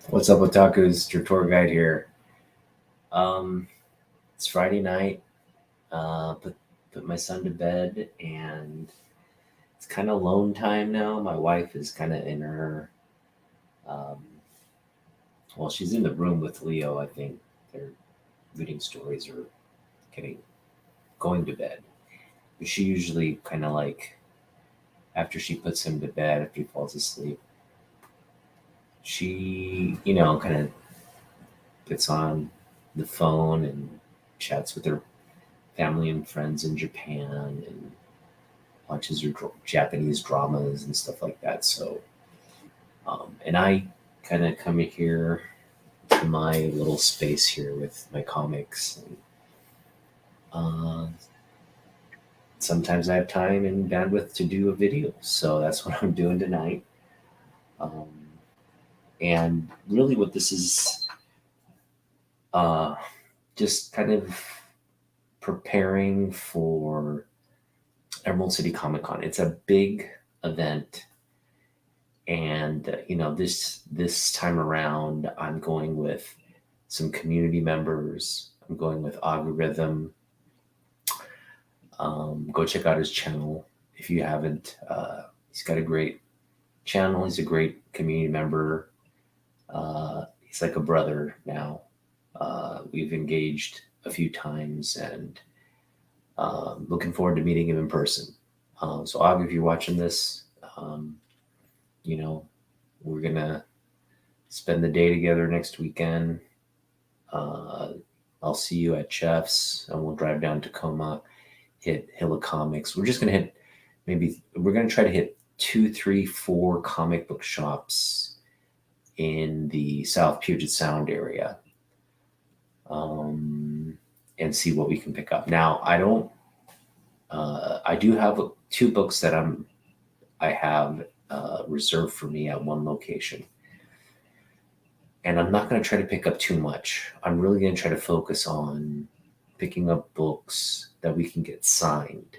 What's up, otakus? Your tour guide here. Um, it's Friday night. Put my son to bed, and it's kind of alone time now. My wife is kind of in her. Um, well, she's in the room with Leo. I think they're reading stories or getting going to bed. But she usually kind of like after she puts him to bed, after he falls asleep, she kind of gets on the phone and chats with her family and friends in Japan and watches her Japanese dramas and stuff like that. And I kind of come here to my little space here with my comics. And, uh, sometimes I have time and bandwidth to do a video, so that's what I'm doing tonight. Um, and really, what this is, uh, just kind of preparing for Emerald City Comic Con. It's a big event, and this time around I'm going with some community members. I'm going with Algorithm. Go check out his channel if you haven't. He's got a great channel. He's a great community member. He's like a brother now. We've engaged a few times, and looking forward to meeting him in person. So Og, if you're watching this, um, you know, we're gonna spend the day together next weekend. Uh, I'll see you at Chef's, and we'll drive down Tacoma, hit Hill of Comics. We're just gonna hit we're gonna try to hit 2, 3, 4 comic book shops in the South Puget Sound area, and see what we can pick up. Now, I don't. I do have 2 books that I have reserved for me at one location. And I'm not going to try to pick up too much. I'm really going to try to focus on picking up books that we can get signed.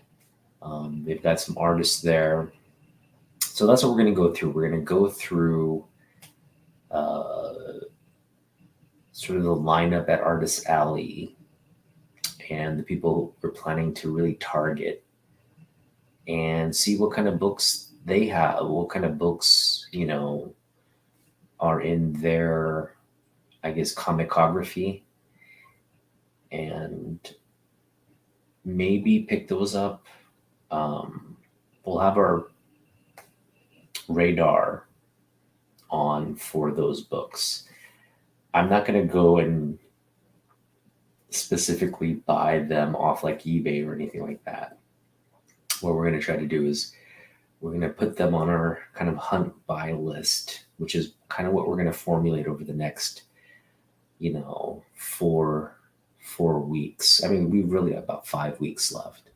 They've got some artists there. So that's what we're going to go through. We're going to go through sort of the lineup at Artist Alley and the people we're planning to really target and see what kind of books they have, what kind of books, are in their, I guess, comicography, and maybe pick those up. We'll have our radar on for those books. I'm not going to go and specifically buy them off like eBay or anything like that. What we're going to try to do is we're going to put them on our kind of hunt buy list, which is kind of what we're going to formulate over the next, 4 weeks. I mean, we really have about 5 weeks left.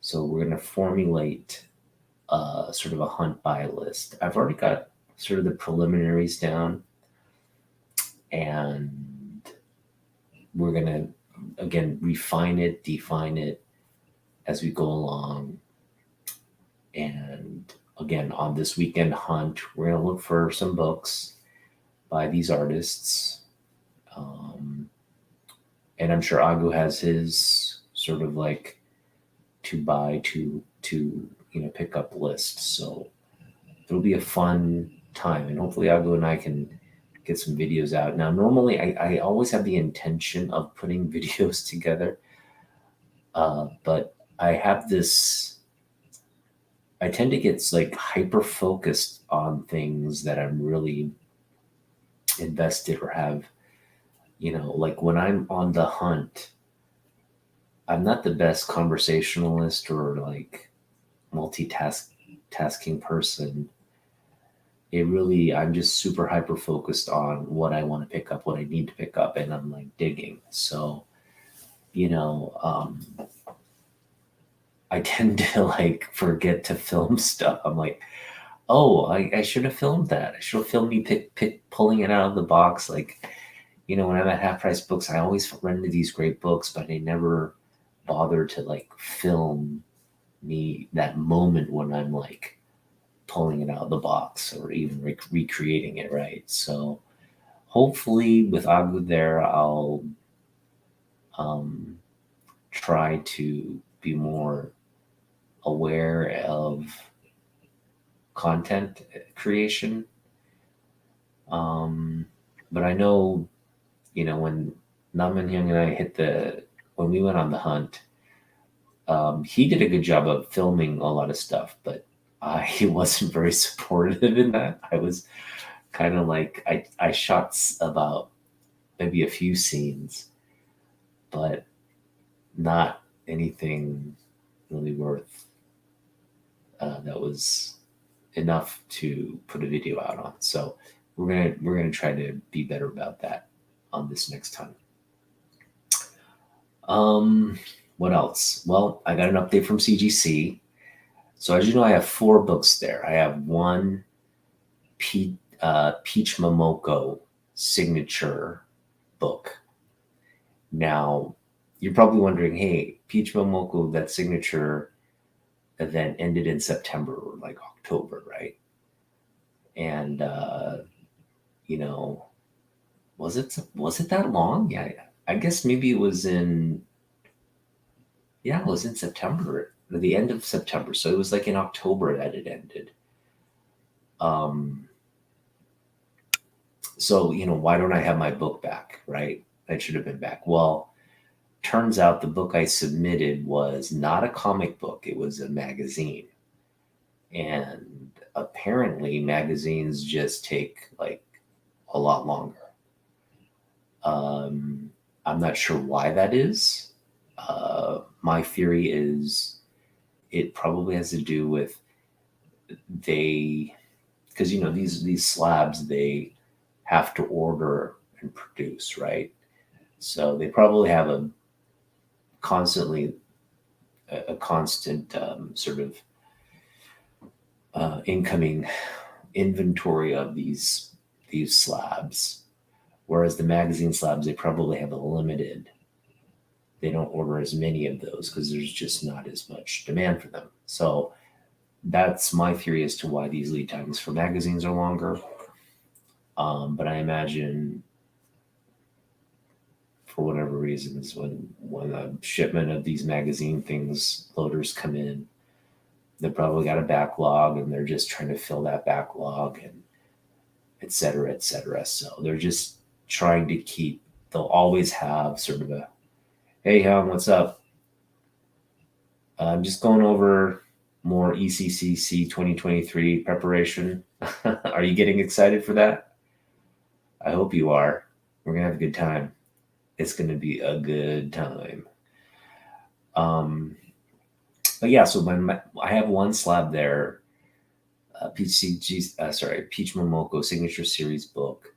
So we're going to formulate sort of a hunt buy list. I've already got sort of the preliminaries down, and we're going to, again, refine it, define it as we go along. And again, on this weekend hunt, we're going to look for some books by these artists. And I'm sure Agu has his sort of like to buy to pick up list. So it'll be a fun time, and hopefully Agu and I can get some videos out. Now, normally I always have the intention of putting videos together, but I have this. I tend to get like hyper focused on things that I'm really invested or have, like when I'm on the hunt, I'm not the best conversationalist or like multitasking person. I'm just super hyper focused on what I want to pick up, what I need to pick up, and I'm like digging. So, I tend to like forget to film stuff. I'm like, oh, I should have filmed that. I should have filmed me pulling it out of the box. Like, when I'm at Half Price Books, I always run into these great books, but I never bother to like film me that moment when I'm like pulling it out of the box or even recreating it, right? So hopefully with Agu there, I'll um, try to be more aware of content creation. Um, but I know, when Naman Young and I when we went on the hunt, he did a good job of filming a lot of stuff, but he wasn't very supportive in that. I was kind of like, I shot about maybe a few scenes, but not anything really worth that was enough to put a video out on. So we're gonna try to be better about that on this next time. Um, what else? Well, I got an update from CGC. So as you know, I have 4 books there. I have one Peach Momoko signature book. Now, you're probably wondering, hey, Peach Momoko, that signature event ended in September or like October, right? And you know, was it that long? Yeah, I guess maybe it was in it was in September, the end of September. So it was like in October that it ended. Um, so why don't I have my book back, right? That should have been back. Well, turns out the book I submitted was not a comic book, it was a magazine. And apparently magazines just take like a lot longer. Um, I'm not sure why that is. My theory is it probably has to do with they, because these slabs they have to order and produce, right? So they probably have constantly a constant sort of incoming inventory of these slabs, whereas the magazine slabs they probably have a limited. They don't order as many of those because there's just not as much demand for them. So that's my theory as to why these lead times for magazines are longer. But I imagine for whatever reasons, when a shipment of these magazine things loaders come in, they probably got a backlog and they're just trying to fill that backlog and et cetera, et cetera. So they're just trying to keep. They'll always have sort of a, hey, Helen, what's up? I'm just going over more ECCC 2023 preparation. Are you getting excited for that? I hope you are. We're gonna have a good time. It's gonna be a good time. But yeah, so I have one slab there, Peach Momoko Signature Series book.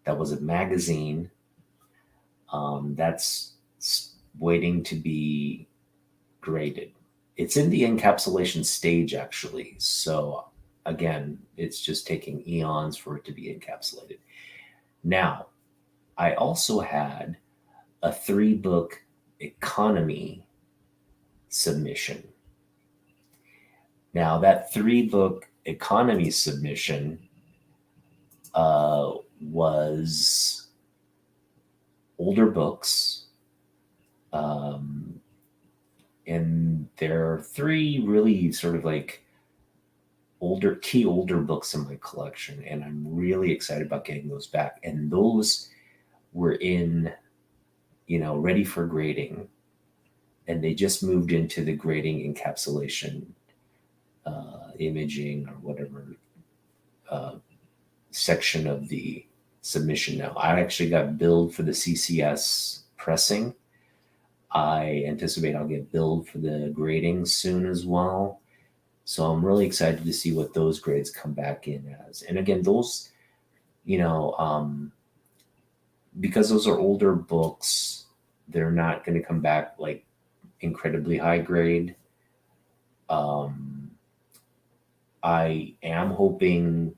That was a magazine. That's waiting to be graded. It's in the encapsulation stage, actually. So again, it's just taking eons for it to be encapsulated. Now, I also had a 3-book economy submission. Now, that 3-book economy submission was older books. And there are 3 really sort of like older books in my collection. And I'm really excited about getting those back. And those were ready for grading. And they just moved into the grading encapsulation imaging or whatever section of the submission now. I actually got billed for the CCS pressing. I anticipate I'll get billed for the grading soon as well. So I'm really excited to see what those grades come back in as. And again, those, because those are older books, they're not going to come back like incredibly high grade. I am hoping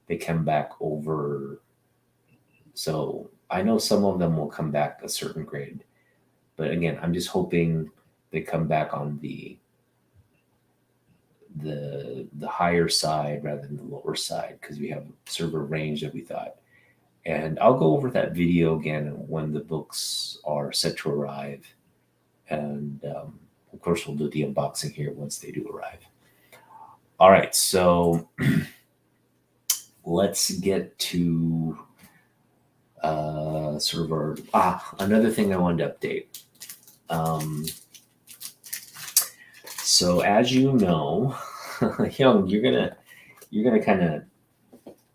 they come back over. So I know some of them will come back a certain grade, but again, I'm just hoping they come back on the higher side rather than the lower side because we have sort of a range that we thought. And I'll go over that video again when the books are set to arrive. And of course, we'll do the unboxing here once they do arrive. All right, so let's get to sort of another thing I wanted to update. So as you know, Young, you're gonna kind of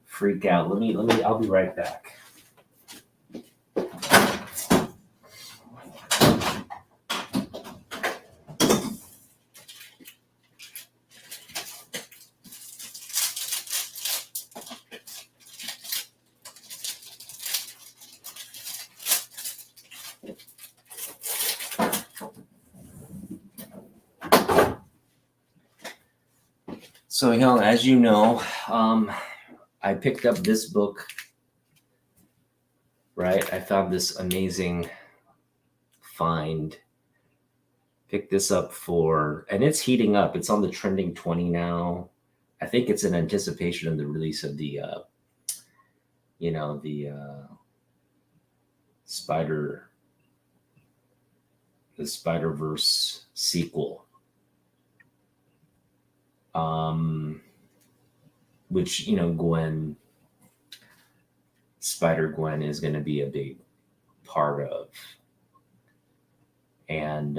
freak out. I'll be right back. So, Young, as you know, I picked up this book, right? I found this amazing find. Picked this up and it's heating up. It's on the trending 20 now. I think it's in anticipation of the release of the Spider-Verse sequel. Which, Spider-Gwen is going to be a big part of. And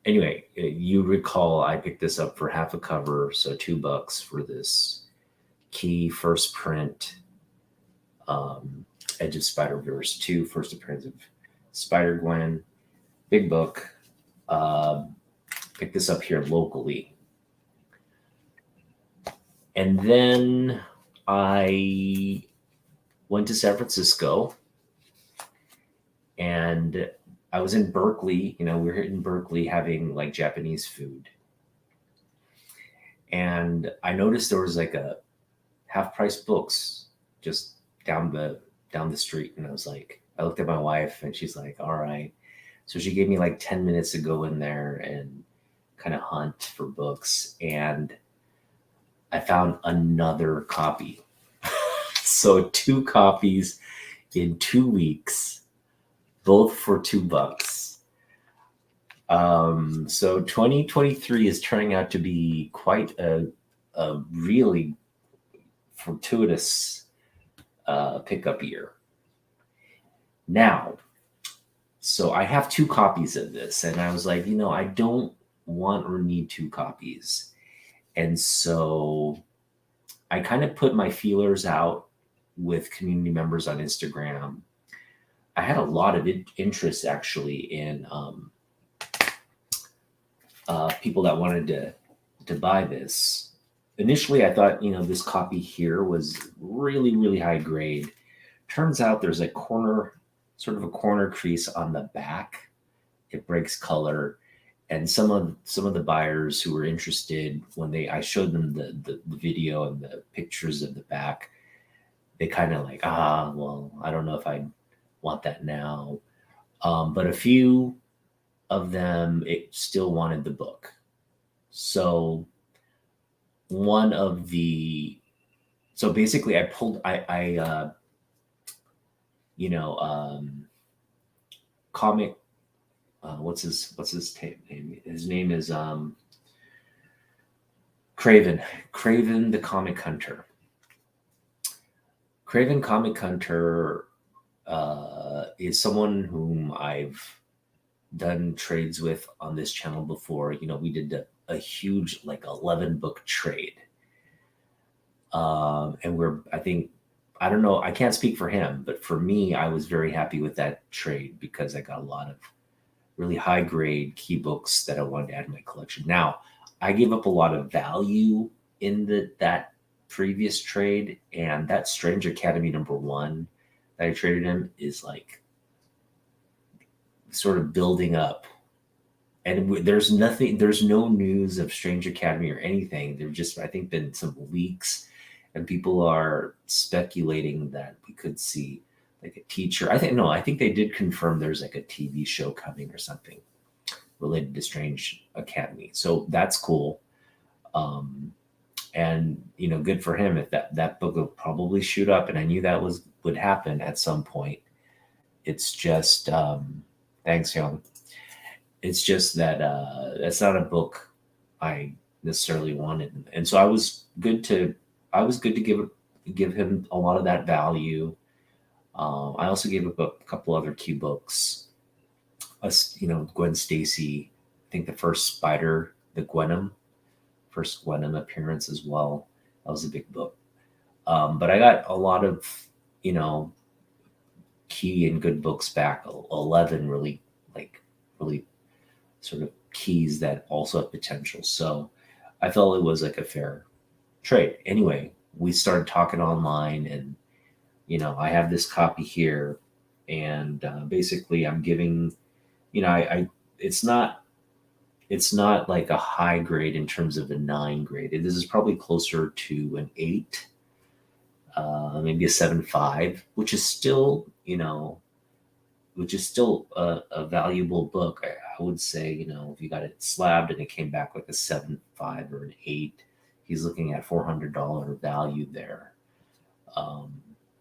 anyway, you recall I picked this up for half a cover, so $2 for this key first print, Edge of Spider-Verse 2, first appearance of Spider-Gwen, big book. Picked this up here locally. And then I went to San Francisco, and I was in Berkeley. We were in Berkeley having like Japanese food. And I noticed there was like a half-price books just down the street. And I looked at my wife, and she's like, all right. So she gave me like 10 minutes to go in there and kind of hunt for books. And I found another copy. So 2 copies in 2 weeks, both for $2. So 2023 is turning out to be quite a really fortuitous pickup year. Now, so I have 2 copies of this, and I was like, I don't want or need 2 copies. And so I kind of put my feelers out with community members on Instagram. I had a lot of interest actually in people that wanted to buy this. Initially, I thought, this copy here was really, really high grade. Turns out there's a corner crease on the back. It breaks color. And some of the buyers who were interested, when I showed them the video and the pictures of the back, they kind of like, well, I don't know if I want that now. But a few of them still wanted the book. So basically I pulled, comic, what's his name? His name is Craven the Comic Hunter. Craven Comic Hunter is someone whom I've done trades with on this channel before. We did a huge 11 book trade. And I don't know, I can't speak for him, but for me, I was very happy with that trade because I got a lot of really high grade key books that I wanted to add to my collection. Now, I gave up a lot of value in that previous trade, and that Strange Academy #1 that I traded him is sort of building up. And there's no news of Strange Academy or anything. There's just, I think, been some leaks, and people are speculating that we could see a teacher. I think they did confirm there's a TV show coming or something related to Strange Academy. So that's cool. And good for him if that book will probably shoot up, and I knew that would happen at some point. It's just thanks, Young. It's just that that's not a book I necessarily wanted, and so I was good to give him a lot of that value. I also gave up a couple other key books. Gwen Stacy. I think the first Spider, the first Gwenum appearance as well. That was a big book. But I got a lot of you know key and good books back. 11 really sort of keys that also have potential. So I felt it was like a fair trade. Anyway, we started talking online, and I have this copy here, and basically I'm giving, I it's not like a high grade in terms of a 9 grade. This is probably closer to an 8, maybe a 7.5, which is still a valuable book. I would say, if you got it slabbed and it came back like a 7.5 or an 8, he's looking at $400 value there, um,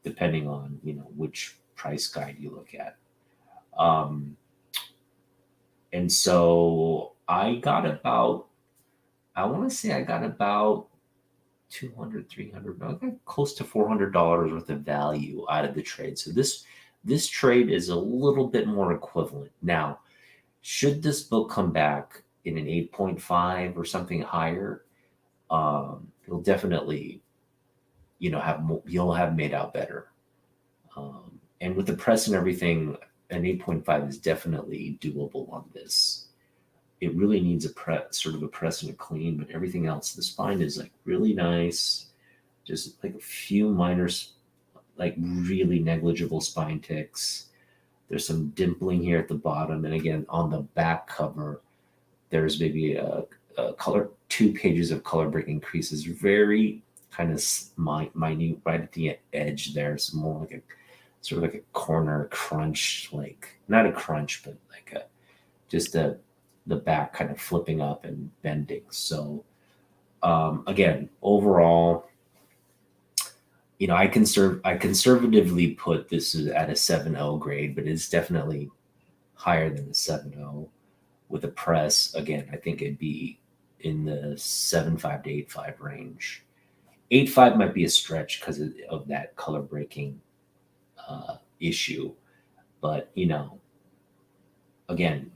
depending on which price guide you look at. Um, and so I want to say I got about 200, 300, I got close to $400 worth of value out of the trade. So this trade is a little bit more equivalent. Now, should this book come back in an 8.5 or something higher, you'll definitely, you'll have made out better. And with the press and everything, an 8.5 is definitely doable on this. It really needs sort of a press and a clean, but everything else, the spine is like really nice. Just like a few minor, like really negligible spine ticks. There's some dimpling here at the bottom, and again on the back cover, there's maybe a color, 2 pages of color breaking creases, very kind of minute right at the edge there. It's more like a sort of like a corner crunch, like not a crunch, but like just the back kind of flipping up and bending. So again, overall, I conservatively put this at a 7.0 grade, but it's definitely higher than the 7.0. With a press, again, I think it'd be in the 7.5 to 8.5 range. 8.5 might be a stretch because of that color breaking issue, but again,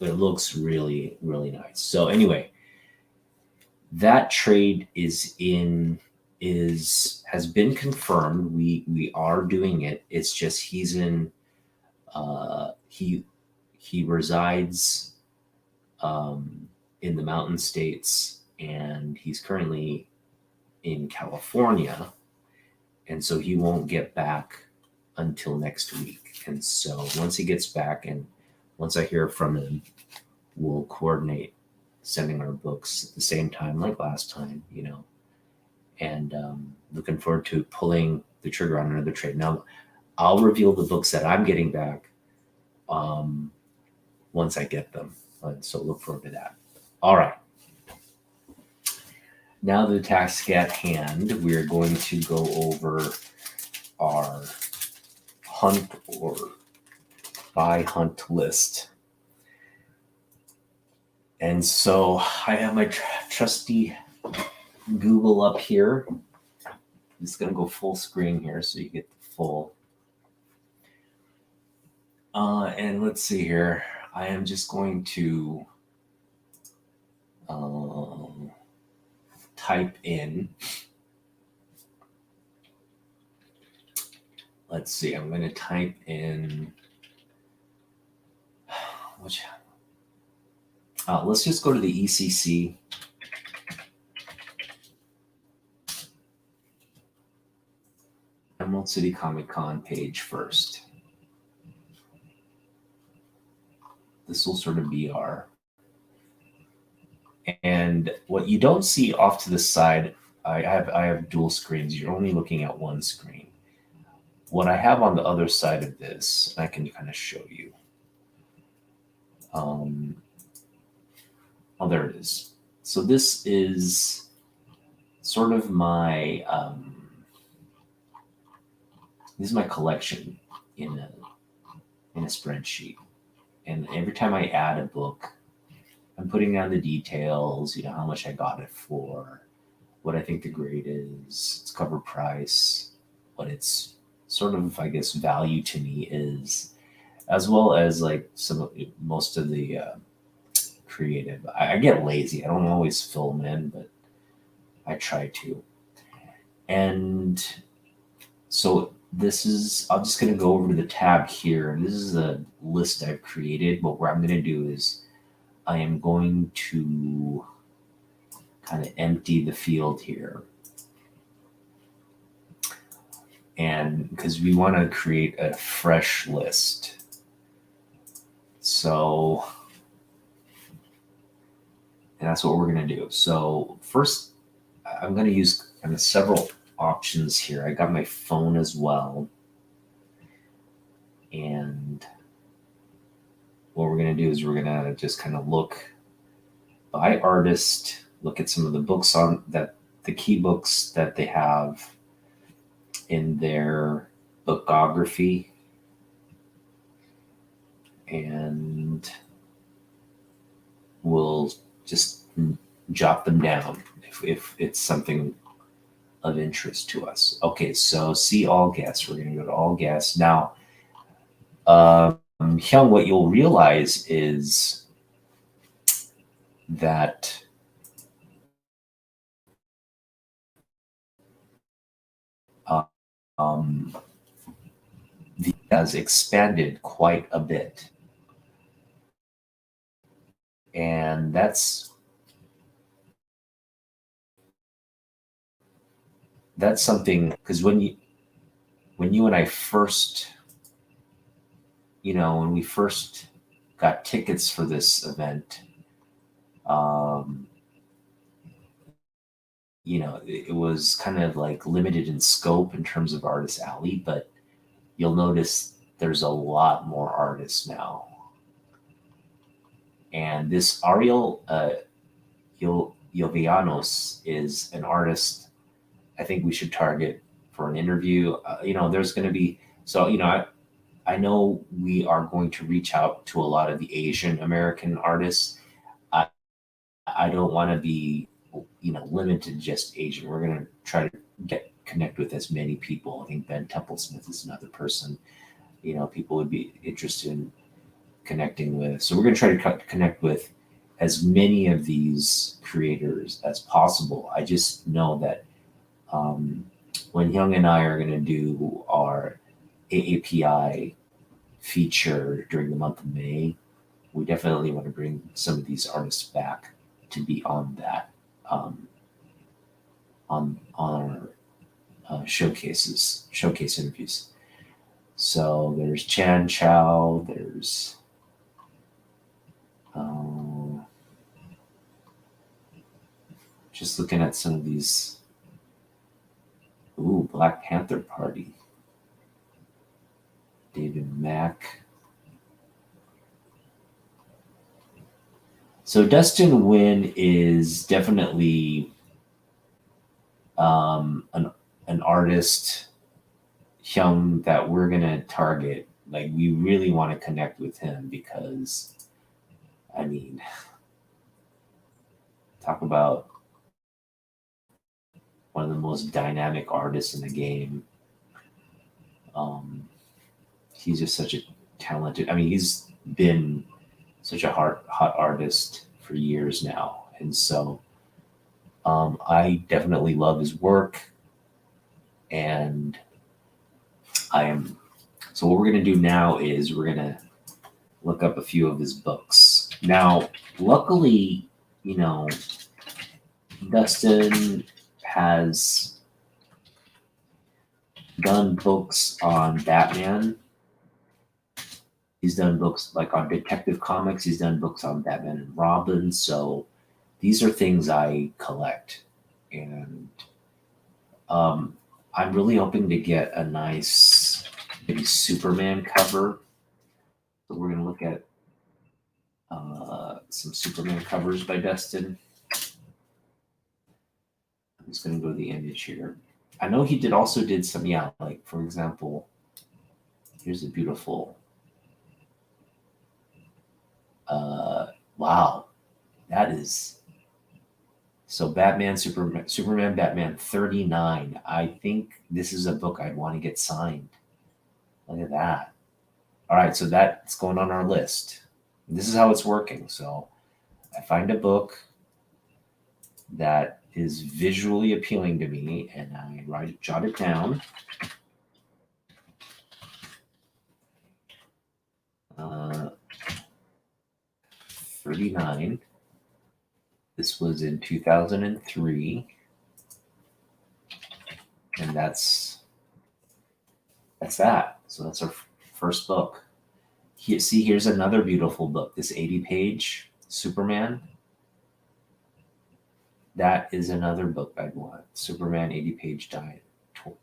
it looks really, really nice. So anyway, that trade has been confirmed. We are doing it. It's just he's in he resides in the mountain states, and he's currently in California, and so he won't get back until next week. And so once he gets back, and once I hear from him, we'll coordinate sending our books at the same time like last time, and looking forward to pulling the trigger on another trade. Now, I'll reveal the books that I'm getting back once I get them. So look forward to that. All right. Now the task at hand, we're going to go over our hunt or buy hunt list. And so I have my trusty Google up here. I'm just going to go full screen here so you get the full. And let's see here. I am just going to type in. Let's see. I'm going to type in. Let's just go to the ECCC. Emerald City Comic Con page first. This will sort of be our. And what you don't see off to the side, I have dual screens. You're only looking at one screen. What I have on the other side of this, I can kind of show you. Oh, there it is. So this is sort of my this is my collection in a spreadsheet. And every time I add a book, I'm putting down the details, how much I got it for, what I think the grade is, its cover price, what its sort of, I guess, value to me is, as well as like most of the creative. I get lazy. I don't always fill them in, but I try to. And so I'm just going to go over to the tab here. This is a list I've created, but what I'm going to do is I am going to kind of empty the field here. And because we want to create a fresh list. So, and that's what we're going to do. So first, I'm going to use kind of several options here. I got my phone as well. And what we're going to do is we're going to just kind of look by artist, look at some of the books on that, the key books that they have in their bookography, and we'll just jot them down if it's something of interest to us. Okay, so see all guests. We're going to go to all guests. Now, Hyung, what you'll realize is that the has expanded quite a bit. And that's something, because when you and I first, when we first got tickets for this event, it was kind of like limited in scope in terms of Artist Alley, but you'll notice there's a lot more artists now. And this Ariel Jovianos is an artist I think we should target for an interview. There's going to be, I know we are going to reach out to a lot of the Asian American artists. I don't want to be, limited to just Asian. We're going to try to connect with as many people. I think Ben Templesmith is another person, people would be interested in connecting with. So we're going to try to connect with as many of these creators as possible. I just know that when Hyung and I are going to do our AAPI feature during the month of May, we definitely want to bring some of these artists back to be on that, on our showcase interviews. So there's Chan Chow, there's just looking at some of these. Ooh, Black Panther Party. David Mack. So Dustin Nguyen is definitely an artist, Hyung, that we're gonna target. Like, we really want to connect with him because, talk about one of the most dynamic artists in the game. He's just such a talented. He's been such a hot artist for years now, and so I definitely love his work. And so what we're gonna do now is we're gonna look up a few of his books. Now, luckily, Dustin has done books on Batman. He's done books like on Detective Comics. He's done books on Batman and Robin. So these are things I collect. And I'm really hoping to get a nice maybe Superman cover. So we're going to look at some Superman covers by Dustin. just going to go to the image here. I know he also did some, yeah, like for example, here's a beautiful, wow, that is, so Batman, Superman, Batman 39. I think this is a book I'd want to get signed. Look at that. All right, so that's going on our list. This is how it's working. So I find a book that is visually appealing to me, and I jot it down. 39. This was in 2003, and that's that. So that's our first book. Here, see, here's another beautiful book. This 80-page Superman. That is another book I'd want. Superman 80-page diet,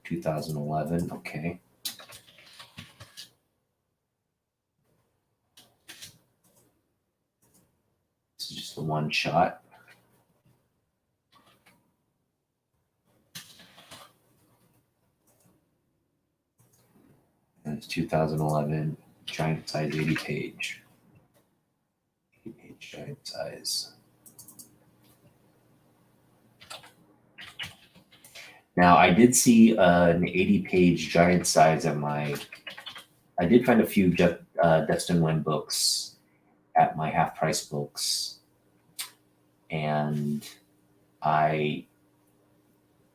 2011. Okay. This is just a one shot. And it's 2011, giant size 80-page. 80-page giant size. Now, I did see an 80-page giant size at I did find a few Dustin Nguyen books at my half-price books, and I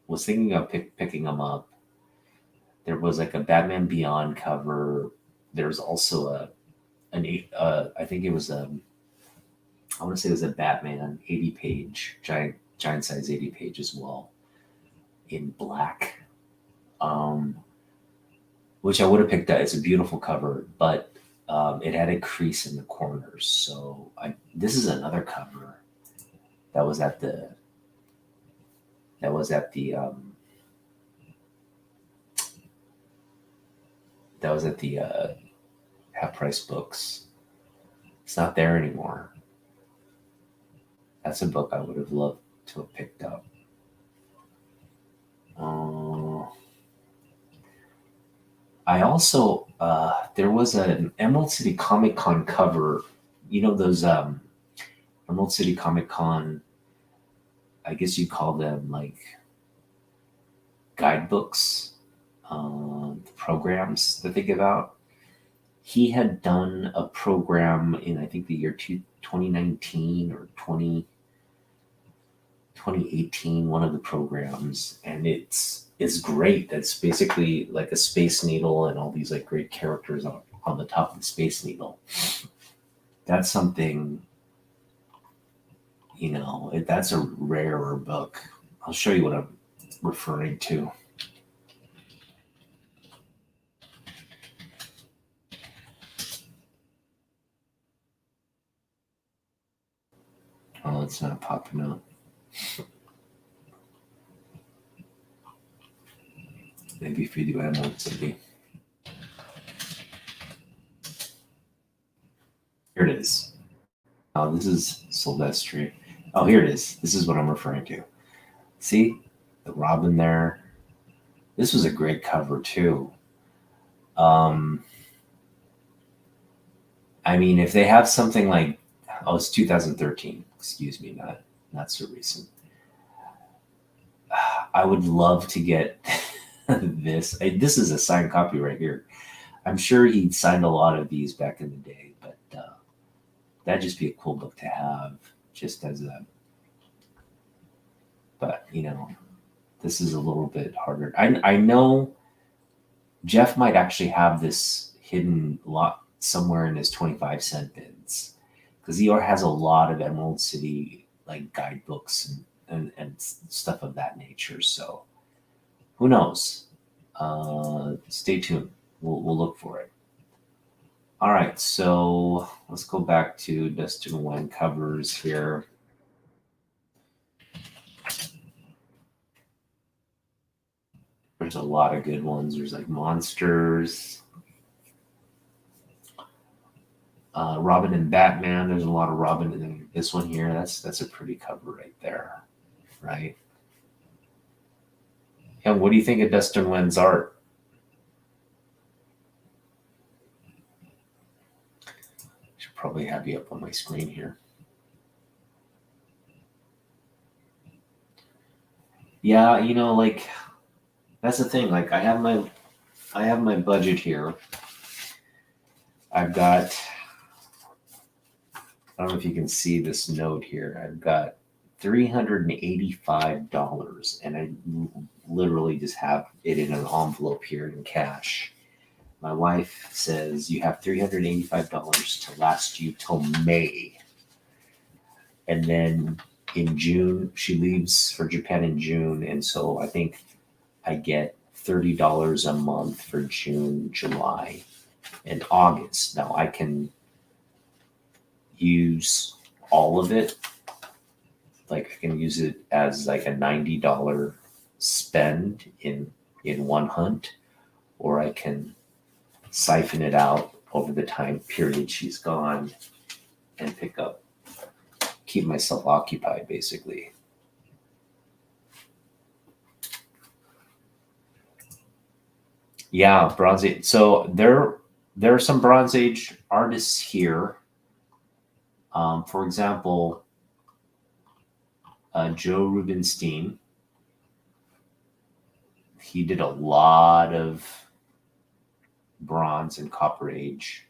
was thinking of picking them up. There was like a Batman Beyond cover. There's also I think it was I want to say it was a Batman 80-page, giant size 80-page as well, in black, which I would have picked up. It's a beautiful cover, but it had a crease in the corners. So this is another cover that was at the half price books. It's not there anymore. That's a book I would have loved to have picked up. I also there was an Emerald City Comic Con cover. You know those Emerald City Comic Con, I guess you call them like guidebooks, programs that they give out. He had done a program in, I think, the year 2019 or 2018, one of the programs, and it's great. It's basically like a Space Needle and all these like great characters on the top of the Space Needle. That's something, that's a rarer book. I'll show you what I'm referring to. Oh, it's not popping up. Maybe if you do Emerald City. Here it is. Oh, this is Silvestri. Oh, here it is. This is what I'm referring to. See the Robin there. This was a great cover too. I mean, if they have something like, it's 2013. Excuse me, not so recent. I would love to get this. This is a signed copy right here. I'm sure he'd signed a lot of these back in the day, but that'd just be a cool book to have, just as a. But this is a little bit harder. I know Jeff might actually have this hidden lot somewhere in his 25-cent bins, because he has a lot of Emerald City like guidebooks and stuff of that nature. So who knows? Stay tuned. We'll look for it. All right, so let's go back to Dustin Nguyen covers here. There's a lot of good ones. There's like Monsters, Robin and Batman. There's a lot of Robin in this one here. That's a pretty cover right there, right? Yeah, what do you think of Dustin Nguyen's art? Should probably have you up on my screen here. Yeah, like that's the thing. Like I have my budget here. I've got, I don't know if you can see this note here. I've got $385, and I literally just have it in an envelope here in cash. My wife says you have $385 to last you till May. And then in June, she leaves for Japan in June. And so I think I get $30 a month for June, July, and August. Now I can use all of it. Like I can use it as like a $90 spend in one hunt, or I can siphon it out over the time period she's gone and keep myself occupied basically. Yeah, Bronze Age. So there are some Bronze Age artists here. For example, Joe Rubinstein. He did a lot of Bronze and Copper Age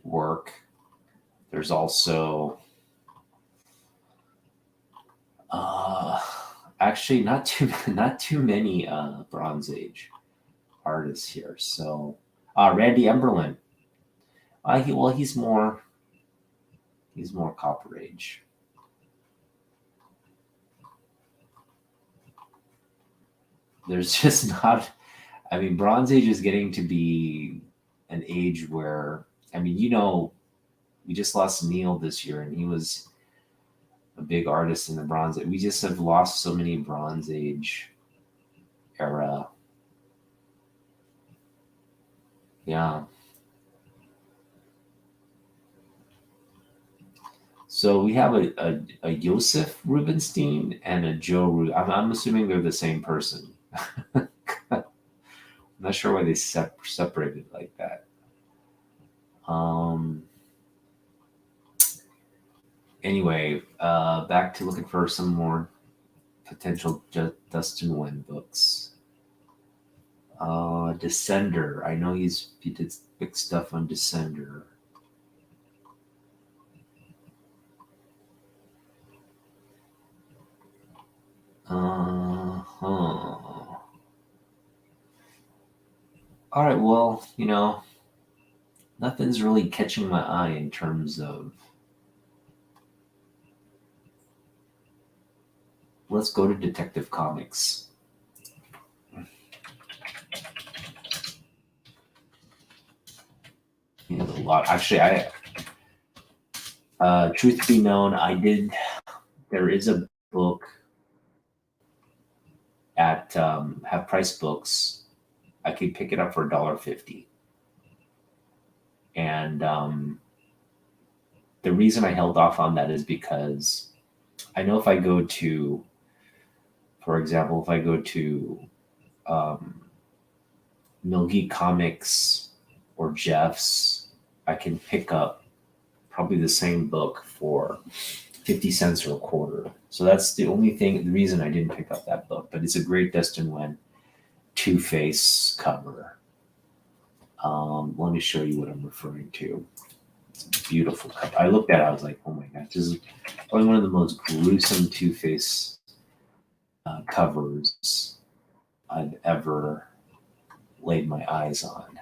work. There's also actually not too many Bronze Age artists here. So Randy Emberlin. He's more Copper Age. There's just not. I mean, Bronze Age is getting to be an age where, I mean, we just lost Neil this year, and he was a big artist in the Bronze Age. We just have lost so many Bronze Age era. Yeah. So we have a Joseph Rubinstein and a Joe I'm assuming they're the same person. I'm not sure why they separated like that. Anyway, back to looking for some more potential Dustin Nguyen books. Descender. I know he did big stuff on Descender. All right, well, nothing's really catching my eye in terms of. Let's go to Detective Comics. A lot. Actually, truth be known, there is a book at Half Price Books. I could pick it up for $1.50. And the reason I held off on that is because I know if I go to, for example, Milgie Comics or Jeff's, I can pick up probably the same book for 50 cents or a quarter. So that's the reason I didn't pick up that book. But it's a great Dustin Nguyen Two-Face cover. Let me show you what I'm referring to. It's a beautiful cover. I looked at it, I was like, oh my gosh, this is probably one of the most gruesome Two-Face covers I've ever laid my eyes on.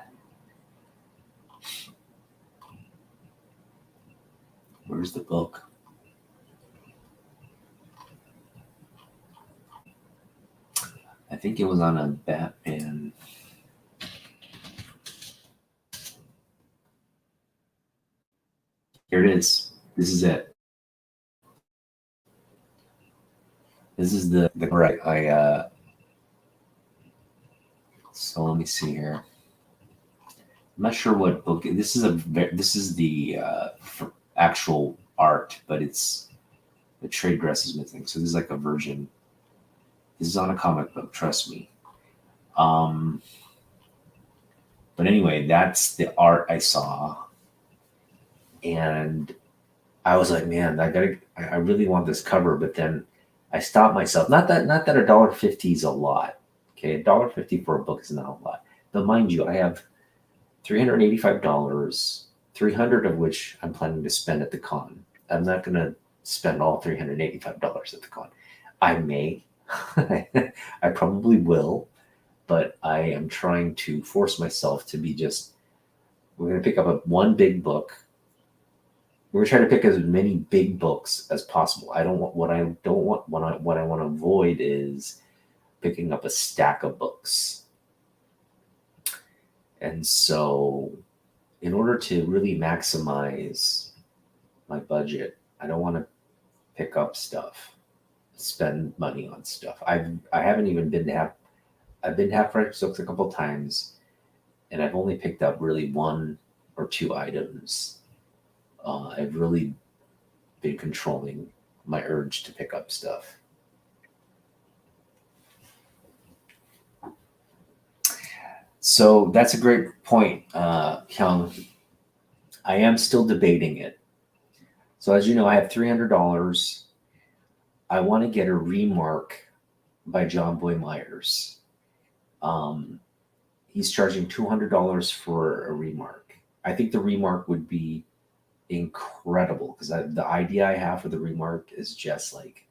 Where's the book? I think it was on a Batman. Here it is. This is it. This is the right. So let me see here. I'm not sure what book this is. This is the actual art, but it's the trade dress is missing. So this is like a version This is on a comic book, trust me. Um, but anyway, that's the art I saw, and I was like, man, I really want this cover. But then I stopped myself. Not that $1.50 is a lot. Okay, $1.50 for a book is not a lot. But mind you, I have $385, 300 of which I'm planning to spend at the con. I'm not gonna spend all $385 at the con. I may, I probably will, but I am trying to force myself to be just. We're gonna pick up one big book. We're gonna try to pick as many big books as possible. I don't want what I don't want. What I want to avoid is picking up a stack of books. And so, in order to really maximize my budget, I don't want to pick up stuff, spend money on stuff. I haven't even been to have. I've been to Half Price Books a couple times, and I've only picked up really one or two items. I've really been controlling my urge to pick up stuff. So that's a great point, Hyung. I am still debating it. So as you know, I have $300. I want to get a remark by John Boy Myers. He's charging $200 for a remark. I think the remark would be incredible because the idea I have for the remark is just like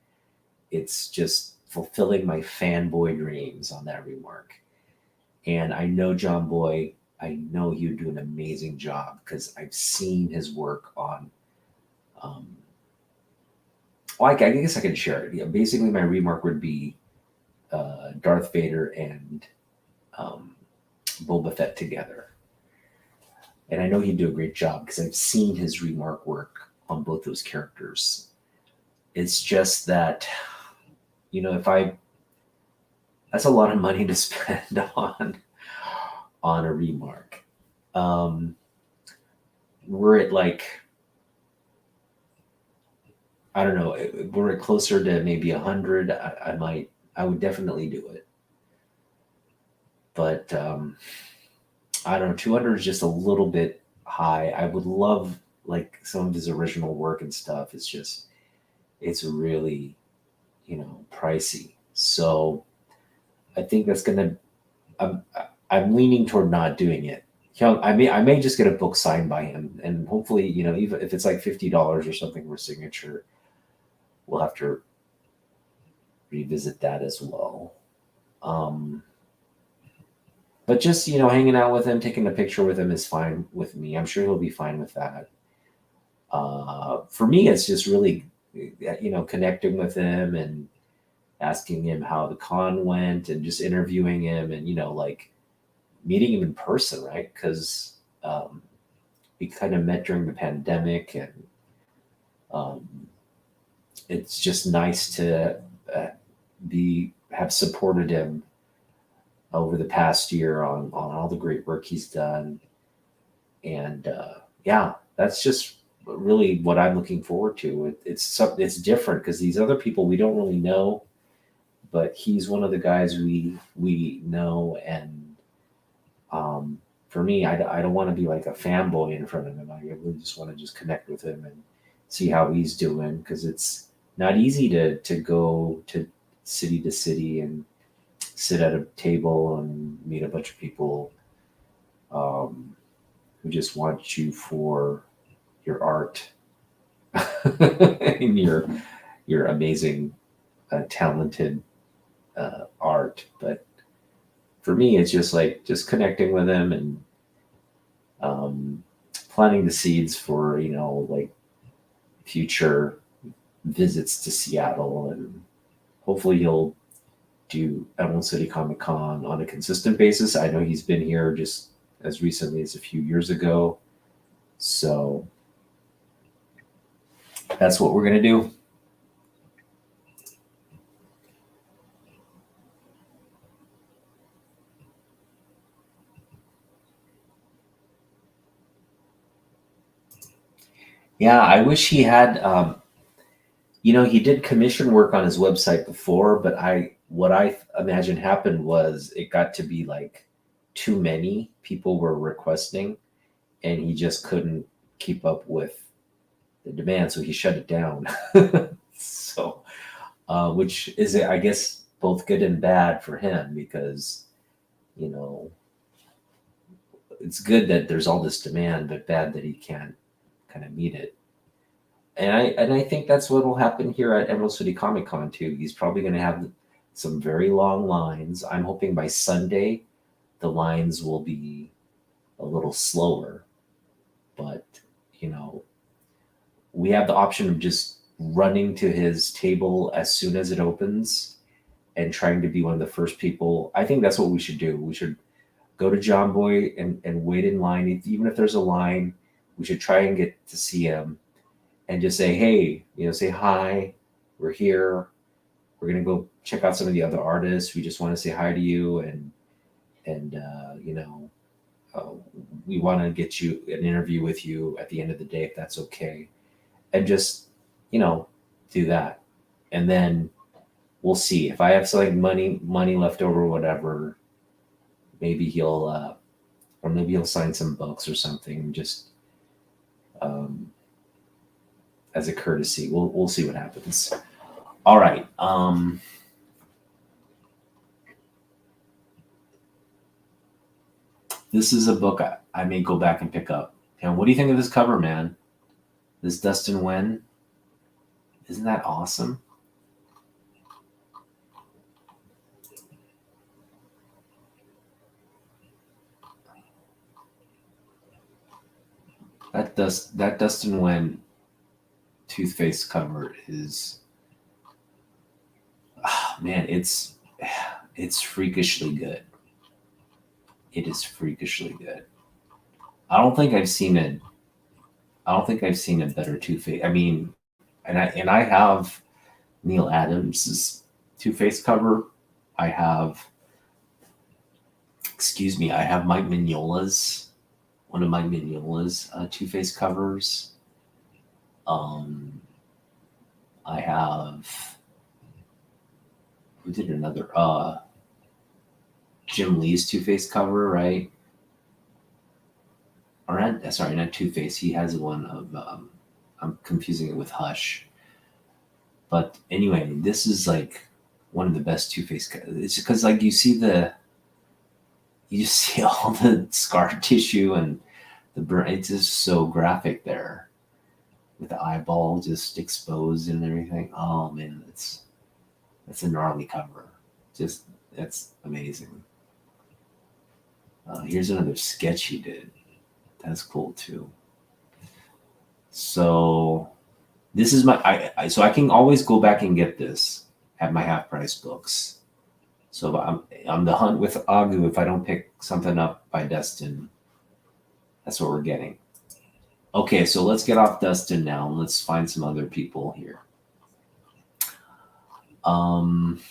it's just fulfilling my fanboy dreams on that remark. And I know John Boy, I know he would do an amazing job because I've seen his work on. Well, I guess I can share it. Yeah, basically, my remark would be Darth Vader and Boba Fett together. And I know he'd do a great job because I've seen his remark work on both those characters. It's just that, if that's a lot of money to spend on a remark. Were it like, I don't know, were it closer to maybe 100, I would definitely do it. But I don't know, 200 is just a little bit high. I would love like some of his original work and stuff. It's really, pricey. So I think that's gonna. I'm leaning toward not doing it. I may just get a book signed by him, and hopefully, even if it's like $50 or something for signature, we'll have to revisit that as well. But just hanging out with him, taking a picture with him is fine with me. I'm sure he'll be fine with that. For me, it's just really connecting with him and asking him how the con went and just interviewing him and like meeting him in person, right? Because we kind of met during the pandemic, and um, it's just nice to have supported him over the past year on all the great work he's done. And yeah, that's just really what I'm looking forward to. It's different because these other people we don't really know, but he's one of the guys we know. And for me, I don't want to be like a fanboy in front of him. I really just want to just connect with him and see how he's doing, because it's not easy to go to city and sit at a table and meet a bunch of people who just want you for your art and your amazing, talented art. But for me, it's just connecting with them and planting the seeds for like future visits to Seattle, and hopefully he'll do Emerald City Comic Con on a consistent basis. I know he's been here just as recently as a few years ago. So that's what we're going to do. Yeah, I wish he had. He did commission work on his website before, but what I imagine happened was it got to be like too many people were requesting, and he just couldn't keep up with the demand, so he shut it down. So, which is, I guess, both good and bad for him because you know it's good that there's all this demand, but bad that he can't kind of meet it. And I think that's what will happen here at Emerald City Comic Con too. He's probably going to have some very long lines. I'm hoping by Sunday the lines will be a little slower, but you know we have the option of just running to his table as soon as it opens and trying to be one of the first people. I think that's what we should do. We should go to John Boy and wait in line. Even if there's a line, we should try and get to see him and just say, hey, say hi, we're here. We're going to go check out some of the other artists. We just want to say hi to you. And we want to get you an interview with you at the end of the day, if that's okay. And just, do that. And then we'll see if I have some money left over, whatever, maybe or maybe he'll sign some books or something, just as a courtesy. We'll see what happens. All right. This is a book I may go back and pick up. And what do you think of this cover, man? This Dustin Wen. Isn't that awesome? That Dustin Wen Toothpaste cover is, man, it's freakishly good. It is freakishly good. I don't think I've seen a better Two-Face. I mean, and I have Neil Adams's Two-Face cover. I have Mike Mignola's one of Mike Mignola's Two-Face covers. I have who did another Jim Lee's Two-Face cover, right? Or not Two-Face. He has one of I'm confusing it with Hush. But anyway, this is like one of the best Two-Face. It's because like you just see all the scar tissue and the burn. It's just so graphic there, with the eyeball just exposed and everything. Oh man, that's a gnarly cover. Just that's amazing. Here's another sketch he did. That's cool too. So this is so I can always go back and get this at my half price books. So I'm the hunt with Agu. If I don't pick something up by Dustin, that's what we're getting. Okay, so let's get off Dustin now and let's find some other people here. 30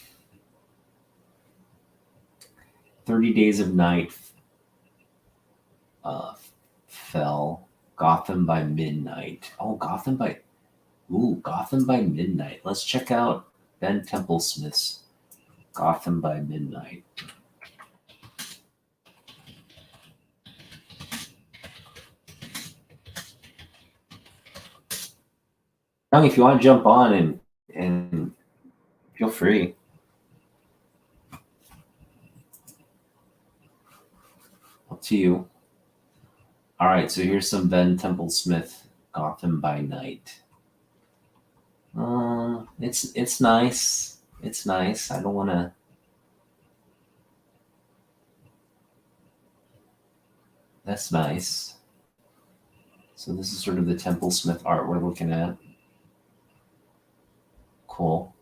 Days of Night fell. Gotham by Midnight. Oh, Gotham by Midnight. Let's check out Ben Templesmith's Gotham by Midnight. Young, if you want to jump on and feel free. Up to you. All right, so here's some Ben Templesmith Gotham by Night. It's nice. It's nice. I don't want to. That's nice. So this is sort of the Templesmith art we're looking at. Cool.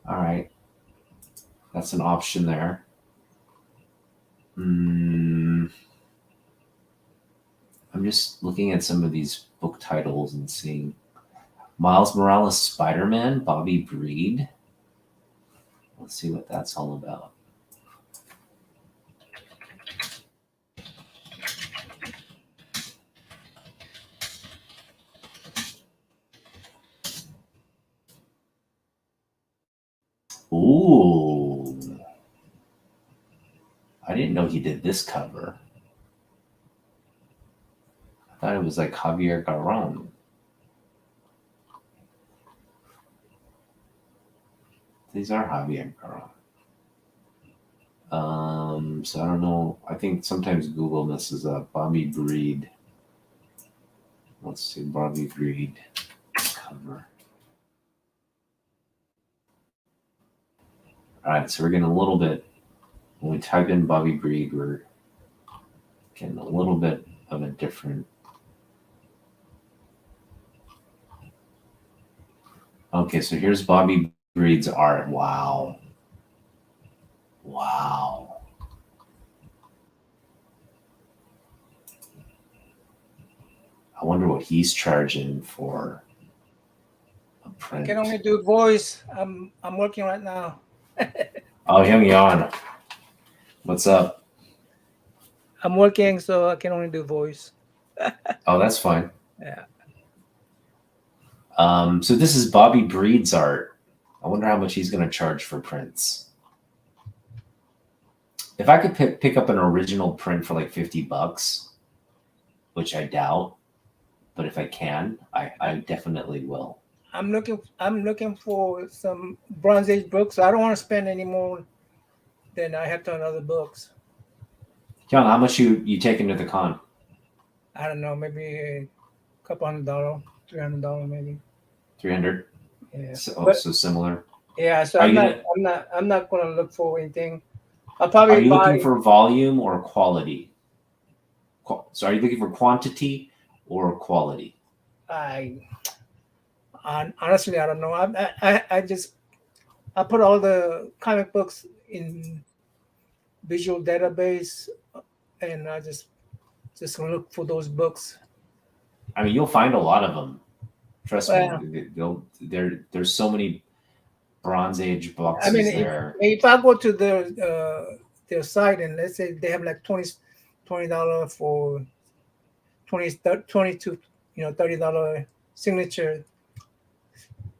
All right. That's an option there. I'm just looking at some of these book titles and seeing Miles Morales Spider-Man, Bobby Breed. Let's see what that's all about. Ooh. I didn't know he did this cover. I thought it was like Javier Garron. These are Javier Garron. So I don't know. I think sometimes Google messes up. Bobby Breed. Let's see, Bobby Breed cover. All right, so we're getting a little bit. When we type in Bobby Breed, we're getting a little bit of a different. Okay, so here's Bobby Breed's art. Wow. Wow. I wonder what he's charging for a print. I can only do voice. I'm working right now. Oh, Young Yon. What's up? I'm working, so I can only do voice. Oh, that's fine. Yeah. So this is Bobby Breed's art. I wonder how much he's going to charge for prints. If I could pick up an original print for like $50, which I doubt, but if I can, I definitely will. I'm looking for some Bronze Age books. I don't want to spend any more than I have on other books. John, how much you taking to the con? I don't know, maybe a couple $100, $300 maybe. 300. Yeah. So similar. Yeah. So I'm not going to look for anything. I'll Are probably you buy. looking for volume or quality? So are you looking for quantity or quality? Honestly, I don't know. I put all the comic books in visual database, and I just look for those books. I mean, you'll find a lot of them. Trust Well, me. There's so many Bronze Age boxes I mean, there. if I go to their site and let's say they have like $20 for 22 $30 signature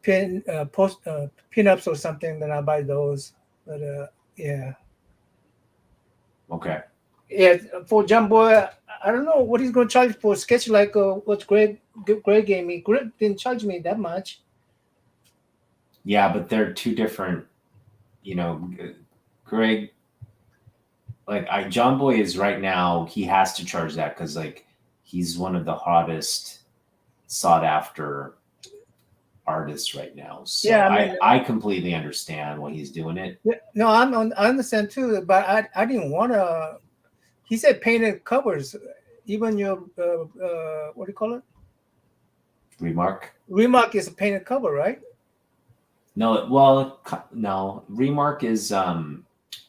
pinups or something, then I buy those. But yeah. Okay. Yeah, for Jumbo, I don't know what he's going to charge for a sketch like what Greg gave me. Greg didn't charge me that much. Yeah, but they're two different. Greg, like John Boy is right now. He has to charge that because like he's one of the hottest, sought after artists right now. So Yeah, I mean, I completely understand why he's doing it. no, I understand too, but I didn't want to. He said painted covers, even your what do you call it? Remark is a painted cover, right? No, well, no. Remark is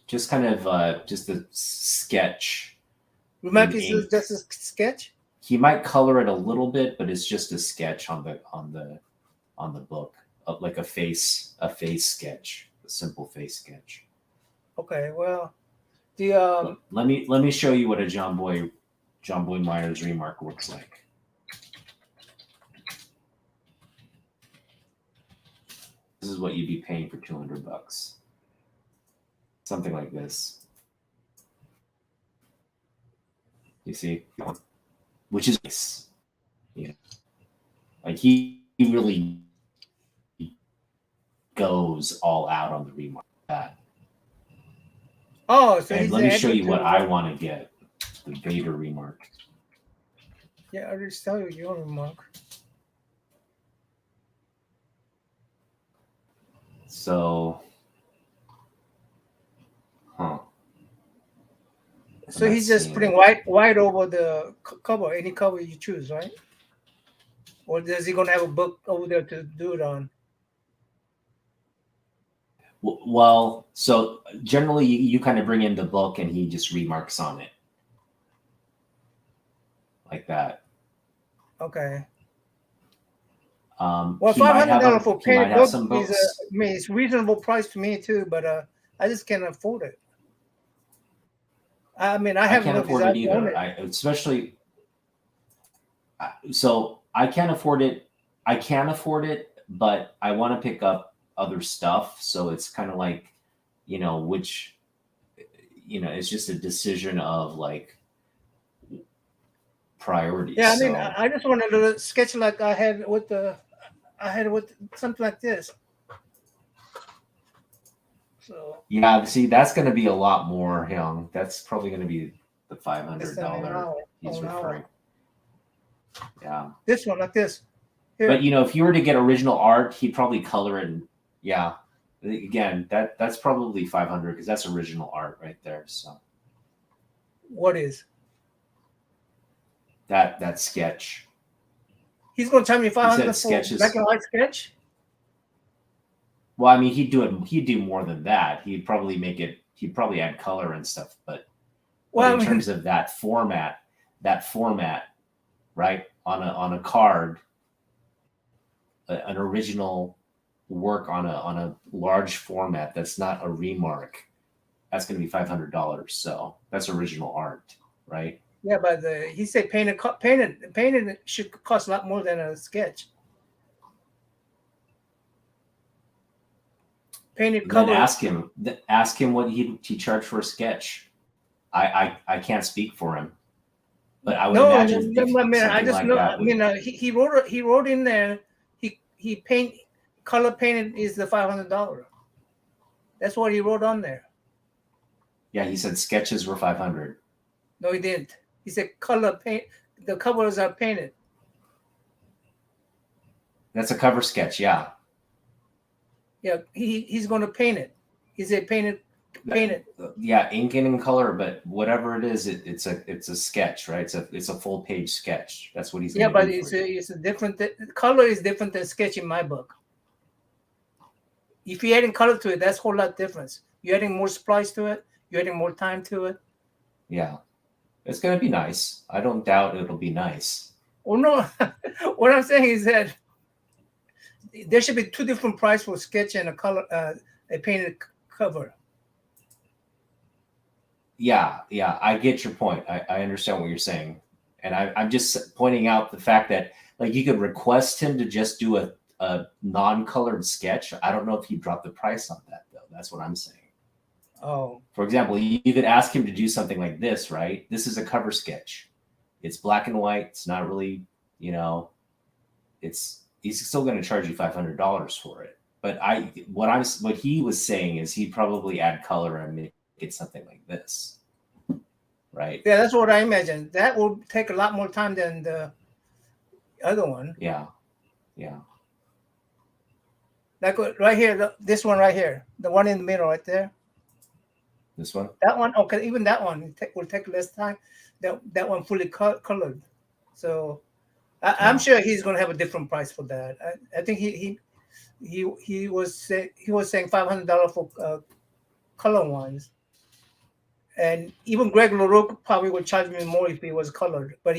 just kind of just a sketch. Remark is just a sketch. He might color it a little bit, but it's just a sketch on the book, like a face sketch, a simple face sketch. Okay, well, the let me show you what a John Boy Myers Remark looks like. This is what you'd be paying for $200. Something like this. You see? Which is nice. Yeah. Like he really goes all out on the Remark. That. Oh, so and let me show you what I want to get. The Vader Remark. Yeah, I'll just tell you your Remark. So, So he's just putting white over the cover, any cover you choose, right? Or is he gonna have a book over there to do it on? Well, so generally you kind of bring in the book and he just remarks on it. Like that. Okay. Well, $500 for painted book is it's reasonable price to me too, but I just can't afford it. I mean, I can't afford it either. So I can't afford it. I can afford it, but I want to pick up other stuff. So it's kind of like, which, it's just a decision of like priorities. Yeah, I mean, So I just wanted to sketch like I had with something like this. So yeah, see, that's going to be a lot more, Young. That's probably going to be the this an $500 hour, he's an referring. hour. Yeah. This one like this. Here. But if you were to get original art, he'd probably color it. And yeah, again, that's probably 500 because that's original art right there. So What is? That sketch. He's going to charge me He 500 said for sketches. black and white sketch. Well, I mean, he'd do more than that. He'd probably make it. He'd probably add color and stuff. But Well, in terms of that format, right, on a card, an original work on a large format that's not a remark, that's going to be $500. So that's original art, right? Yeah, but he said painted should cost a lot more than a sketch. Painted cover. Then ask him what he charged for a sketch. I can't speak for him, but I would imagine I just know. I mean, he wrote in there. He color painted is the $500. That's what he wrote on there. Yeah, he said sketches were 500. No, he didn't. He said color paint. The covers are painted. That's a cover sketch, yeah. Yeah, he's going to paint it. He said painted. Yeah, ink and in color, but whatever it is, it's a sketch, right? It's a full page sketch. That's what he's. Yeah, but it's a different. Color is different than sketch in my book. If you're adding color to it, that's a whole lot difference. You're adding more splice to it. You're adding more time to it. Yeah, it's going to be nice. I don't doubt it'll be nice. Oh no, what I'm saying is that there should be two different prices for sketch and a painted cover. Yeah, I get your point. I understand what you're saying, and I'm just pointing out the fact that like you could request him to just do a non-colored sketch. I don't know if he dropped the price on that though. That's what I'm saying. Oh, for example, you could ask him to do something like this, right? This is a cover sketch. It's black and white. It's not really, he's still going to charge you $500 for it. But what he was saying is he'd probably add color and make it something like this, right? Yeah, that's what I imagine. That will take a lot more time than the other one. Yeah. Like right here, this one right here, the one in the middle right there. This one? That one, okay, even that one will take less time. That one fully colored. So I'm sure he's going to have a different price for that. I think he was saying $500 for color ones, and even Greg LaRoque probably would charge me more if he was colored. But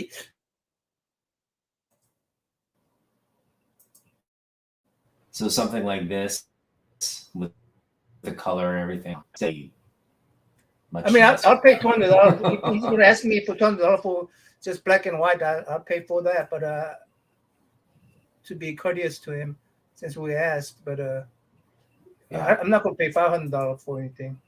so something like this with the color and everything. I mean, I'll pay $200. He's going to ask me for $200 for just black and white. I'll pay for that, but to be courteous to him, since we asked, but I'm not going to pay $500 for anything.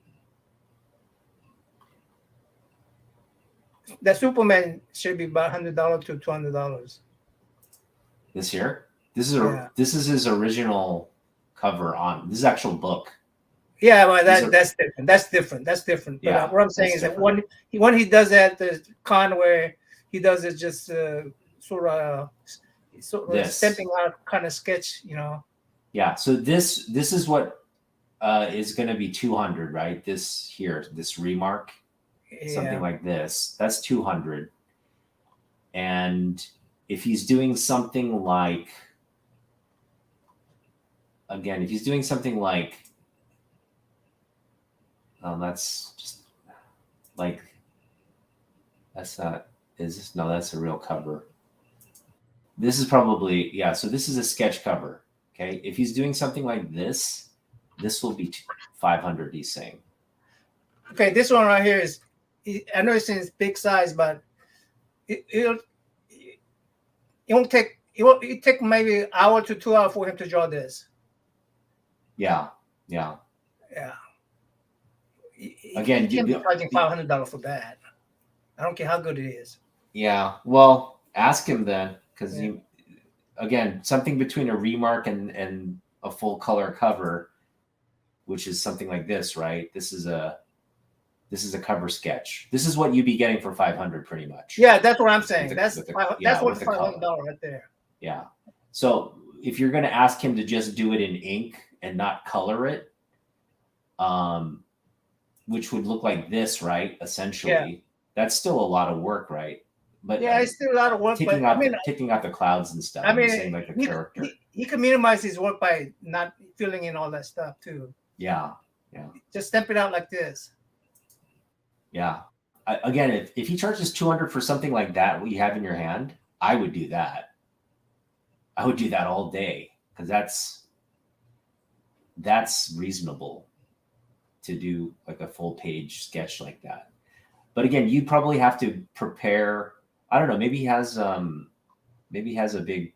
The Superman should be about $100 to $200. This here, this is his original cover on. This is actual book. Yeah, well, that's different. That's different. But Yeah, what I'm saying is that when he does that, the con where he does it just sort of stamping out kind of sketch, Yeah. So this is what is going to be 200, right? This remark, something like this. That's 200. And if he's doing something like, that's just like, that's a real cover. This is probably, so this is a sketch cover. Okay. If he's doing something like this will be 500, he's saying. Okay. This one right here is, I know it's in its big size, but it'll take maybe an hour to 2 hours for him to draw this. Yeah. Yeah. Yeah. He Again, can't be charging $500 for that. I don't care how good it is. yeah. Well, ask him then, because Yeah. you again something between a remark and a full color cover, which is something like this, right? This is a cover sketch. This is what you'd be getting for 500, pretty much. Yeah, that's what I'm saying. That's worth With the the color. $500 right there. Yeah. So if you're going to ask him to just do it in ink and not color it, um, which would look like this, right? Yeah. Essentially, that's still a lot of work, right? But Yeah, it's still a lot of work, but taking out the clouds and stuff. I I'm just mean, saying, like a character. he can minimize his work by not filling in all that stuff too. Yeah. Yeah. Just stamp it out like this. Yeah. Again, if he charges 200 for something like that, what you have in your hand, I would do that. I would do that all day, because that's reasonable to do like a full page sketch like that. But again, you probably have to prepare. I don't know. Maybe he has a big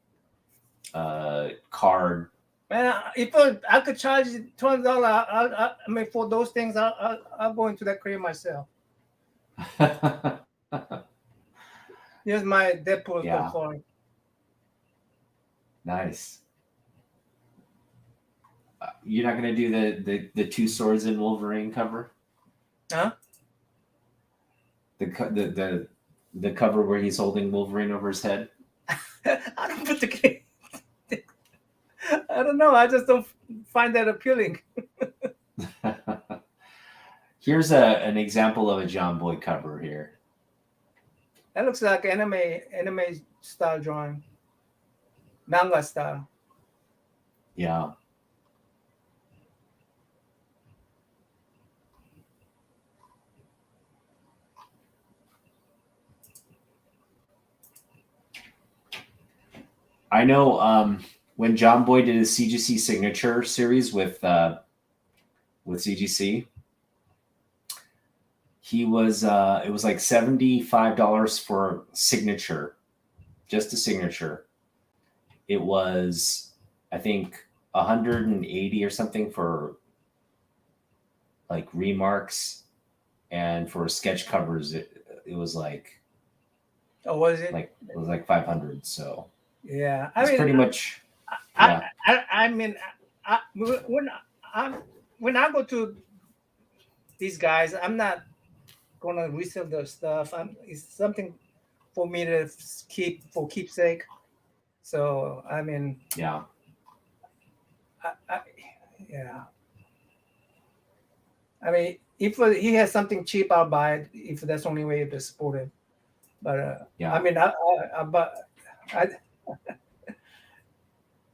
card. Man, if I could charge $200, I mean, for those things, I'll go into that career myself. Here's my Deadpool card. Nice. You're not gonna do the two swords in Wolverine cover? Huh? The cover where he's holding Wolverine over his head? I don't put the I don't know. I just don't find that appealing. Here's an example of a John Boy cover here. That looks like anime style drawing, manga style. Yeah. I know when John Boy did his CGC signature series with CGC, he was it was like $75 for signature, just a signature. It was, I think, 180 or something for like remarks, and for sketch covers it was like, oh, was it? Like it was like 500. So yeah, I mean, pretty much. I mean, when I go to these guys, I'm not gonna resell their stuff. It's something for me to keep for keepsake. So I mean, yeah, yeah. I mean, if he has something cheap, I'll buy it. If that's the only way to support it. But yeah. I mean,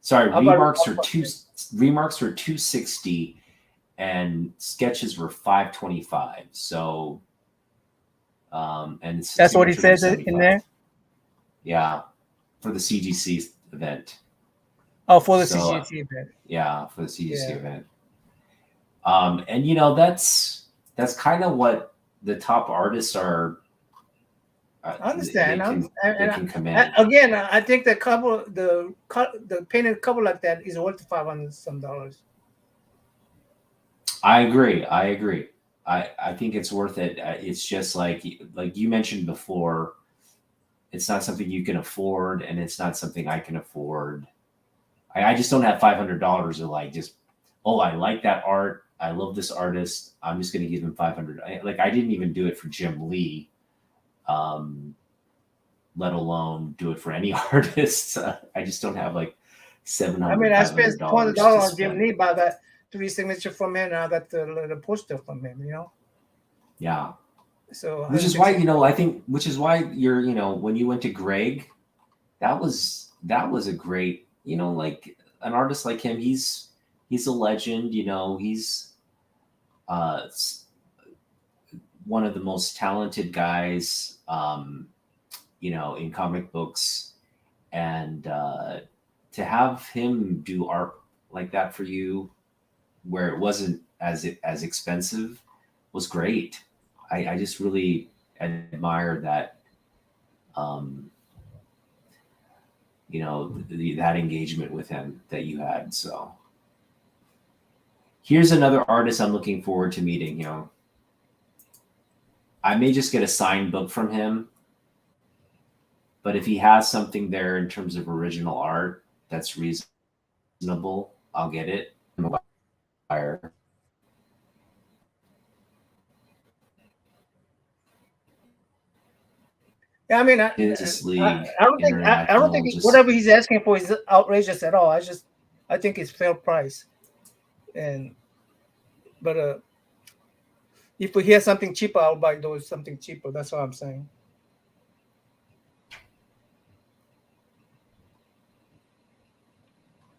sorry, remarks are 260, and sketches were 525. So, and that's what he says in there. Yeah, for the CGC event. Oh, for the CGC event. Yeah, for the CGC event. And you know, that's kind of what the top artists are. I understand. They can command. Again, I think the painted cover like that is worth $500 some. I agree. I think it's worth it. It's just like you mentioned before, it's not something you can afford, and it's not something I can afford. I just don't have $500 or like just, oh, I like that art. I love this artist. I'm just going to give him 500. I didn't even do it for Jim Lee, let alone do it for any artist. I just don't have like $700. I mean, I spent $200 on Jim Lee by that 3 signature from him, and I got the poster from him. You know. Yeah. So which is why which is why when you went to Greg, that was a great, like an artist like him. He's a legend. He's one of the most talented guys, in comic books, and to have him do art like that for you, where it wasn't as expensive, was great. I just really admire that, that engagement with him that you had. So Here's another artist I'm looking forward to meeting. I may just get a signed book from him, but if he has something there in terms of original art that's reasonable, I'll get it. Buyer. Yeah, I mean, Justice League I don't International. think Just whatever he's asking for is outrageous at all. I think it's fair price, and but if we hear something cheaper, I'll buy those something cheaper. That's what I'm saying.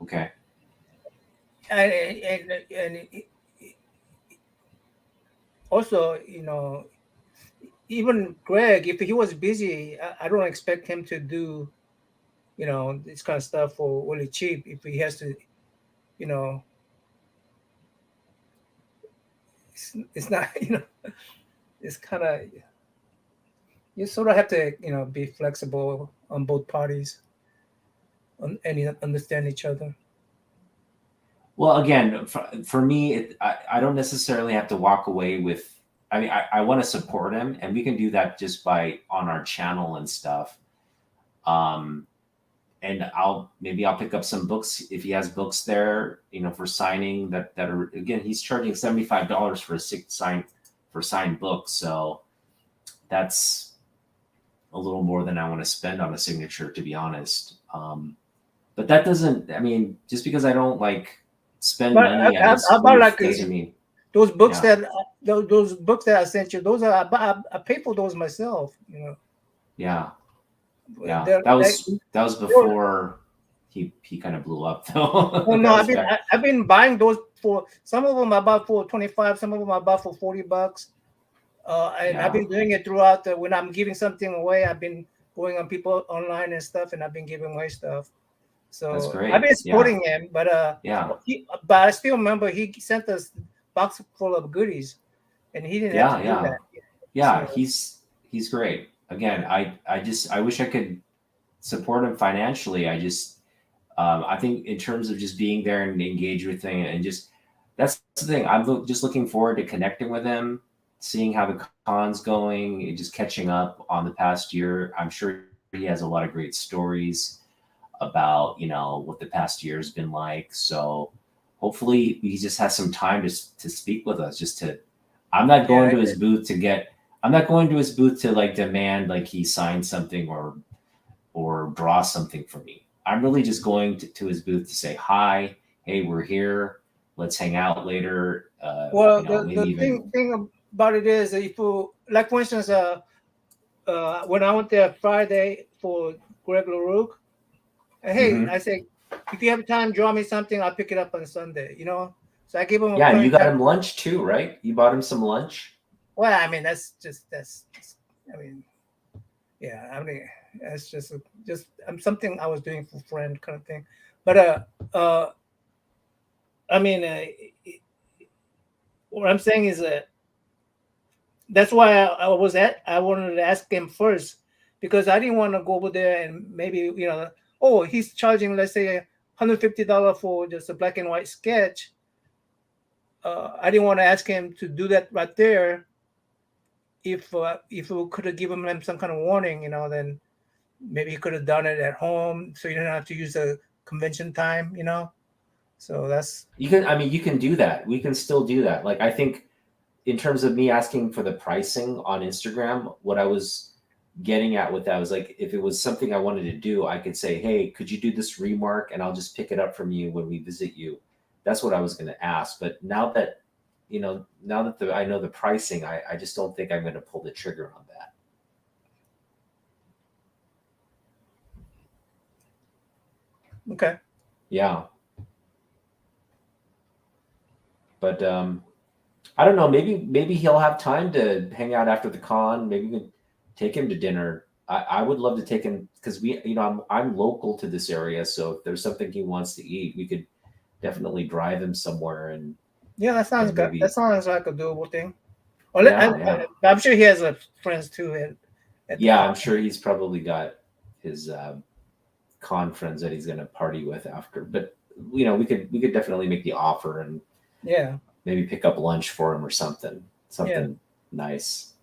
okay. And also, even Greg, if he was busy, I don't expect him to do, this kind of stuff for really cheap. If he has to, you know, it's not, it's kind of, you sort of have to, be flexible on both parties and understand each other. Well, again, for me, I don't necessarily have to walk away with. I mean, I want to support him, and we can do that just by on our channel and stuff. And maybe I'll pick up some books if he has books there, for signing that are, again, he's charging $75 for signed books, so that's a little more than I want to spend on a signature, to be honest. But that doesn't. I mean, just because I don't spend But money at his about booth doesn't mean. those books Yeah. those books that I sent you, those are I pay for those myself. Yeah. Yeah, They're- that was they- before he kind of blew up, though. Oh no, That was back. I've been buying those for some of them I bought for 25, some of them I bought for $40. And I've been doing it throughout when I'm giving something away. I've been going on people online and stuff, and I've been giving away stuff. So That's great. I've been supporting him, but but I still remember he sent us a box full of goodies, and he didn't have to do that. Yeah, So, he's great. Again, I wish I could support him financially. I think in terms of just being there and engage with him, and just that's the thing. I'm just looking forward to connecting with him, seeing how the con's going, and just catching up on the past year. I'm sure he has a lot of great stories about what the past year has been like. So hopefully he just has some time to speak with us. I'm not going to his booth to demand he sign something or draw something for me. I'm really just going to his booth to say hi. Hey, we're here. Let's hang out later. well, the thing about it is, if you for instance, when I went there Friday for Greg LaRoque, hey, I said, if you have time, draw me something. I'll pick it up on Sunday. So I gave him. Yeah, you got him lunch too, right? You bought him some lunch. Well, I mean, that's I mean, yeah, I mean, that's just something I was doing for friend kind of thing. But I mean, what I'm saying is that that's why I wanted to ask him first, because I didn't want to go over there and maybe oh, he's charging, let's say, $150 for just a black and white sketch. I didn't want to ask him to do that right there. If we could have given him some kind of warning, then maybe he could have done it at home, so you don't have to use the convention time, So that's you can do that. We can still do that. I think in terms of me asking for the pricing on Instagram, what I was getting at with that was if it was something I wanted to do, I could say, hey, could you do this remark, and I'll just pick it up from you when we visit you. That's what I was going to ask. But now that I know the pricing, I just don't think I'm going to pull the trigger on that. Okay. Yeah. But I don't know. Maybe he'll have time to hang out after the con. Maybe we can take him to dinner. I would love to take him because I'm local to this area. So if there's something he wants to eat, we could definitely drive him somewhere. And yeah, that sounds good. That sounds like a doable thing. Well, yeah. I'm sure he has friends too. I'm sure he's probably got his con friends that he's going to party with after. But we could definitely make the offer, and Yeah. Maybe pick up lunch for him or something. Yeah. Something nice.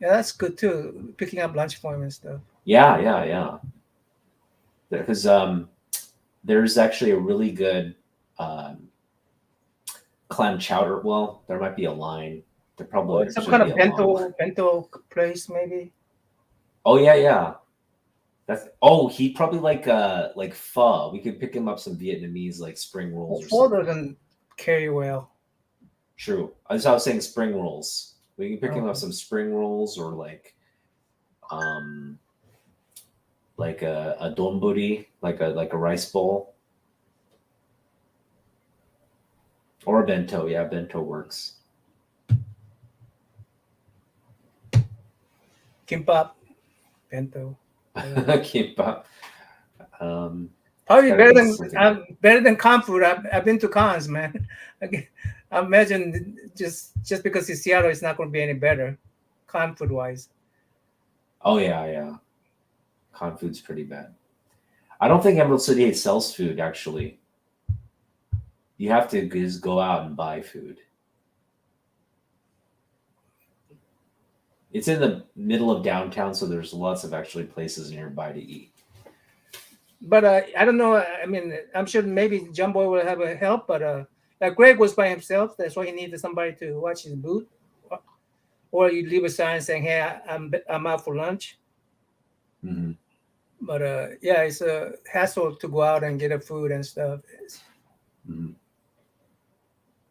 Yeah, that's good too. Picking up lunch for him and stuff. Yeah. Because there's actually a really good um, clam chowder. Well, there might be a line. There Or probably some should kind be of a long line. bento place maybe. Oh yeah. He probably like pho. We could pick him up some Vietnamese like spring rolls or Pho something. doesn't carry well. True. I was saying spring rolls. We can pick him up Okay. some spring rolls or um like a donburi, like a rice bowl. Or a bento. Yeah, bento works. Kimbap, bento. Whatever. Kimbap. It's Probably got to be something. better than Khan food. I've been to Khan's, man. I imagine just because it's Seattle, it's not going to be any better, Khan food wise. Oh yeah. Con food's pretty bad. I don't think Emerald City 8 sells food actually. You have to just go out and buy food. It's in the middle of downtown, so there's lots of actually places nearby to eat. But I don't know. I mean, I'm sure maybe John Boy will have a help, but like Greg was by himself. That's why he needed somebody to watch his boot, or you leave a sign saying, "Hey, I'm out for lunch." Mm-hmm. But yeah, it's a hassle to go out and get a food and stuff. Mm-hmm.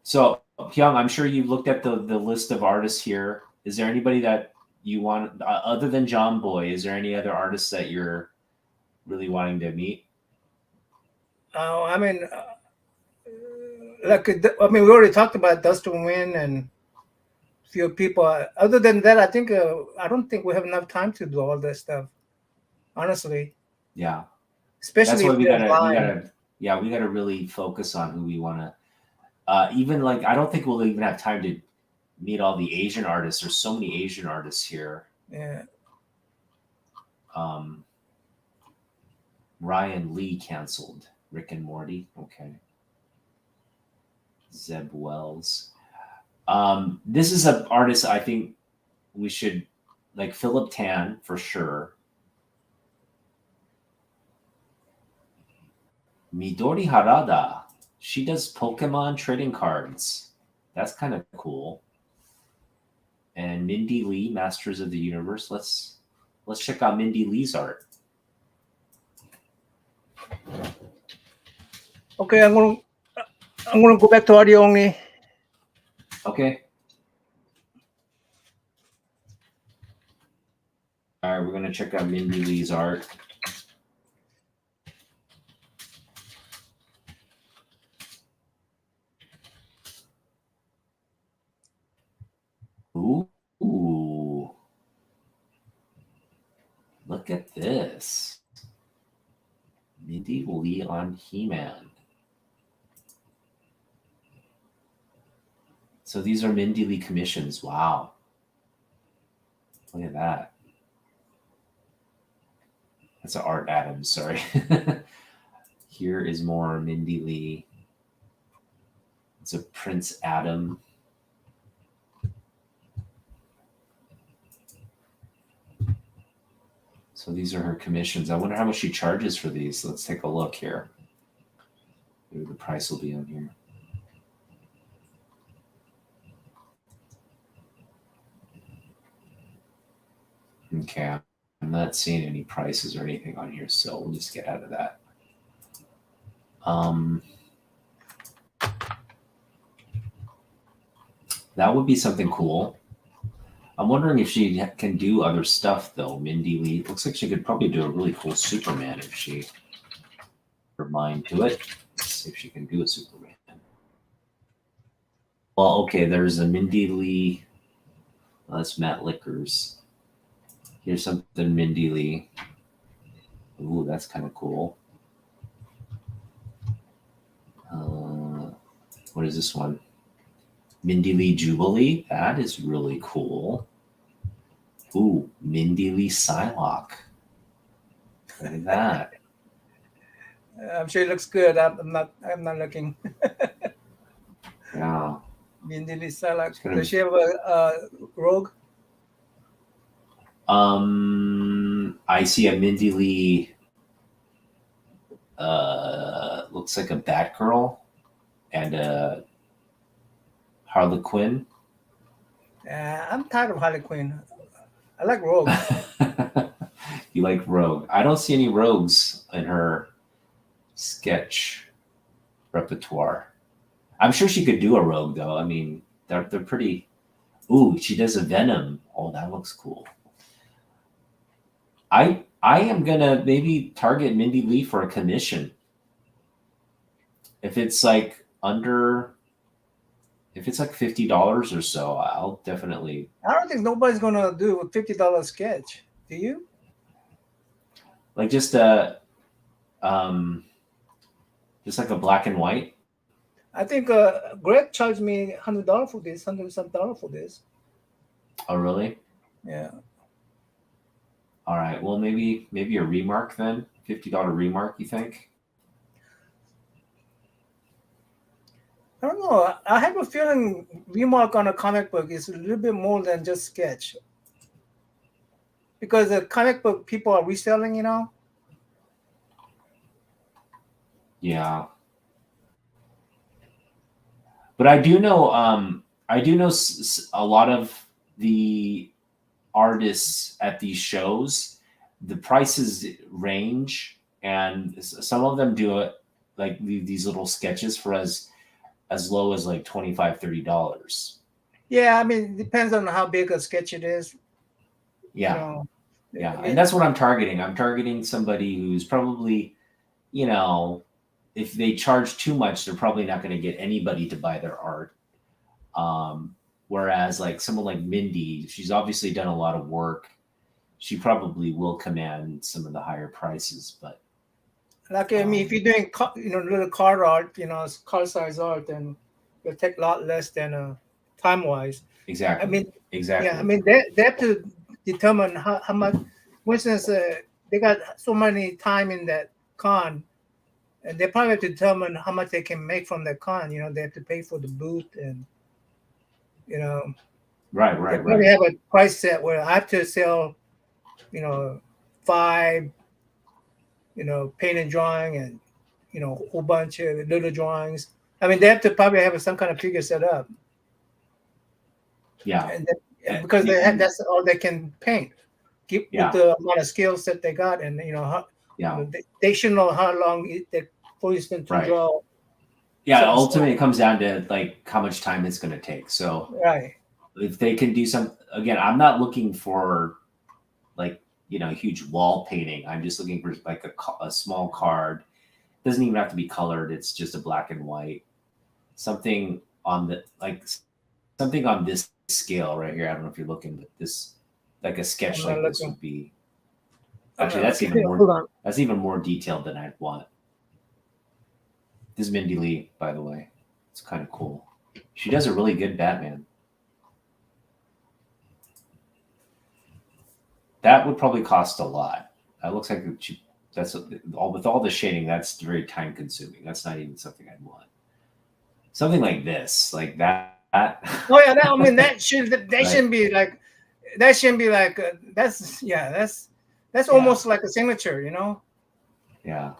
So, Hyung, I'm sure you've looked at the list of artists here. Is there anybody that you want, other than John Boy, is there any other artists that you're really wanting to meet? I mean, like I mean, we already talked about Dustin Wynn and a few people. Other than that, I don't think we have enough time to do all that stuff. Honestly, Yeah. That's especially why if there's line. we gotta really focus on who we want to. Even like, I don't think we'll even have time to meet all the Asian artists. There's so many Asian artists here. Yeah. Um, Ryan Lee canceled. Rick and Morty. Okay. Zeb Wells. This is an artist I think we should, like Philip Tan for sure. Midori Harada. She does Pokemon trading cards. That's kind of cool. And Mindy Lee, Masters of the Universe. Let's check out Mindy Lee's art. Okay, I'm gonna go back to audio only. Okay. All right, we're gonna check out Mindy Lee's art. Ooh. Look at this. Mindy Lee on He-Man. So these are Mindy Lee commissions. Wow. Look at that. That's an Art Adams, sorry. Here is more Mindy Lee. It's a Prince Adam. So these are her commissions. I wonder how much she charges for these. Let's take a look here. Maybe the price will be on here. Okay, I'm not seeing any prices or anything on here, so we'll just get out of that. That would be something cool. I'm wondering if she can do other stuff though. Mindy Lee looks like she could probably do a really cool Superman if she her mind to it. Let's see if she can do a Superman. Well, okay, there's a Mindy Lee. Oh, that's Matt Lickers. Here's something Mindy Lee. Ooh, that's kind of cool. What is this one? Mindy Lee Jubilee. That is really cool. Ooh, Mindy Lee Psylocke. Look at that. I'm sure it looks good. I'm not looking. Yeah. Mindy Lee Salak. It's gonna. Does she have a rogue? I see a Mindy Lee. Looks like a Batgirl and a Harley Quinn. I'm tired of Harley Quinn. I like rogues. You like Rogue? I don't see any rogues in her sketch repertoire. I'm sure she could do a rogue though. I mean, they're pretty. Ooh, she does a Venom. Oh, that looks cool. I am gonna maybe target Mindy Lee for a commission. If it's like under, if it's like $50 or so, I'll definitely I don't think nobody's gonna do a $50 sketch. Do you? like um just like a black and white. I think Greg charged me $100 for this, $100 for this. Oh, really? Yeah. All right. Well, maybe a remark then. $50 remark. You think? I don't know. I have a feeling remark on a comic book is a little bit more than just sketch. Because the comic book people are reselling, Yeah. But I do know. I do know a lot of the artists at these shows. The prices range, and some of them do it like these little sketches for as low as like $25-$30. Yeah, I mean, it depends on how big a sketch it is. You Yeah. know, Yeah. I And mean, that's what I'm targeting. I'm targeting somebody who's probably, you know, if they charge too much, they're probably not going to get anybody to buy their art. Whereas like someone like Mindy, she's obviously done a lot of work. She probably will command some of the higher prices, but like I mean, if you're doing little card art, card size art, then it'll take a lot less than time wise. I exactly, mean, yeah, I exactly, mean they have to determine how much. For instance, they got so many time in that con, and they probably have to determine how much they can make from that con. They have to pay for the booth, and you know right, they right, probably right. have a price set where I have to sell, you know, five, paint and drawing, and a whole bunch of little drawings. I mean, they have to probably have some kind of figure set up, Yeah, and because and that's all they can paint. With yeah, the amount of skill set they got, and yeah, they should know how long it takes, for instance, to right. draw Yeah, certain stuff. ultimately it comes down to like how much time it's going to take. So Right. if they can do some, again, I'm not looking for like huge wall painting. I'm just looking for like a small card. Doesn't even have to be colored. It's just a black and white. Something on the like something on this scale right here. I don't know if you're looking, but this like a I'm sketch not like this looking. would be I'm actually not looking. Hold on. that's even more detailed than I'd want. This is Mindy Lee, by the way. It's kind of cool. She does a really good Batman. That would probably cost a lot. That looks like that's all with all the shading. That's very time consuming. That's not even something I'd want. Something like this, like that. Oh yeah, I mean that Right. shouldn't be like that's Yeah. almost like a signature, Yeah.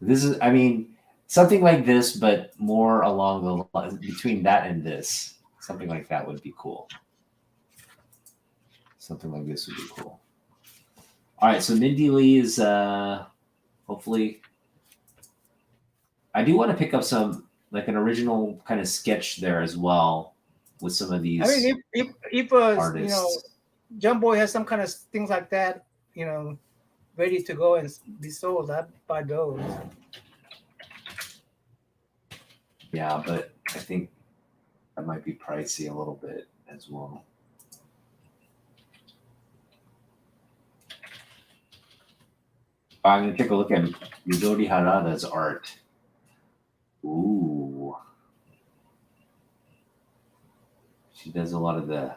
This is, I mean, something like this, but more along the lines between that and this. Something like that would be cool. Something like this would be cool. All right. So Mindy Lee is hopefully. I do want to pick up some like an original kind of sketch there as well with some of I mean, these if artists. John Boy has some kind of things like that, ready to go and be sold, I'd buy those. Yeah, but I think that might be pricey a little bit as well. I'm gonna take a look at Yudori Harada's art. Ooh, she does a lot of the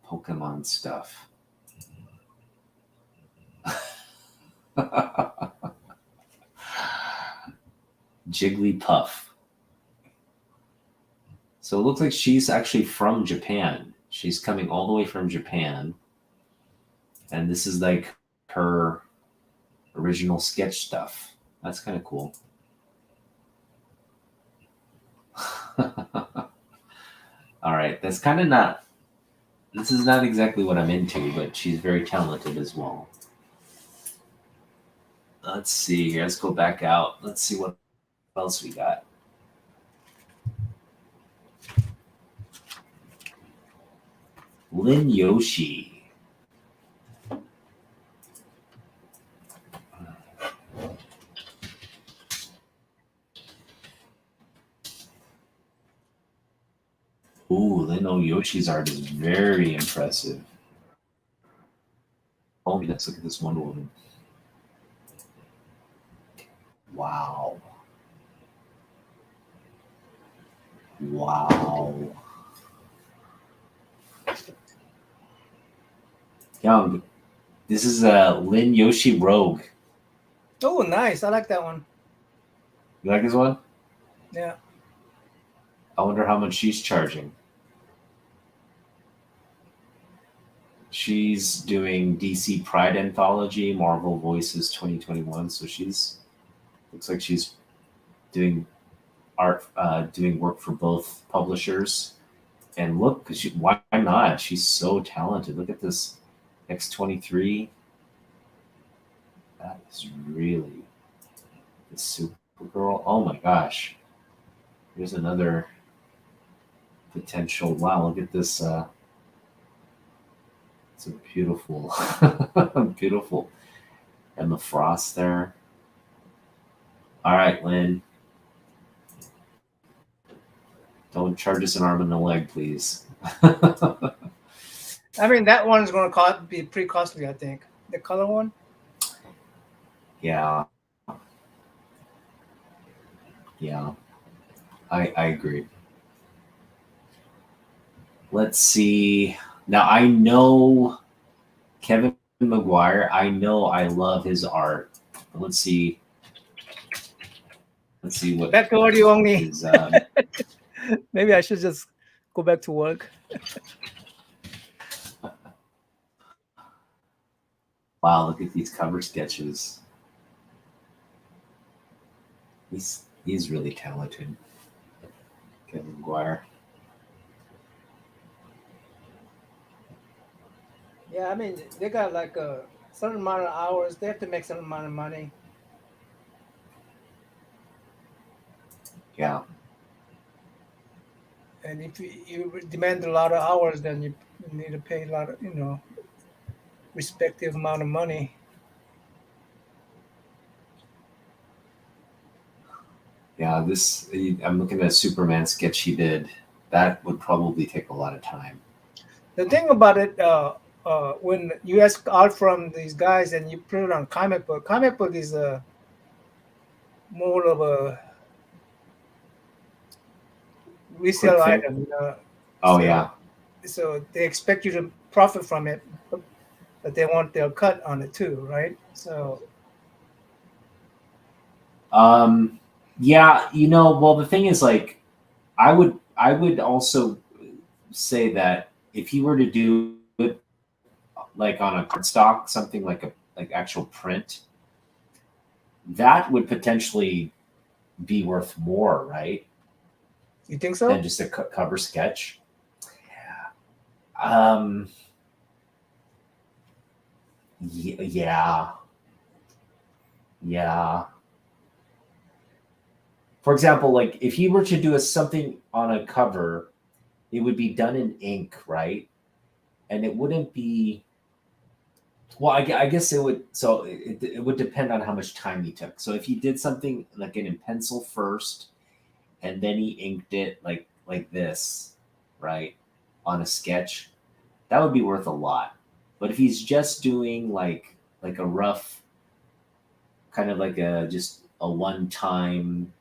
Pokemon stuff. Jigglypuff. So it looks like she's actually from Japan. She's coming all the way from Japan. And this is like her original sketch stuff. That's kind of cool. All right. That's kind of not, this is not exactly what I'm into, but she's very talented as well. Let's see here. Let's go back out. Let's see what else we got. Lin Yoshi. Ooh, Lin Yoshi's art is very impressive. Oh, let's look at this Wonder Woman. Wow. Wow. Young, this is a Lin Yoshi Rogue. Oh, nice. I like that one. You like this one? Yeah. I wonder how much she's charging. She's doing DC Pride Anthology, Marvel Voices 2021. So she's looks like she's doing art, doing work for both publishers. And look, why not? She's so talented. Look at this X-23. That is really the Supergirl. Oh my gosh. Here's another potential. Wow, look at this. It's a beautiful, beautiful Emma Frost there. All right, Lynn. Don't charge us an arm and a leg, please. I mean, that one's going to be pretty costly, I think. The color one? Yeah. Yeah. I agree. Let's see. Now, I know Kevin McGuire. I know I love his art. Let's see. Let's see what. Back to audio only. Is, Maybe I should just go back to work. Wow, look at these cover sketches. He's really talented. Kevin McGuire. Yeah, I mean, they got like a certain amount of hours. They have to make a certain amount of money. Yeah. And if you demand a lot of hours, then you need to pay a lot of, respective amount of money. Yeah, I'm looking at a Superman sketch he did. That would probably take a lot of time. The thing about it, when you ask art from these guys and you put it on comic book is more of a resale item. Oh, yeah. So they expect you to profit from it, but they want their cut on it too, right? So. Yeah, well, the thing is, like, I would also say that if you were to do it like on a cardstock, something like actual print, that would potentially be worth more, right? You think so? Than just a cover sketch. Yeah. Yeah. For example, like if you were to do something on a cover, it would be done in ink, right? And it wouldn't be. Well, I guess it would. So it would depend on how much time he took. So if he did something like in pencil first, and then he inked it like this, right, on a sketch, that would be worth a lot. But if he's just doing like a rough, kind of like just a one-time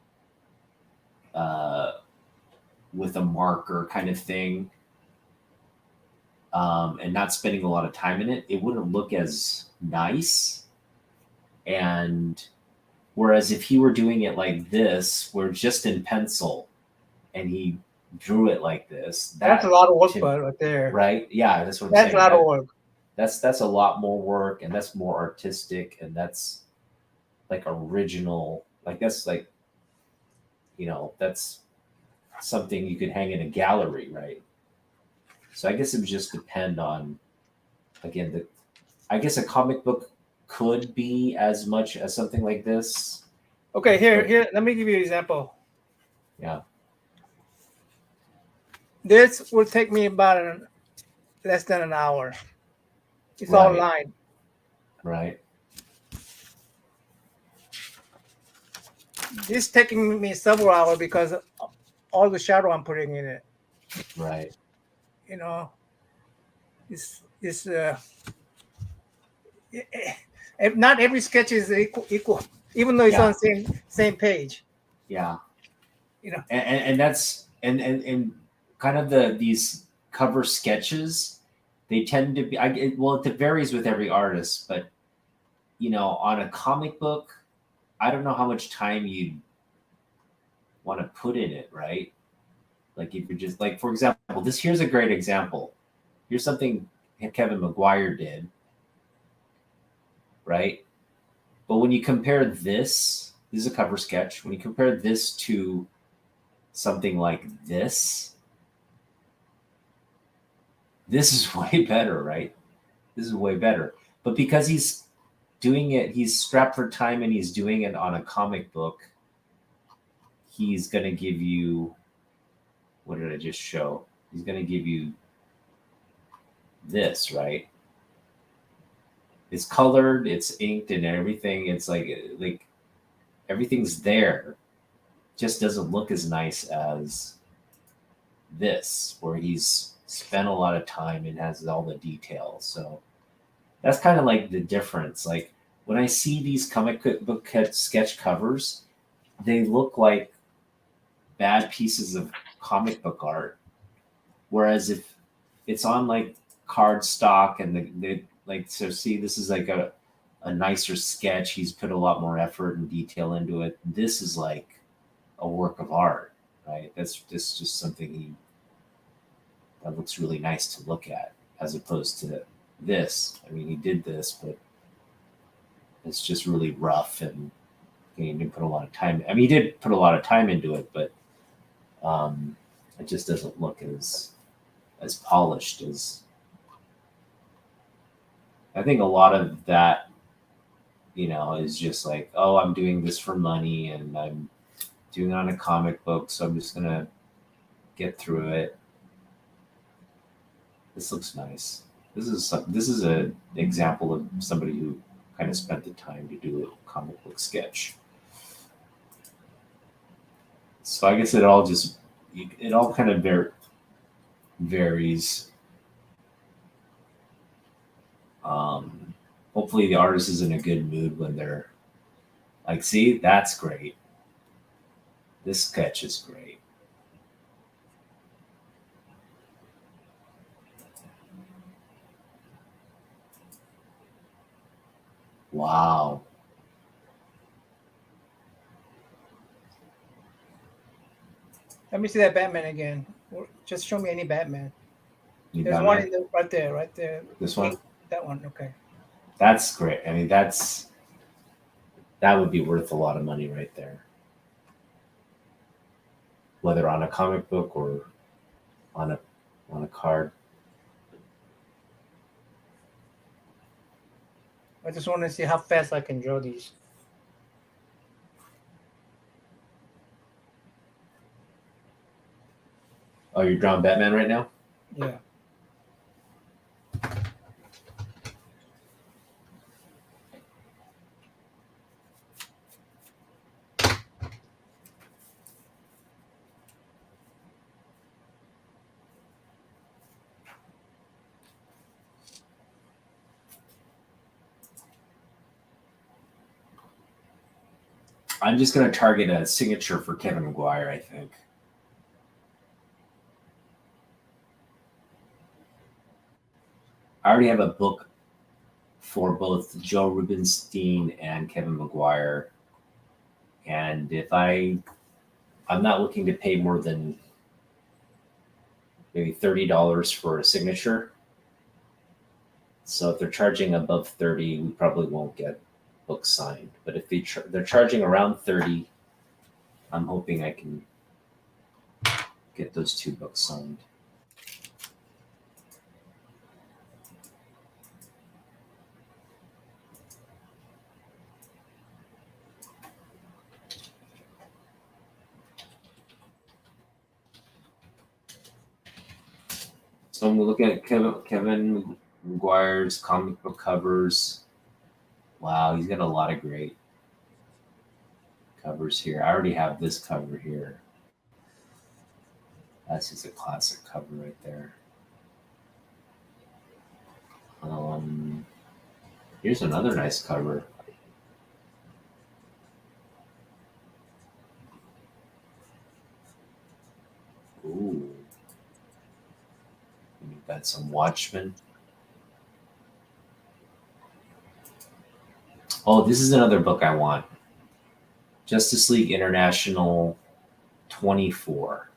with a marker kind of thing, and not spending a lot of time in it, it wouldn't look as nice. And whereas if he were doing it like this, where it's just in pencil, and he drew it like this. That's a That lot of work, to, bud, right there. right? Yeah, that's what I'm That's a saying. lot of work. That's a lot more work, and that's more artistic, and that's like original. Like that's like, that's something you could hang in a gallery, right? So I guess it would just depend on, again, the I guess a comic book could be as much as something like this, Okay, here, but here. Let me give you an example. yeah, This will take me about less than an hour. It's all right, lined. right, This taking me several hours because of all the shadow I'm putting in it. right. You know, it's not every sketch is equal, even though it's on Yeah, the same page. yeah, You know, and that's and kind of these cover sketches. They tend to be well. It varies with every artist, but on a comic book, I don't know how much time you want to put in it, right? Like if you're just like, for example, here's a great example. Here's something Kevin McGuire did, right? But when you compare this is a cover sketch. When you compare this to something like this is way better, right? This is way better. But because he's doing it, he's strapped for time and he's doing it on a comic book, he's going to give you, what did I just show? He's going to give you this, right? It's colored, it's inked and everything. It's like everything's there. Just doesn't look as nice as this, where he's spent a lot of time and has all the details. So that's kind of like the difference. Like when I see these comic book sketch covers, they look like bad pieces of comic book art. Whereas if it's on like cardstock and the like, so see, this is like a nicer sketch. He's put a lot more effort and detail into it. This is like a work of art, right? That's just something that looks really nice to look at, as opposed to this. I mean, he did this, but it's just really rough and he didn't put a lot of time. I mean, he did put a lot of time into it, but it just doesn't look as polished as. I think a lot of that, is just like, oh, I'm doing this for money and I'm doing it on a comic book, so I'm just gonna get through it. This looks nice. This is an example of somebody who kind of spent the time to do a comic book sketch. So I guess it all kind of varies. Hopefully the artist is in a good mood when they're like, see, that's great. This sketch is great. Wow. let me see that Batman again. Just show me any Batman. You There's got one that? right there, right there. This one? That one. Okay. That's great. I mean, that would be worth a lot of money right there. Whether on a comic book or on a card. I just want to see how fast I can draw these. Oh, you're drawing Batman right now? Yeah. I'm just going to target a signature for Kevin McGuire, I think. I already have a book for both Joe Rubinstein and Kevin McGuire. And if I'm not looking to pay more than maybe $30 for a signature. So if they're charging above 30, we probably won't get books signed. But if they're charging around 30, I'm hoping I can get those 2 books signed. So I'm looking at Kevin McGuire's comic book covers. Wow, he's got a lot of great covers here. I already have this cover here. That's just a classic cover right there. Here's another nice cover. Ooh. We've got some Watchmen. Oh, this is another book I want. Justice League International 24.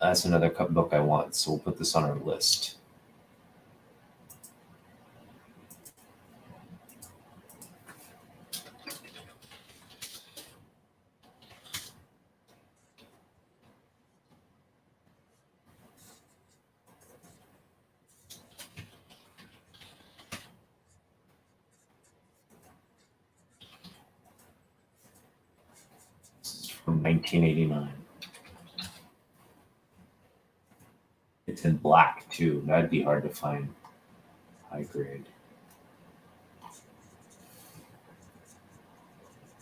That's another book I want, so we'll put this on our list. This is from 1989. It's in black too. That'd be hard to find. High grade.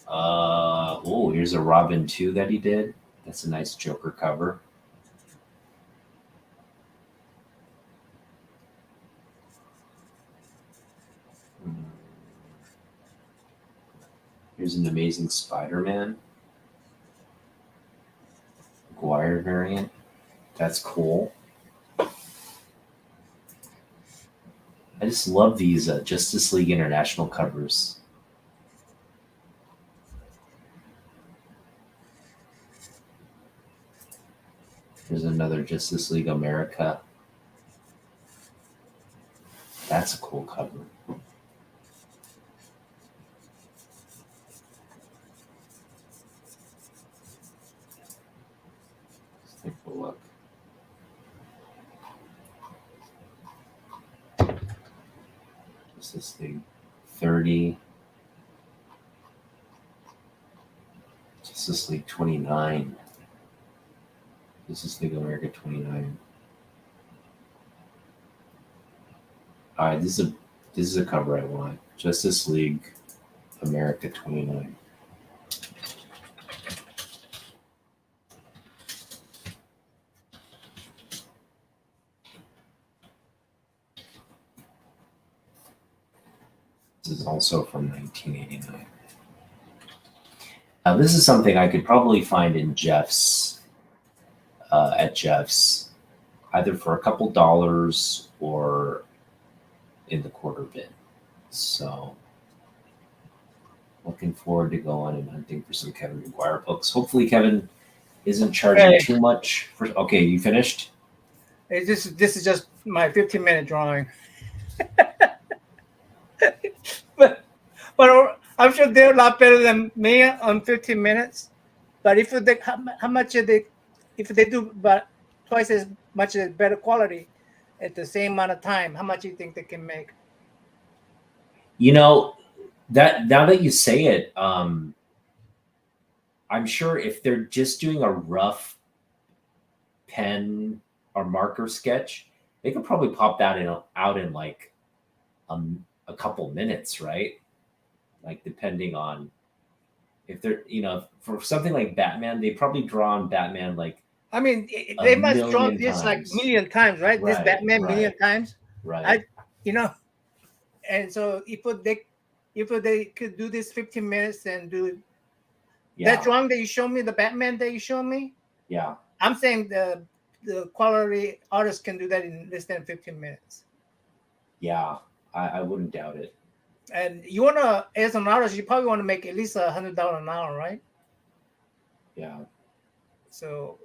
Oh, here's a Robin 2 that he did. That's a nice Joker cover. Here's an Amazing Spider-Man Maguire variant. That's cool. I just love these Justice League International covers. Here's another Justice League America. That's a cool cover. Let's take a look. Justice League 30. Justice League 29. Justice League America 29. All right, this is a cover I want. Justice League America 29. This is also from 1989. Now, this is something I could probably find in Jeff's, at Jeff's, either for a couple dollars or in the quarter bin. So, looking forward to going and hunting for some Kevin McGuire books. Hopefully, Kevin isn't charging too much for. Okay, you finished? This is just my 15-minute drawing. but I'm sure they're a lot better than me on 15 minutes. But if they how much if they do but twice as much as better quality at the same amount of time, how much do you think they can make? You know, that now that you say it, I'm sure if they're just doing a rough pen or marker sketch, they could probably pop that out in like a couple minutes, right? Like depending on if they're, for something like Batman, they probably draw on Batman like. I mean, they must draw this like million times, right? This Batman million times, right? And so if they could do this 15 minutes and do that drawing that you showed me, the Batman that you showed me, I'm saying the quality artist can do that in less than 15 minutes. Yeah, I wouldn't doubt it. And you wanna, as an artist, you probably want to make at least $100 an hour, right? Yeah. So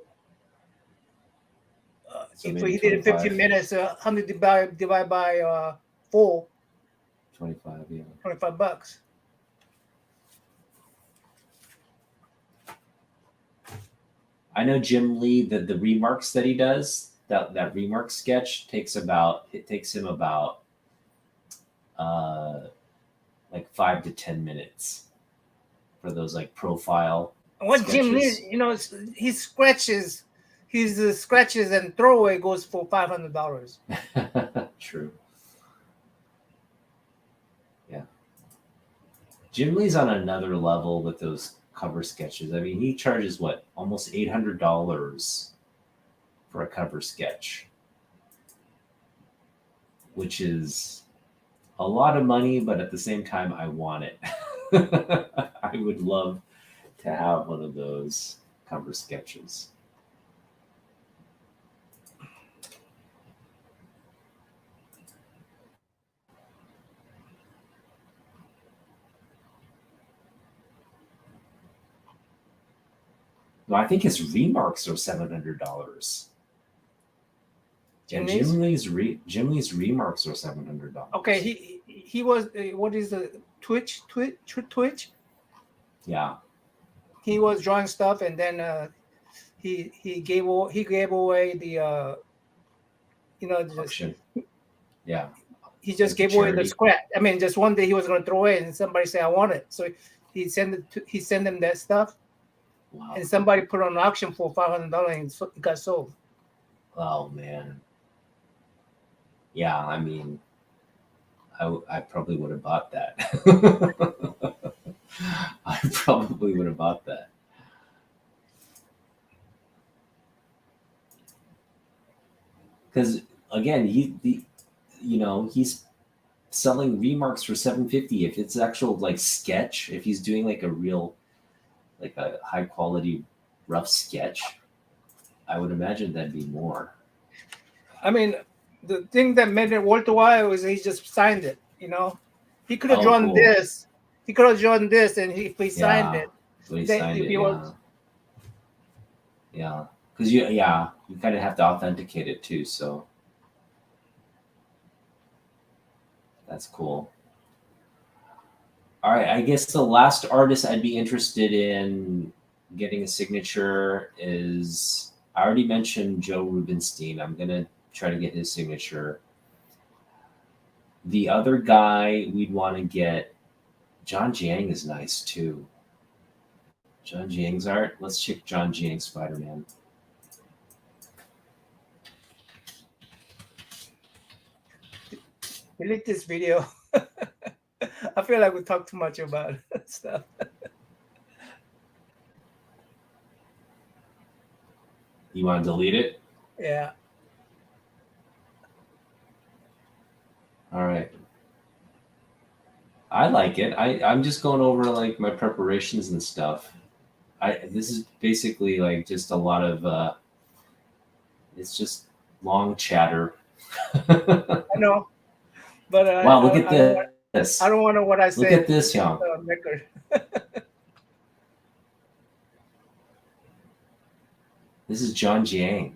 So If maybe he did it 15 minutes, 100 divide by 4, 25, yeah. $25. I know Jim Lee, the remarks that he does, that remark sketch takes him about uh like 5 to 10 minutes for those like profile What Jim sketches. Lee, his scratches and throwaway goes for $500. True. Yeah. Jim Lee's on another level with those cover sketches. I mean, he charges what, almost $800 for a cover sketch, which is a lot of money, but at the same time, I want it. I would love to have one of those cover sketches. No, I think his remarks are $700. Jim And Lee's? Jim Lee's remarks are $700. Okay, he was what is the Twitch? Yeah. He was drawing stuff, and then he gave away the just Auction. Yeah. he just Like the gave away the charity. scrap. I mean, just one day he was going to throw it, and somebody said I want it, so he sent them that stuff, Wow. and somebody put it on auction for $500, and it got sold. Oh man. Yeah, I mean, I probably would have bought that. I probably would have bought that. Because again, he's selling remarks for $750. If it's actual like sketch, if he's doing like a real, like a high quality rough sketch, I would imagine that'd be more. I mean, the thing that made it worthwhile was he just signed it. He could have drawn Cool. this. He could have drawn this, and if he signed Yeah. it, So he then signed if it. he was, Yeah. Because you kind of have to authenticate it too. So that's cool. All right. I guess the last artist I'd be interested in getting a signature is, I already mentioned Joe Rubenstein. I'm going to try to get his signature. The other guy we'd want to get, John Jiang is nice too. John Jiang's art. Let's check John Jiang's Spider-Man. delete this video. I feel like we talk too much about stuff. You want to delete it? Yeah. All right. I like it. I'm just going over like my preparations and stuff. This is basically like just a lot of it's just long chatter. I know, but Wow, look at this. I don't want to know what I said. Look at this, Young. Record. This is John Jiang.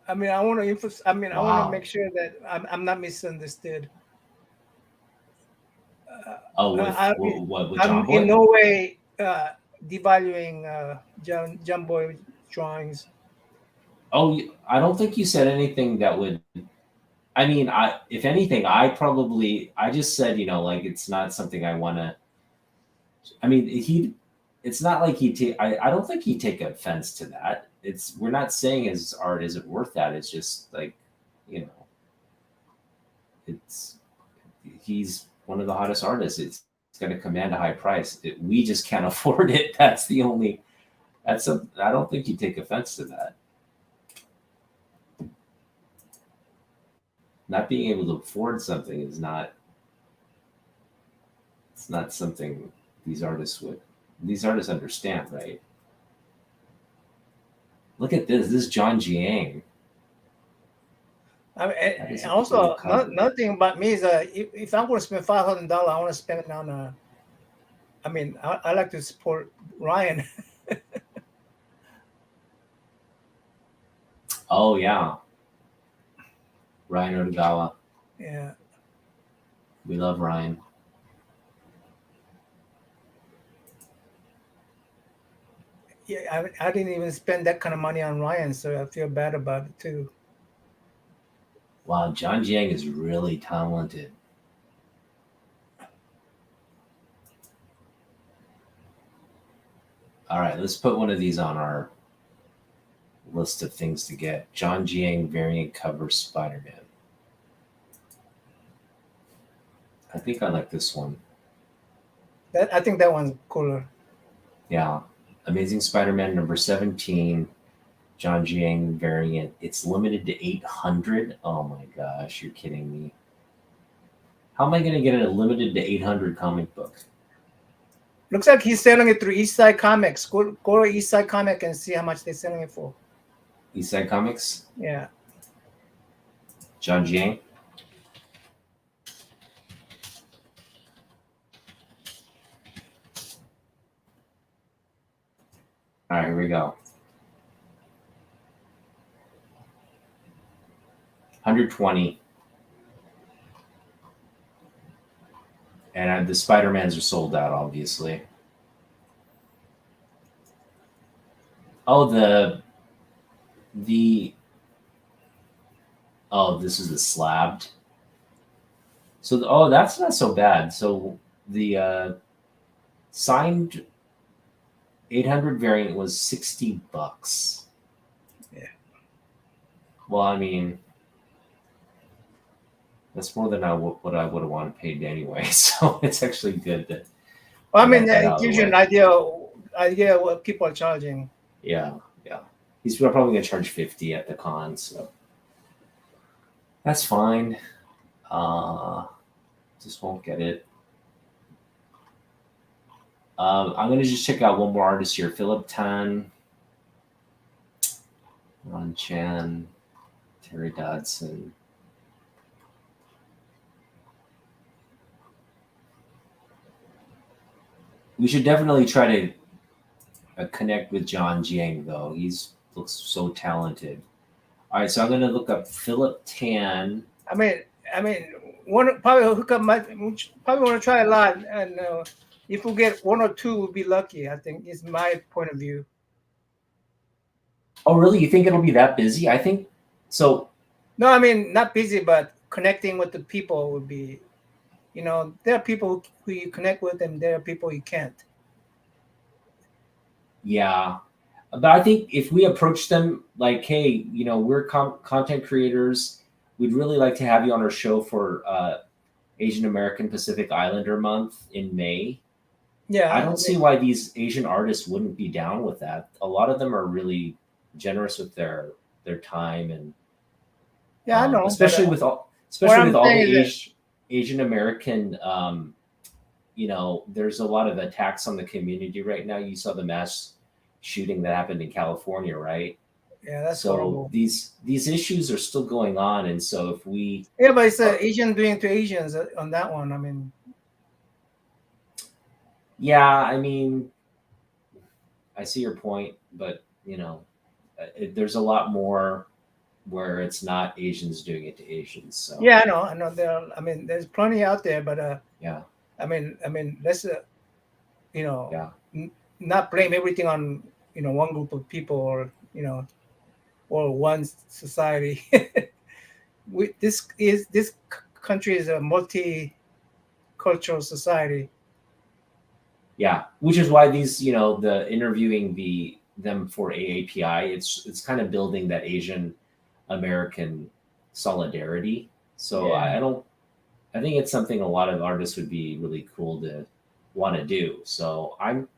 I mean, I want to emphasize. I mean, I want Wow. to make sure that I'm not misunderstood. Oh, with I'm John Boy? in no way devaluing John Boy drawings. Oh, I don't think you said anything that would. I mean, if anything, I just said, like it's not something I want to. I mean, it's not like I don't think he'd take offense to that. We're not saying his art isn't worth that. It's just like, he's one of the hottest artists. It's going to command a high price. We just can't afford it. I don't think he'd take offense to that. Not being able to afford something it's not something these artists understand, right? Look at this. This is John Jiang. I mean, and also another thing about me is if I'm going to spend $500, I want to spend it on I mean, I like to support Ryan. Oh yeah, Ryan Otogawa. Yeah, We love Ryan. yeah. I didn't even spend that kind of money on Ryan, so I feel bad about it too. Wow, John Jiang is really talented. All right, let's put one of these on our list of things to get. John Jiang variant cover Spider Man. I think I like this one. That I think that one's cooler. Yeah. Amazing Spider Man number 17, John Jiang variant. It's limited to 800. Oh my gosh, you're kidding me. How am I going to get a limited to 800 comic book? Looks like he's selling it through East Side Comics. Go to East Side Comic and see how much they're selling it for. Eastside Comics? Yeah. John Jiang? All right, here we go. 120. And the Spider-Mans are sold out, obviously. Oh, the oh, this is the slabbed. So oh, that's not so bad. So the signed 800 variant was $60. Yeah. Well, I mean, that's more than what I would have wanted paid anyway. So it's actually good that Well, I I mean, got that it out of the gives you way. an idea what people are charging. Yeah, yeah. He's probably gonna charge 50 at the con, so that's fine. Uh, just won't get it. I'm gonna just check out one more artist here: Philip Tan, Ron Chan, Terry Dodson. We should definitely try to connect with John Jiang, though. He's looks so talented. All right, so I'm gonna look up Philip Tan. I mean, I mean, one probably hook up my probably want to try a lot, and if we get one or two, we'll be lucky. I think is my point of view. Oh, really? You think it'll be that busy? I think so. No, I mean not busy, but connecting with the people would be. There are people who you connect with, and there are people you can't. Yeah, but I think if we approach them like, hey, we're content creators, we'd really like to have you on our show for Asian American Pacific Islander Month in May. I Yeah, don't see why these Asian artists wouldn't be down with that. A lot of them are really generous with their time, and yeah, I know, but especially with all what especially with I'm all the saying is that Asian American. There's a lot of attacks on the community right now. You saw the mass shooting that happened in California, right? yeah, that's So horrible. these issues are still going on, and so if we Yeah, but it's are, Asian doing to Asians on that one. I mean, yeah, I mean, I see your point, but there's a lot more where it's not Asians doing it to Asians. So yeah, I know. I mean, there's plenty out there, but yeah, let's you know, yeah, n- not blame everything on one group of people or one society. This country is a multicultural society. yeah. Which is why these, the interviewing them for AAPI, it's kind of building that Asian American solidarity. So Yeah. I think it's something a lot of artists would be really cool to want to do. So I'm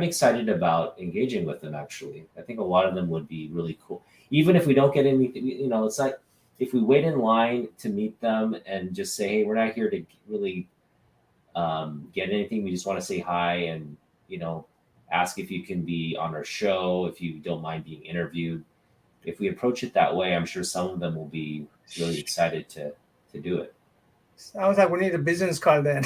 excited about engaging with them. Actually, I think a lot of them would be really cool. Even if we don't get anything, it's like if we wait in line to meet them and just say, "Hey, we're not here to really get anything. We just want to say hi and you know ask if you can be on our show, if you don't mind being interviewed." If we approach it that way, I'm sure some of them will be really excited to do it. Sounds like we need a business card then.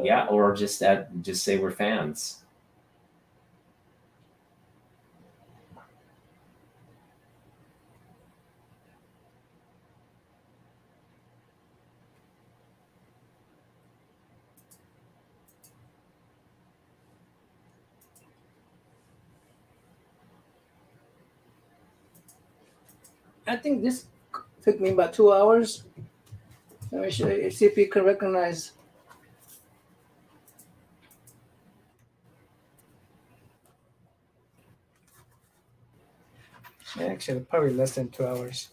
Yeah, or just say we're fans. I think this took me about 2 hours. Let me see if you can recognize. Actually, probably less than 2 hours.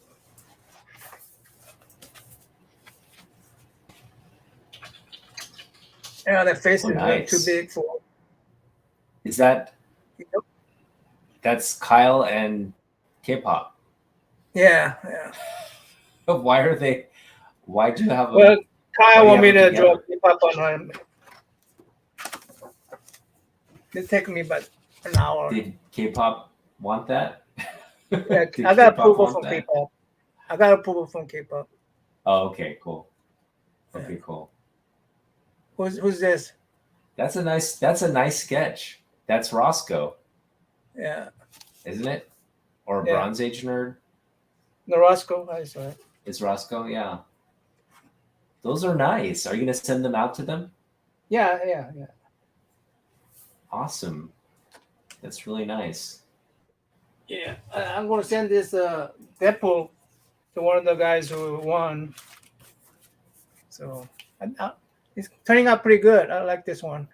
Yeah, the face Oh, is way too nice. big for. Is that Yep. that's Kyle and K-pop? Yeah, yeah. Why are they? Why do you have Well, them? Why Kyle do you want have me them to draw together? keep up on him. It take me about an hour. Did K-pop want that? Yeah, Did I got K-pop approval want from that? K-pop. I got approval from K-pop. Oh, okay, cool. Yeah. Okay, cool. Who's this? That's a nice sketch. That's Roscoe, Yeah, isn't it? Or a yeah. Bronze Age nerd? Norosco, I saw it. Is Roscoe? Yeah. Those are nice. Are you gonna send them out to them? Yeah, yeah, yeah. Awesome. That's really nice. Yeah, I'm gonna send this Deadpool to one of the guys who won. So it's turning out pretty good. I like this one.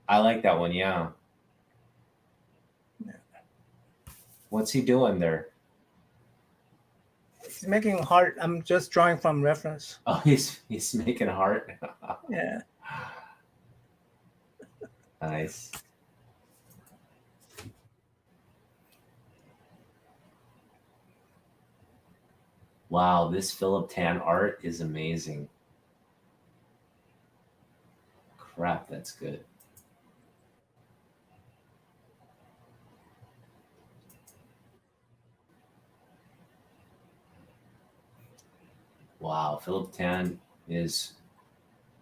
I like that one, yeah. Yeah. What's he doing there? He's making a heart. I'm just drawing from reference. Oh, he's making a heart. Yeah. Nice. Wow, this Philip Tan art is amazing. Crap, that's good. Wow, Philip Tan is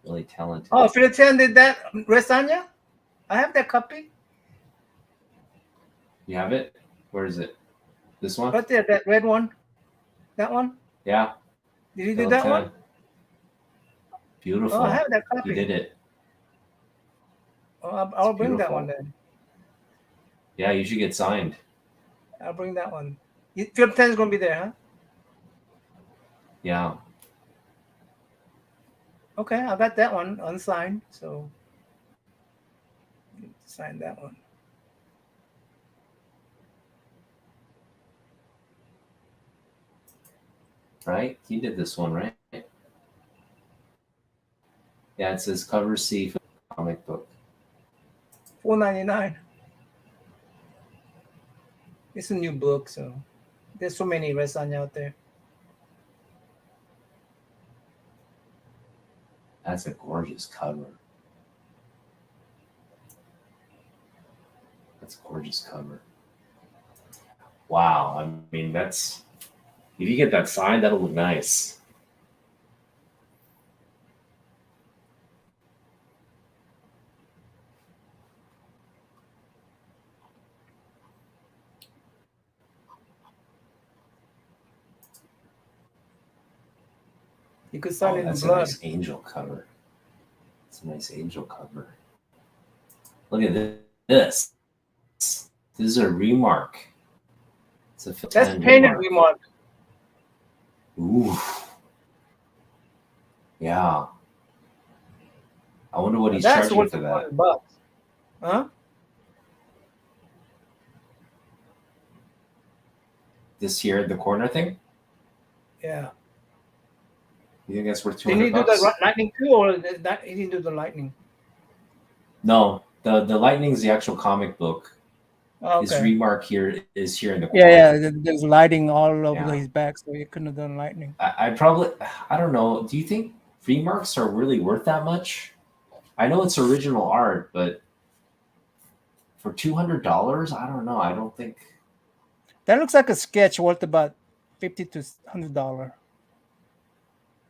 really talented. Oh, Philippe did that. Resanya? I have that copy You have it? Where is it? This one? right there. That red one. That one. Yeah, Did you do Philip that one? Tan. Oh, I have Beautiful. that He copy. did it. Oh, It's I'll bring that one beautiful. then. Yeah, you should get signed. I'll bring that one. Philippe is gonna be there, huh? Yeah. Okay, I got that one unsigned, so sign that one. Right? He did this one, right? Yeah, it says cover C for the comic book. $4.99. It's a new book, so there's so many Resanya out there. That's a gorgeous cover. That's a gorgeous cover. Wow. I mean, that's if you get that signed, that'll look nice. You could sign Oh, it in that's a blood. nice angel cover. It's a nice angel cover. Look at this. This is a remark. It's a Phil That's Tan painted remark. remark. Ooh. Yeah. I wonder what he's That's charging worth for that. $200. Huh? This here, the corner thing? Yeah. You think that's worth Did 200 he do the bucks? lightning too, or that he didn't do the lightning? No, the lightning's the actual comic book. Oh, His okay. remark here is here in the Yeah, corner. yeah. There's lighting all over Yeah. his back, so you couldn't have done lightning. I probably, I don't know. Do you think remarks are really worth that much? I know it's original art, but for $200, I don't know. I don't think. That looks like a sketch worth about $50 to $100.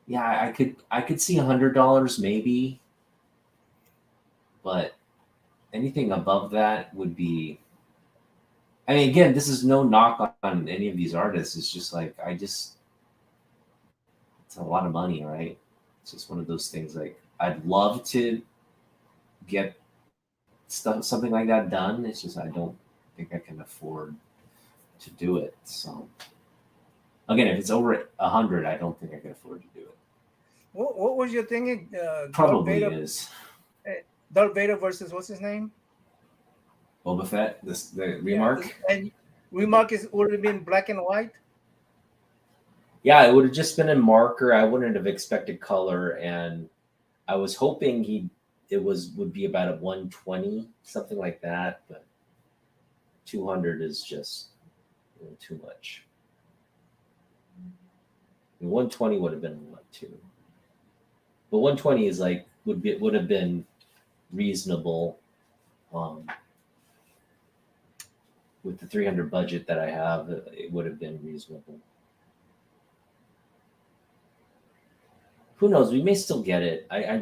Yeah, I could see $100 maybe, but anything above that would be. I mean, again, this is no knock on any of these artists. It's just like it's a lot of money, right? It's just one of those things. Like I'd love to get stuff something like that done. It's just I don't think I can afford to do it. So again, if it's over 100, I don't think I can afford to do it. What was your thinking? Probably is Darth Vader versus what's his name? Boba Fett. The Yeah, remark. and remark is would have been black and white. Yeah, it would have just been in marker. I wouldn't have expected color, and I was hoping would be about a 120, something like that, but 200 is just too much. 120 would have been a lot too, but 120 is like would have been reasonable with the 300 budget that I have. It would have been reasonable. Who knows? We may still get it. I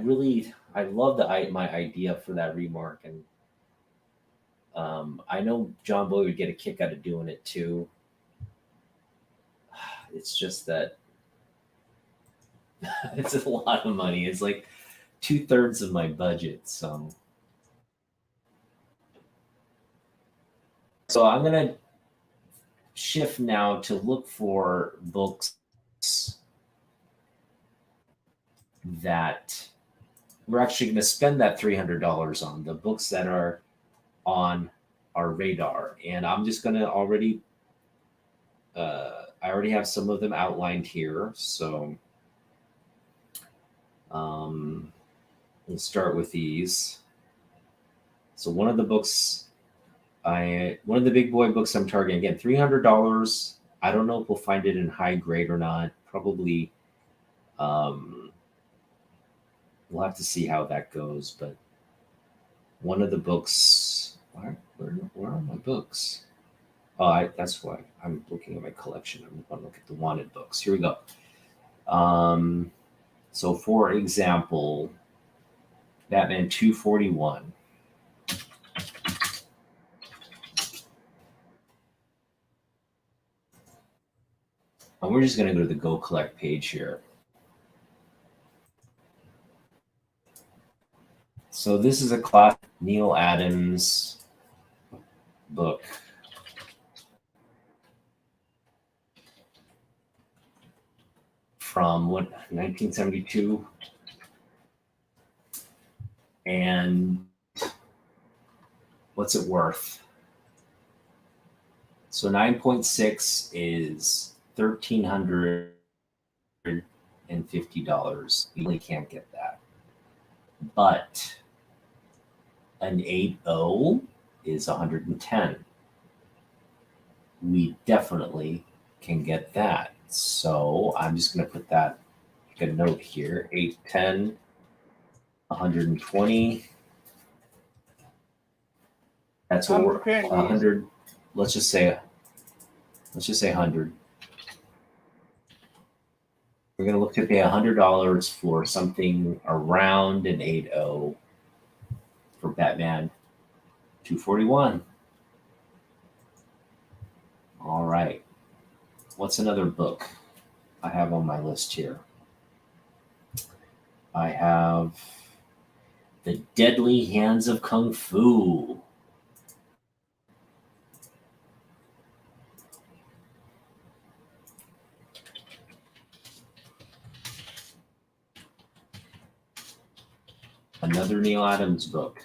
love my idea for that remark, and I know John Boy would get a kick out of doing it too. It's just that it's a lot of money. It's like 2/3 of my budget. So I'm gonna shift now to look for books that we're actually going to spend that $300 on, the books that are on our radar. And I'm just going to I already have some of them outlined here. So we'll start with these. So one of the big boy books I'm targeting, again, $300. I don't know if we'll find it in high grade or not. Probably, we'll have to see how that goes. But one of the books, where are my books? Oh, that's why I'm looking at my collection. I'm going to look at the wanted books. Here we go. So for example, Batman 241. And we're just going to go to the Go Collect page here. So this is a classic Neil Adams book. From 1972. And what's it worth? So 9.6 is $1,350. You really can't get that. But an 8.0 is 110. We definitely can get that. So I'm just going to put that, a note here, 810, 120. That's what we're 100. Let's just say 100. We're going to look to pay $100 for something around an 8.0 for Batman 241. All right. What's another book I have on my list here? I have The Deadly Hands of Kung Fu. Another Neil Adams book.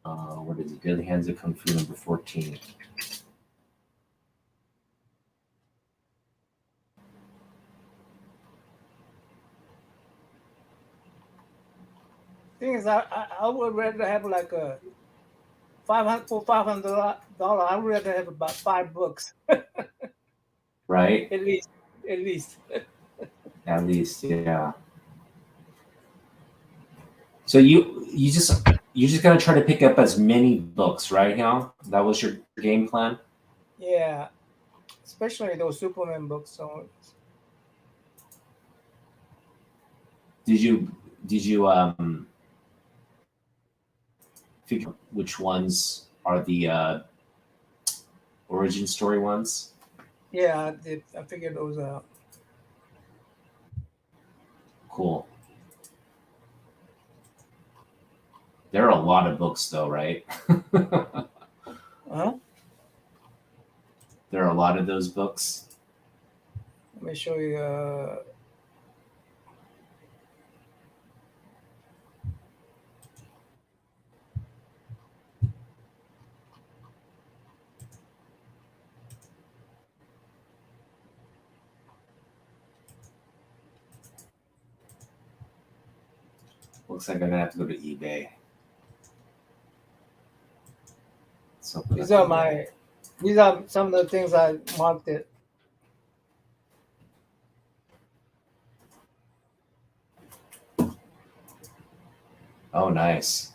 What is it? Deadly Hands of Kung Fu, number 14. Thing is, I would rather have like a $500. I would rather have about 5 books. Right? At least. At least, yeah. So you just gotta try to pick up as many books, right, Hal? That was your game plan? Yeah, especially those Superman books. So did you figure which ones are the origin story ones? yeah, I did. I figured those out. Cool. There are a lot of books though, right? Huh? There are a lot of those books. Let me show you. Looks like I'm gonna have to go to eBay. So open These up are eBay. these are some of the things I marked it. Oh, nice.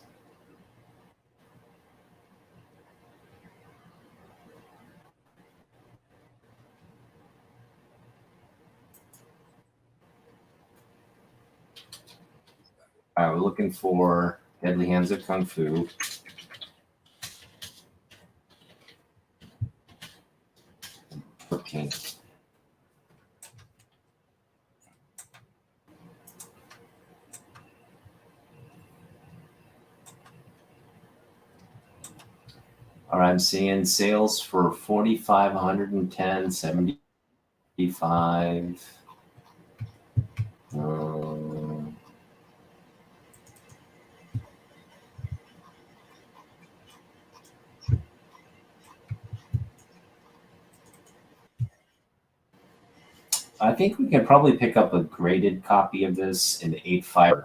All right, we're looking for Deadly Hands of Kung Fu. Okay. All right, I'm seeing sales for 45, 110, 75. I think we can probably pick up a graded copy of this in 8.5.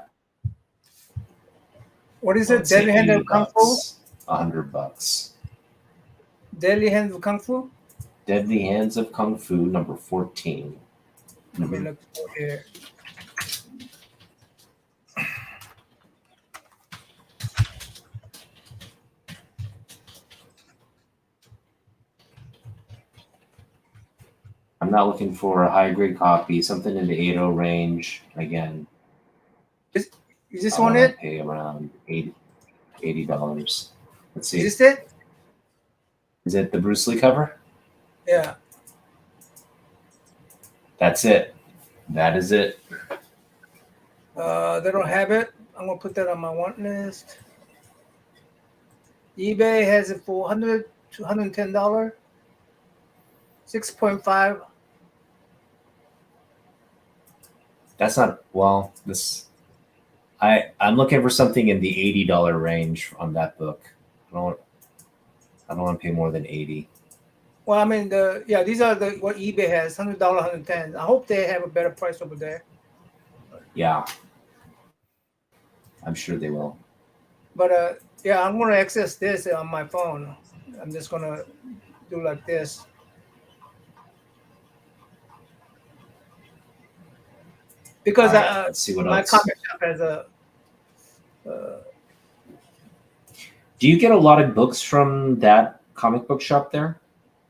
What is Let's it? say Deadly Hand 80 of Kung Fu. bucks, $100. Deadly Hand of Kung Fu. Deadly Hands of Kung Fu, number 14. Let me look for here. I'm not looking for a high grade copy, something in the 80 range. Again, Is this I one want to it? pay around $80. Let's Is see. this it? Is it the Bruce Lee cover? Yeah. That's it. That is it. They don't have it. I'm gonna put that on my want list. eBay has it for $100 to $110. 6.5. That's not well. I'm looking for something in the $80 range on that book. I don't want to pay more than 80. Well, I mean these are the what eBay has $100, 110. I hope they have a better price over there. Yeah, I'm sure they will. But yeah, I'm gonna access this on my phone. I'm just gonna do like this because All right, let's see what my else. comic shop has a. Uh, Do you get a lot of books from that comic book shop there?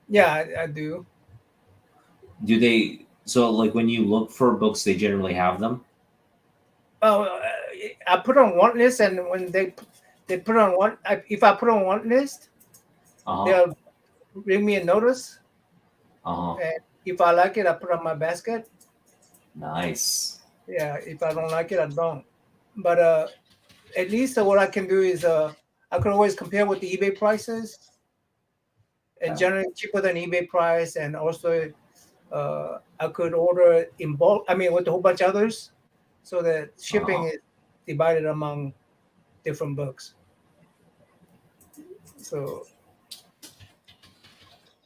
yeah, I do. Do they? So, like, when you look for books, they generally have them. Oh, I put on one list, and when they put on one, if I put on one list, Uh huh. they'll bring me a notice, Uh huh. and if I like it, I put on my basket. Nice. Yeah, if I don't like it, I don't. But at least what I can do is I can always compare with the eBay prices, and Yeah. generally cheaper than eBay price, and also I could order in bulk. I mean, with a whole bunch of others, so that Uh shipping huh. is divided among different books. So,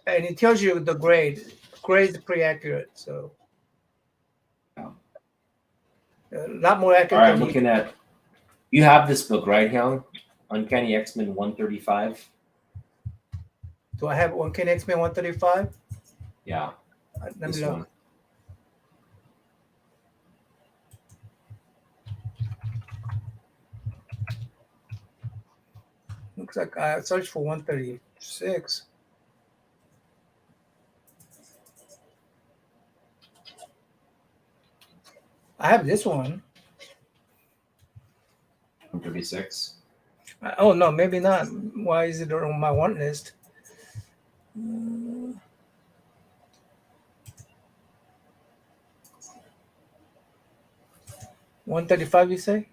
and it tells you the grade. Grade is pretty accurate, so Yeah. a lot more All accurate right, than I'm eBay. looking at. You have this book, right, Young? Uncanny X-Men 135. Do I have one Ken X-Men 135? Yeah, Let me this look. one. Looks like I searched for 136. I have this one. 136. Oh no, maybe not. Why is it on my want list? 135, you say?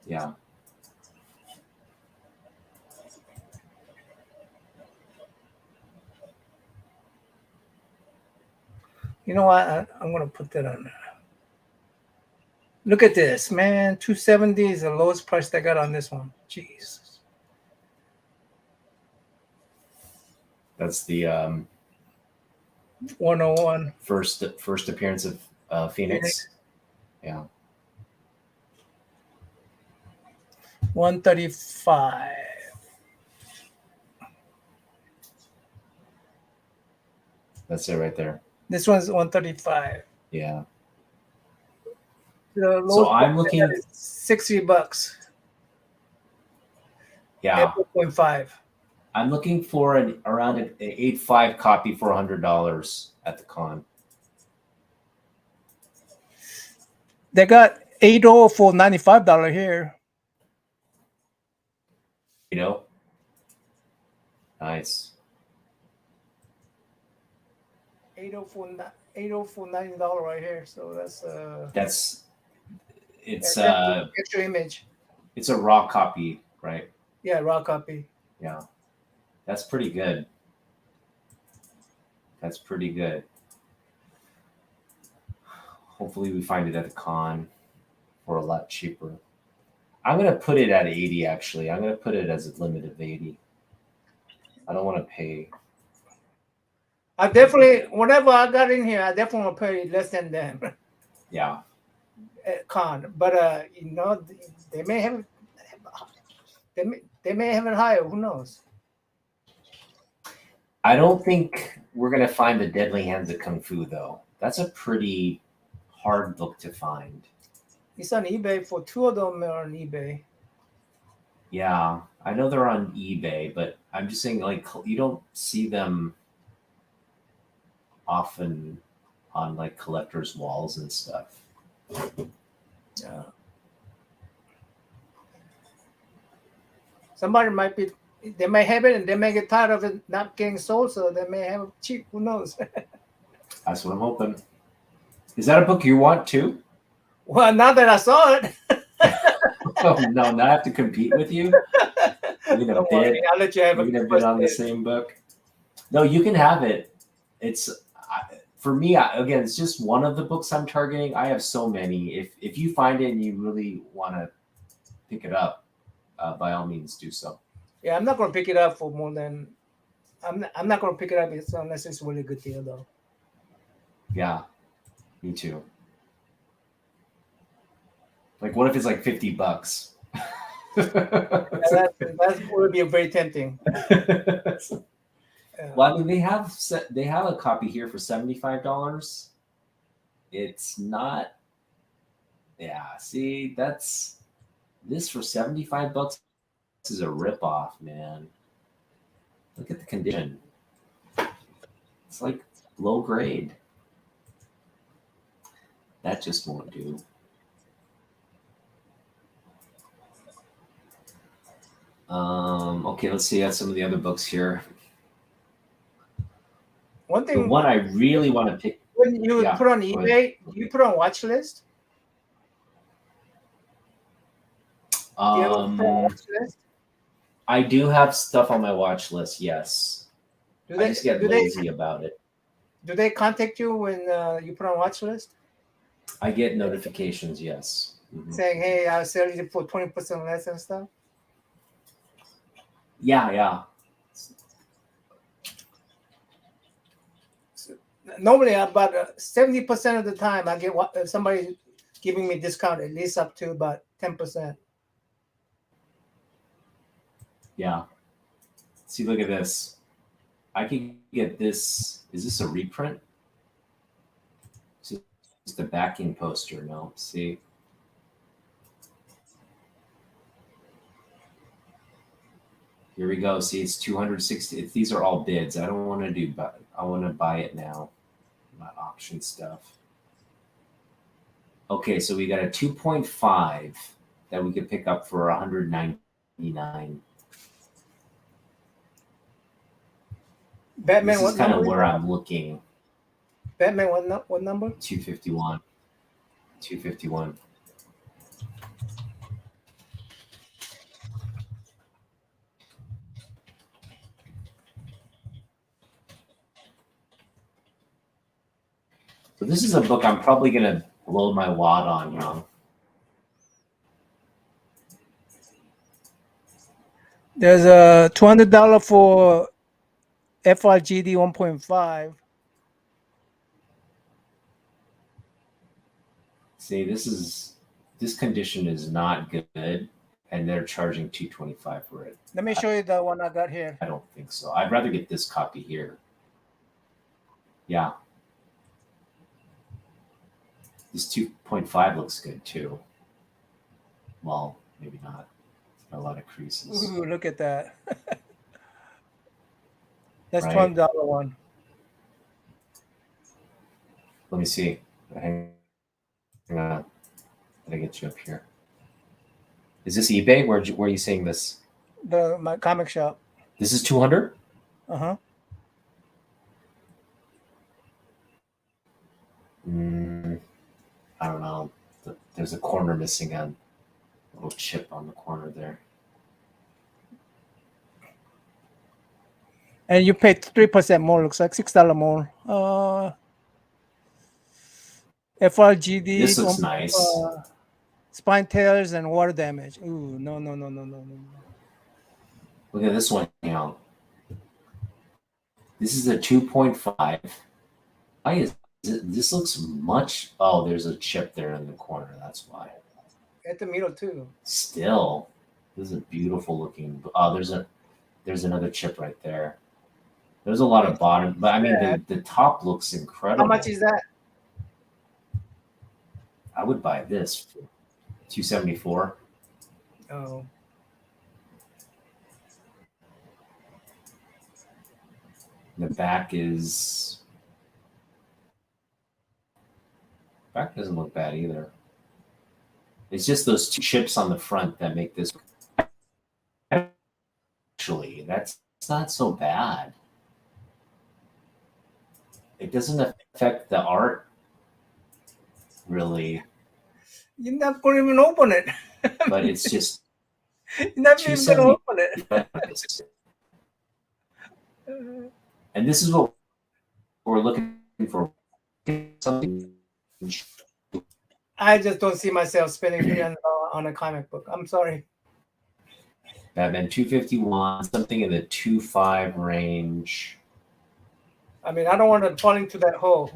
Yeah. You know what? I'm gonna put that on there. Look at this, man. 270 is the lowest price they got on this one. Jesus. That's the 101. first appearance of Phoenix. Yeah. 135. That's it right there. This one's 135. Yeah. The So I'm looking. $60. Yeah. 8.5. I'm looking for around an 8.5 copy for $100 at the con. They got 8.0 for $95 here. You know. Nice. 8.0 for $90 right here. So that's it's extra image. It's a raw copy, right? Yeah, raw copy. Yeah. That's pretty good. That's pretty good. Hopefully we find it at the con for a lot cheaper. I'm going to put it at 80 actually. I'm going to put it as a limit of 80. I don't want to pay. I definitely, whenever I got in here, I definitely want to pay less than them. Yeah. Con, but you know, they may have it higher. Who knows? I don't think we're going to find the Deadly Hands of Kung Fu though. That's a pretty hard book to find. It's on eBay. For two of them are on eBay. Yeah, I know they're on eBay, but I'm just saying, like, you don't see them often on like collectors' walls and stuff. Yeah. Somebody might be. They may have it, and they may get tired of it not getting sold, so they may have it cheap. Who knows? That's what I'm hoping. Is that a book you want too? Well, now that I saw it. Oh no! Now I have to compete with you. You're gonna bid. I'll let you have You're gonna bid on the same book. No, you can have it. It's for me again. It's just one of the books I'm targeting. I have so many. If you find it and you really want to pick it up, by all means do so. Yeah, I'm not gonna pick it up for more than. I'm not gonna pick it up unless it's a really good deal, though. Yeah, me too. Like, what if it's like $50? That would be very tempting. Well, I mean, they have a copy here for $75. It's not. Yeah, see, this for $75 is a ripoff, man. Look at the condition. It's like low grade. That just won't do. Okay, let's see. I have some of the other books here. One thing. The one I really want to pick. When you put on eBay, do you put on watch list? I do have stuff on my watch list. Yes. I just get lazy about it. Do they contact you when you put on watch list? I get notifications. Yes. Mm-hmm. Saying, "Hey, I'll sell you for 20% less and stuff." Yeah. Normally, about 70% of the time, I get somebody giving me discount at least up to about 10%. Yeah. See, look at this. I can get this. Is this a reprint? See, it's the backing poster. No, see. Here we go. See, it's 260. These are all bids. I don't want to do, but I want to buy it now. Not auction stuff. Okay, so we got a 2.5 that we could pick up for $199. Batman, this is kind of where I'm looking. Batman, what number? 251. 251. So this is a book I'm probably gonna blow my wad on, There's a $200 for FRGD 1.5. See, this condition is not good, and they're charging $225 for it. Let me show you the one I got here. I don't think so. I'd rather get this copy here. Yeah. This 2.5 looks good too. Well, maybe not. It's got a lot of creases. Ooh, look at that. That's Right. $20 one. Let me see. Hang on. Did I get you up here? Is this eBay? Where are you seeing this? My comic shop. This is 200? Uh-huh. I don't know. There's a corner missing on a little chip on the corner there. And you paid 3% more. Looks like $6 more. FRGD. This looks nice. Spine tears and water damage. Ooh, no. Look at this one. This is a 2.5. Why is this looks much? Oh, there's a chip there in the corner. That's why. At the middle too. Still, this is a beautiful looking. Oh, there's another chip right there. There's a lot of bottom, but I mean the top looks incredible. How much is that? I would buy this for $274. Oh. The back doesn't look bad either. It's just those two chips on the front that make this. Actually, that's not so bad. It doesn't affect the art really. You're not going to even open it. But it's just. You're not even going to open it. And this is what we're looking for. Something. I just don't see myself spending $300 on a comic book. I'm sorry. Batman 251, something in the 2.5 range. I mean, I don't want to fall into that hole.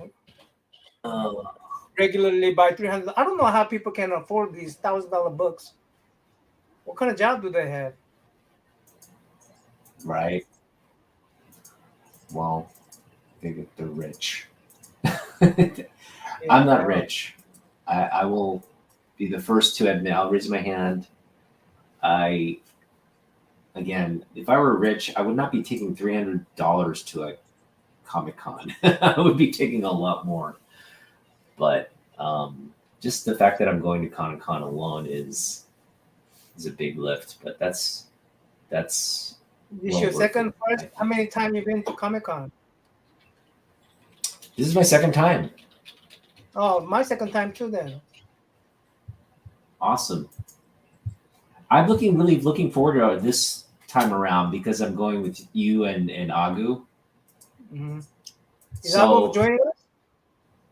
Regularly buy $300. I don't know how people can afford these $1,000 books. What kind of job do they have? Right. Well, they're rich. I'm not rich. I will be the first to admit. I'll raise my hand. Again, if I were rich, I would not be taking $300 to a Comic-Con. I would be taking a lot more. But just the fact that I'm going to Comic-Con alone is a big lift. But that's. This your second, first? How many times you've been to Comic-Con? This is my second time. Oh, my second time too then. Awesome. I'm really looking forward to this time around because I'm going with you and Agu. Mm-hmm. Is Agu joining us?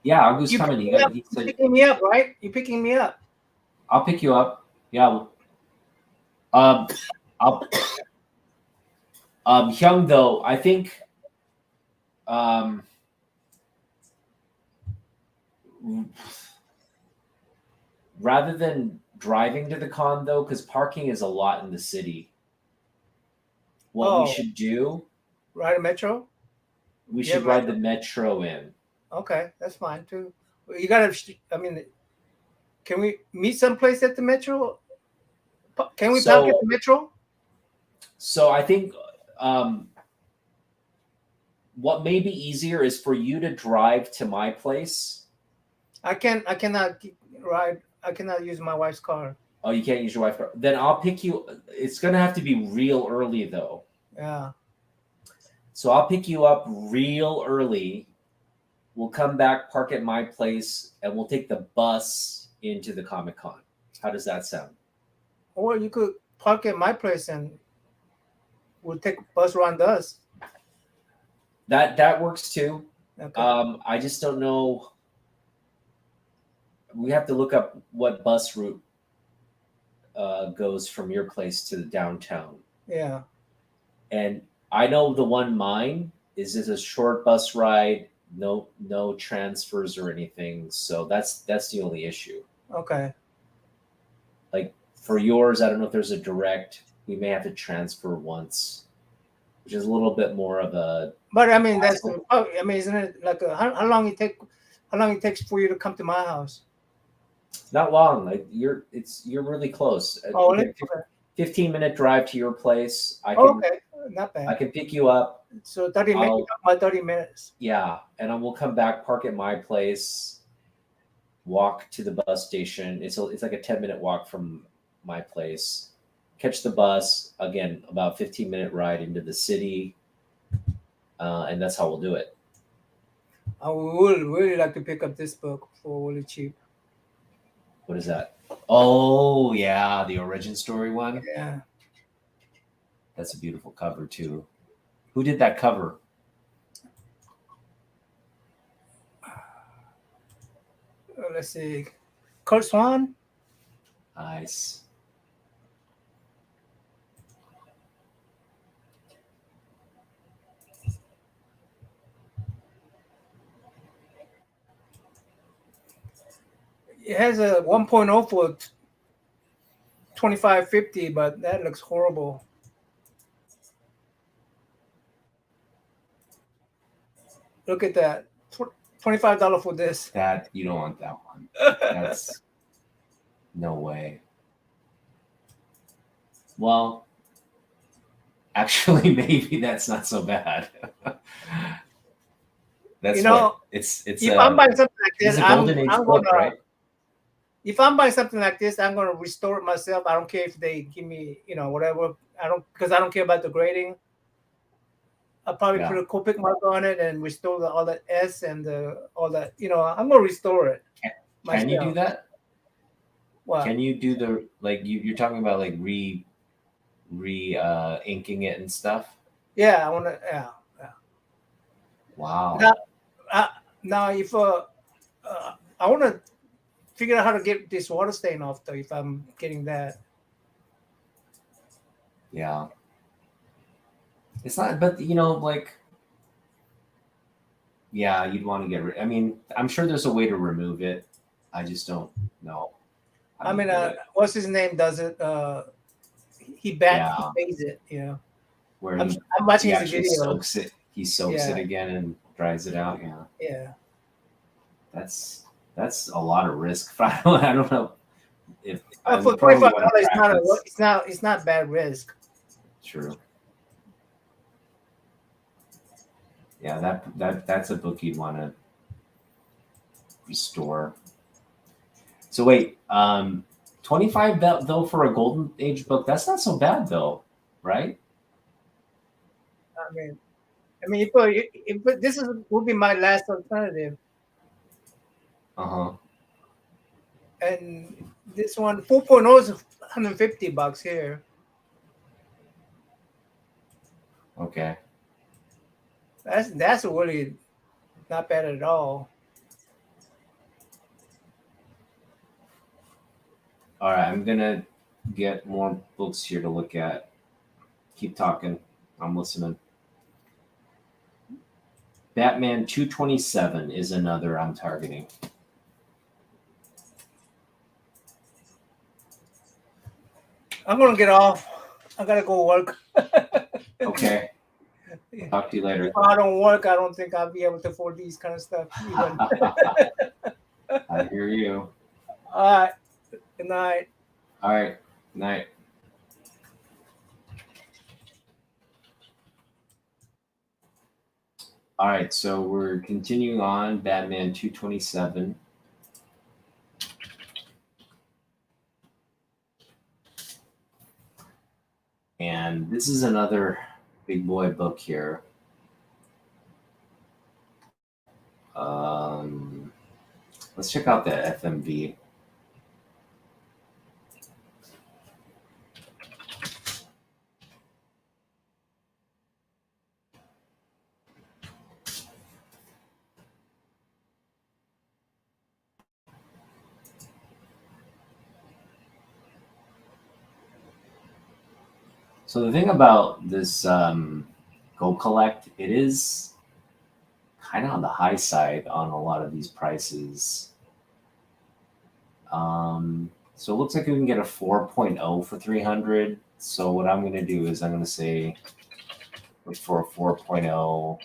Yeah, Agu's coming. He said, picking me up, right? You're picking me up. I'll pick you up. Yeah. Hyung though, I think rather than driving to the con though, because parking is a lot in the city. What we should do? Ride a metro. We should ride the metro in. Okay, that's fine too. You gotta. I mean, can we meet someplace at the metro? Can we park at the metro? So I think what may be easier is for you to drive to my place. I cannot ride. I cannot use my wife's car. Oh, you can't use your wife's car. Then I'll pick you. It's gonna have to be real early though. Yeah. So I'll pick you up real early. We'll come back, park at my place, and we'll take the bus into the Comic-Con. How does that sound? Or you could park at my place and we'll take a bus around us. That works too. Okay. I just don't know. we have to look up what bus route goes from your place to the downtown. Yeah. And I know the one mine is a short bus ride, no transfers or anything. So that's the only issue. Okay. Like for yours, I don't know if there's a direct. We may have to transfer once, which is a little bit more of a But I mean, that's. hassle. Oh, I mean, isn't it like how long it take? How long it takes for you to come to my house? Not long. Like you're really close. Oh, Again, okay. 15-minute drive to your place. I Oh, can okay. Not I bad. can pick you up. So 30 minutes. I'll My 30 minutes. Yeah, and then we'll come back, park at my place, walk to the bus station. It's like a 10-minute walk from my place. Catch the bus again, about 15-minute ride into the city, and that's how we'll do it. I would really like to pick up this book for really cheap. What is that? Oh yeah, the origin story one. Yeah. That's a beautiful cover too. Who did that cover? Let's see. Kurt Swan. Nice. It has a 1.0 for 2550, but that looks horrible. Look at that. $25 for this. That you don't want that one. That's no way. Well, actually, maybe that's not so bad. That's You know, it's if I'm buying something like it's this, a golden age I'm book, gonna. right? If I'm buying something like this, I'm gonna restore it myself. I don't care if they give me, whatever. I don't because I don't care about the grading. I'll probably put Yeah. a Copic mark on it and restore all that S and all that. I'm gonna restore it Can you do myself. that? What? Can you do the like you're talking about like inking it and stuff? Yeah, I wanna. Yeah, yeah. Now, Wow. uh, now if I wanna figure out how to get this water stain off though. If I'm getting that. Yeah. It's not, but like, yeah, you'd want to get rid. I mean, I'm sure there's a way to remove it. I just don't know how I to mean, do it. what's his name does it? He Yeah, pays it. where I'm he I'm watching he his actually videos. soaks it. He soaks Yeah, it again and dries it out. Yeah, yeah. that's that's a lot of risk. I don't know if I For would probably want to $25, practice. it's not bad risk. True. Yeah, that's a book you'd want to restore. So wait, 25 though for a golden age book. That's not so bad though, right? I mean, if this would be my last alternative, Uh huh. and this one 4.0 is $150 here. Okay. That's really not bad at all. All right. I'm gonna get more books here to look at. Keep talking. I'm listening. Batman 227 is another I'm targeting. I'm gonna get off. I gotta go work. Okay. Talk to you later. If I don't work, I don't think I'll be able to afford these kind of stuff even. I hear you. All right. Good night. All right. Night. All right. So we're continuing on Batman 227. And this is another big boy book here. Let's check out the FMV. So the thing about this Go Collect, it is kind of on the high side on a lot of these prices. So it looks like we can get a 4.0 for 300. So what I'm going to do is I'm going to say look for a 4.0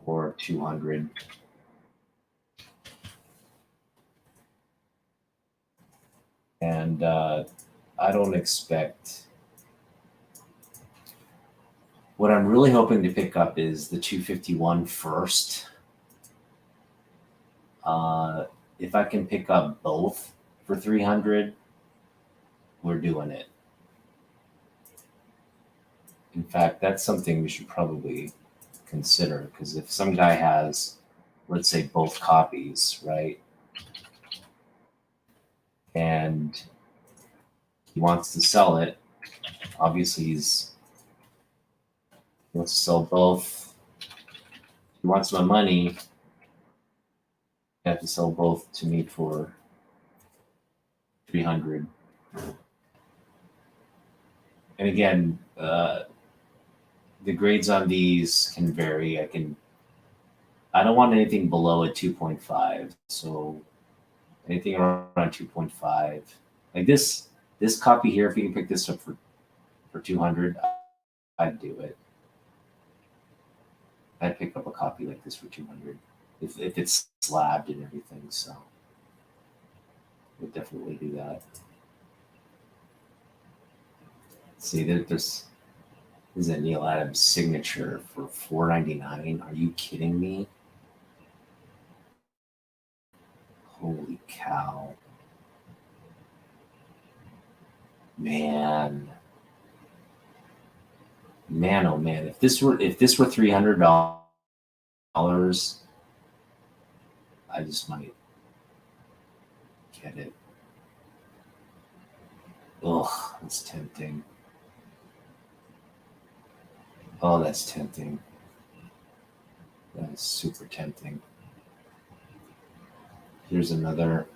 for 200. And I don't expect. What I'm really hoping to pick up is the 251 first. If I can pick up both for 300, we're doing it. In fact, that's something we should probably consider, because if some guy has, let's say, both copies, right? And he wants to sell it, obviously he wants to sell both. He wants my money. You have to sell both to me for 300. And again, the grades on these can vary. I don't want anything below a 2.5. So anything around 2.5. Like this copy here, if you can pick this up for 200, I'd do it. I'd pick up a copy like this for 200 if it's slabbed and everything. So we'll definitely do that. See, there's a Neil Adams signature for $4.99. Are you kidding me? Holy cow. Man, oh man, if this were $300, I just might get it. Ugh, that's tempting. Oh, that's tempting. That is super tempting. Here's another.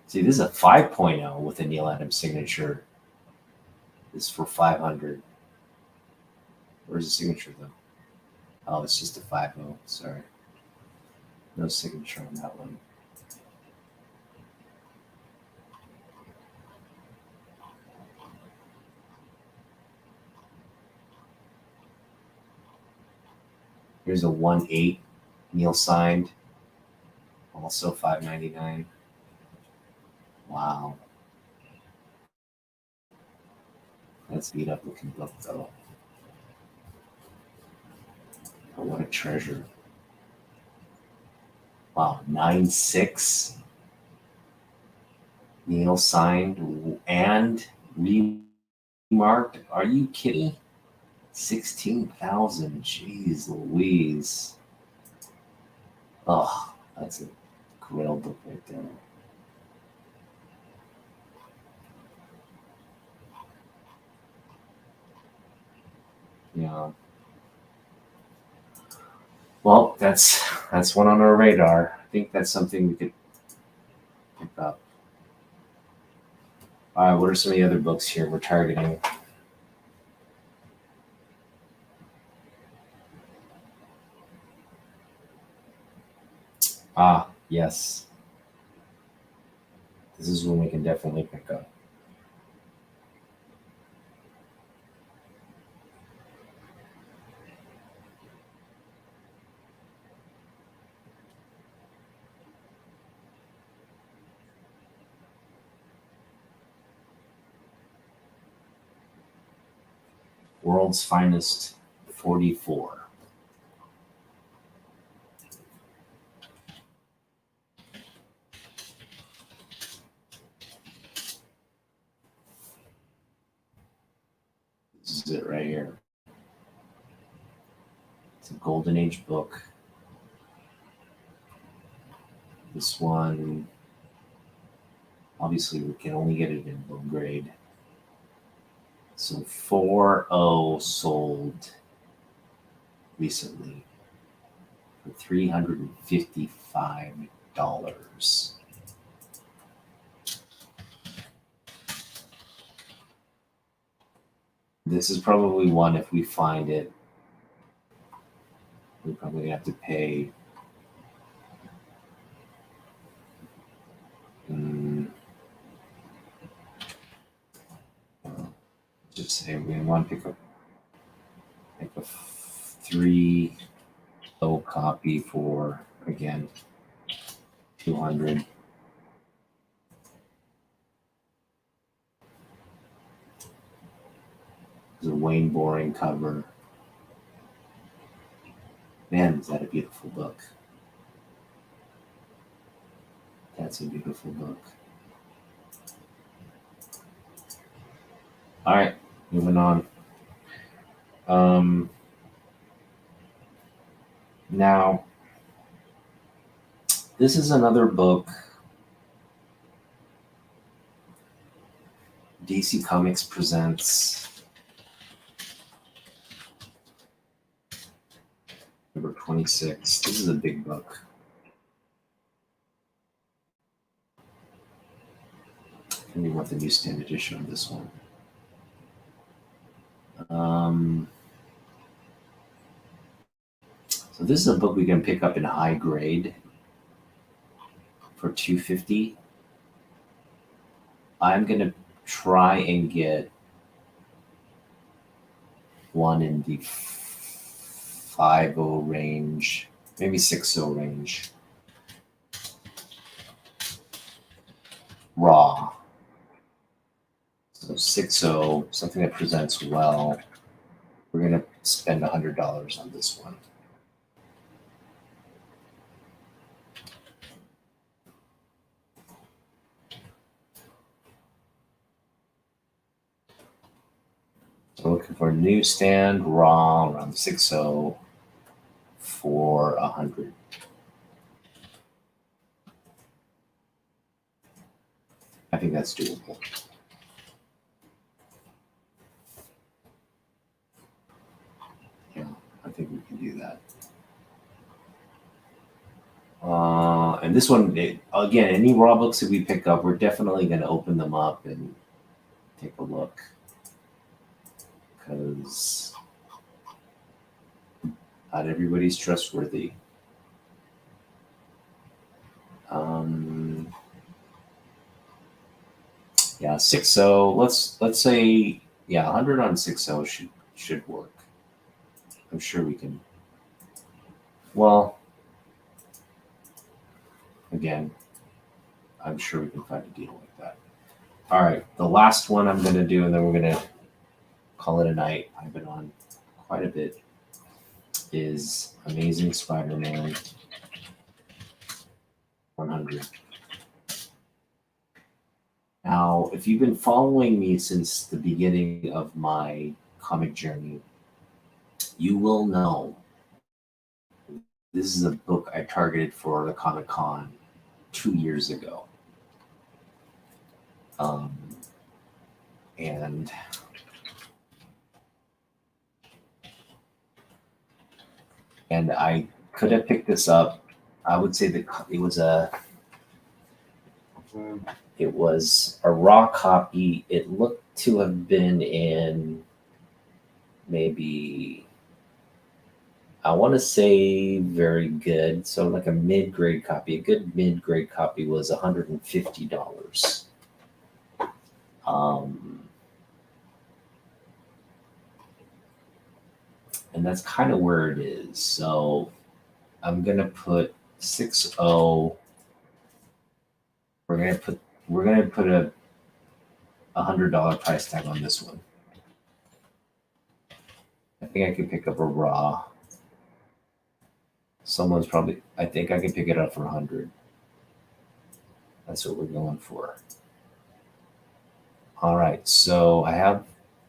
See, this is a 5.0 with a Neil Adams signature. This is for 500. Where's the signature though? Oh, it's just a 5.0. Sorry. No signature on that one. Here's a 1.8 Neil signed. Also $5.99. Wow. That's a beat up looking book though. Oh, what a treasure. Wow, 9.6 Neil signed and remarked. Are you kidding? 16,000. Jeez Louise. Oh, that's a grail book right there. Yeah. Well, that's one on our radar. I think that's something we could pick up. All right, what are some of the other books here we're targeting? Ah, yes. This is one we can definitely pick up. World's Finest 44. This is it right here. It's a Golden Age book. This one, obviously, we can only get it in low grade. So 4.0 sold recently for $355. this is probably one, if we find it, we probably have to pay. Just say we want to pick up like a 3 copy for, again, 200. There's a Wayne Boring cover. Man, is that a beautiful book? That's a beautiful book. All right, moving on. Now, this is another book. DC Comics presents number 26. This is a big book. Tell me what the newsstand edition of this one. So this is a book we can pick up in high grade for $2.50. I'm gonna try and get one in the 5.0 range, maybe 6.0 range. Raw. So 6.0, something that presents well. We're gonna spend $100 on this one. So looking for a newsstand raw around 6.0 for 100. I think that's doable. Yeah, I think we can do that. And this one, again, any raw books that we pick up, we're definitely going to open them up and take a look. Because not everybody's trustworthy. Yeah, 6.0. Let's say 100 on 6.0 should work. I'm sure we can. Well, again, I'm sure we can find a deal like that. All right, the last one I'm going to do, and then we're going to call it a night. I've been on quite a bit. Is Amazing Spider-Man 100. Now, if you've been following me since the beginning of my comic journey, you will know this is a book I targeted for the Comic-Con 2 years ago. And I could have picked this up. I would say that it was a raw copy. It looked to have been in maybe, I want to say very good. So like a mid-grade copy. A good mid-grade copy was $150. And that's kind of where it is. So I'm gonna put 6.0. We're gonna put a $100 price tag on this one. I think I could pick up a raw. I think I can pick it up for 100. That's what we're going for. All right, so I have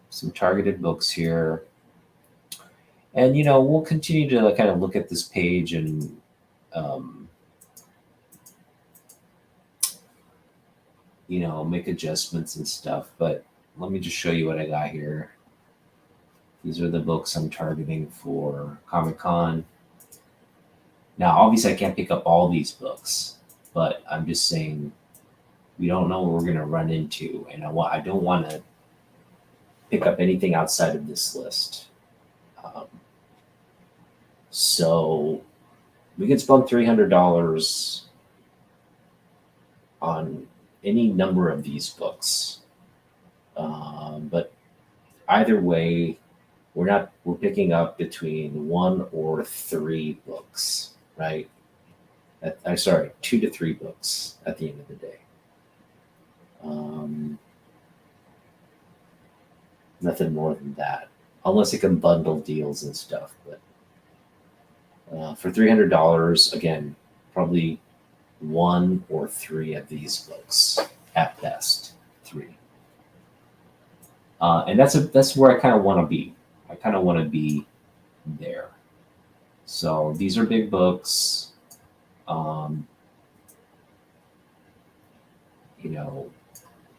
some targeted books here. And, we'll continue to kind of look at this page and make adjustments and stuff. But let me just show you what I got here. These are the books I'm targeting for Comic-Con. Now, obviously, I can't pick up all these books, but I'm just saying we don't know what we're going to run into. And I don't want to pick up anything outside of this list. So we could spend $300 on any number of these books. But either way, we're picking up between 1 or 3 books, right? I'm sorry, 2 to 3 books at the end of the day. Nothing more than that, unless it can bundle deals and stuff. But for $300, again, probably 1 or 3 of these books at best, 3. And that's where I kind of want to be. I kind of want to be there. So these are big books. You know,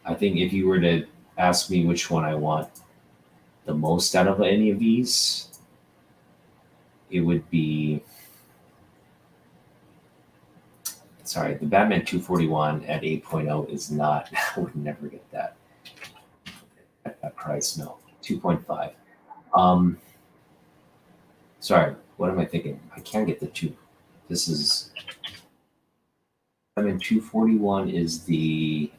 I think if you were to ask me which one I want the most out of any of these, it would be, sorry, the Batman 241 at 8.0 is not, I would never get that at that price. No, 2.5. Sorry, what am I thinking? I can't get the 2. This is, Batman 241 is the,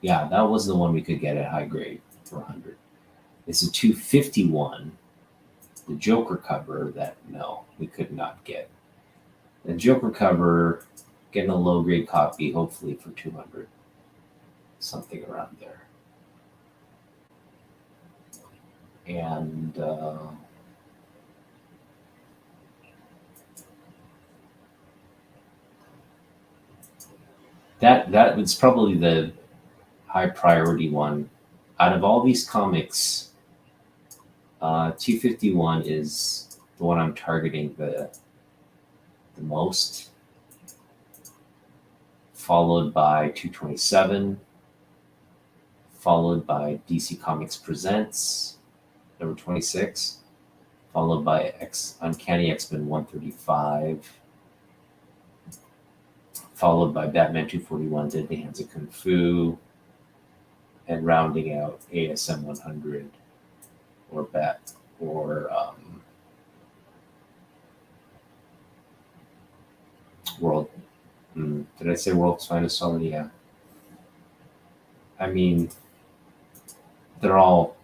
yeah, that was the one we could get at high grade for 100. It's a 251, the Joker cover that no, we could not get. The Joker cover, getting a low grade copy, hopefully for 200, something around there. And that was probably the high priority one out of all these comics. 251 is the one I'm targeting the most, followed by 227, followed by DC Comics Presents number 26, followed by Uncanny X-Men 135, followed by Batman 241 Deadly Hands of Kung Fu, and rounding out ASM 100 or World. Did I say World's Finest already? Yeah. I mean, they're all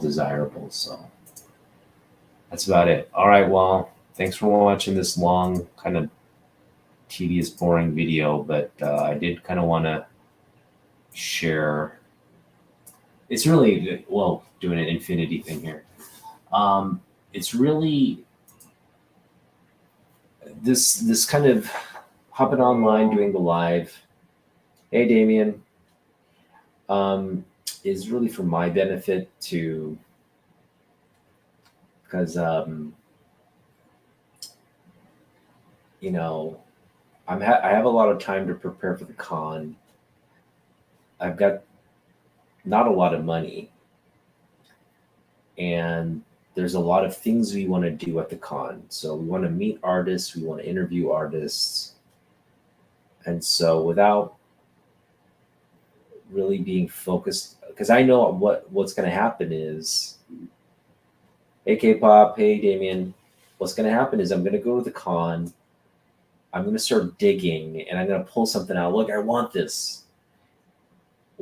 desirable, so that's about it. All right, well, thanks for watching this long, kind of tedious, boring video, but I did kind of want to share. It's really, well, doing an infinity thing here. It's really this kind of hopping online, doing the live. Hey, Damien. Is really for my benefit to, because you know, I have a lot of time to prepare for the con. I've got not a lot of money, and there's a lot of things we want to do at the con. So we want to meet artists, we want to interview artists, and so without really being focused, because I know what's going to happen is, hey K-pop, hey Damien, what's going to happen is I'm going to go to the con, I'm going to start digging, and I'm going to pull something out. Look, I want this.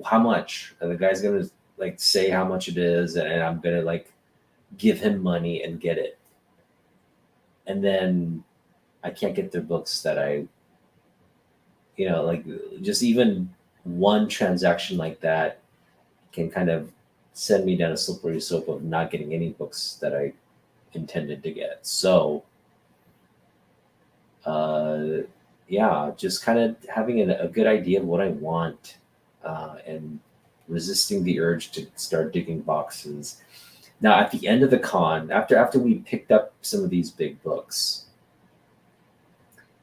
How much? And the guy's going to like say how much it is, and I'm going to like give him money and get it. And then I can't get their books that I, like just even one transaction like that can kind of send me down a slippery slope of not getting any books that I intended to get. So, yeah, just kind of having a good idea of what I want, and resisting the urge to start digging boxes. Now, at the end of the con, after we picked up some of these big books,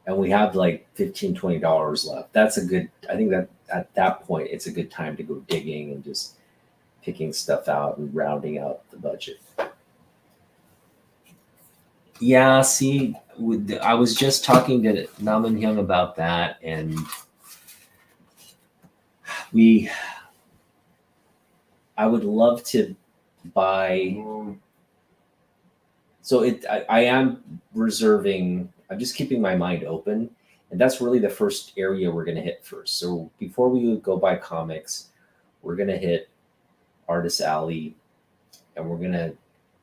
and we have like $15, $20 left, that's a good, I think that at that point, it's a good time to go digging and just picking stuff out and rounding out the budget. Yeah, see, I was just talking to Naman Hyung about that, and We I would love to buy. So I am reserving. I'm just keeping my mind open, and that's really the first area we're going to hit first. So before we go buy comics, we're going to hit Artist Alley, and we're going to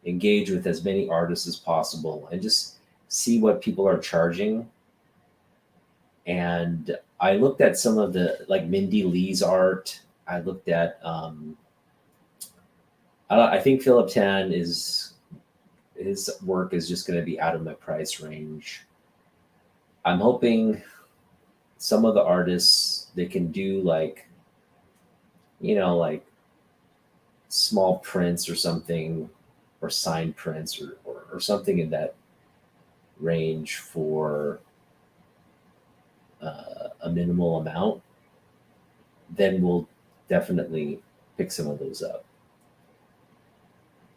engage with as many artists as possible, and just see what people are charging. And I looked at some of the like Mindy Lee's art. I looked at. I think Philip Tan is his work is just going to be out of my price range. I'm hoping some of the artists they can do like like small prints or something, or signed prints, or something in that range for a minimal amount. Then we'll definitely pick some of those up.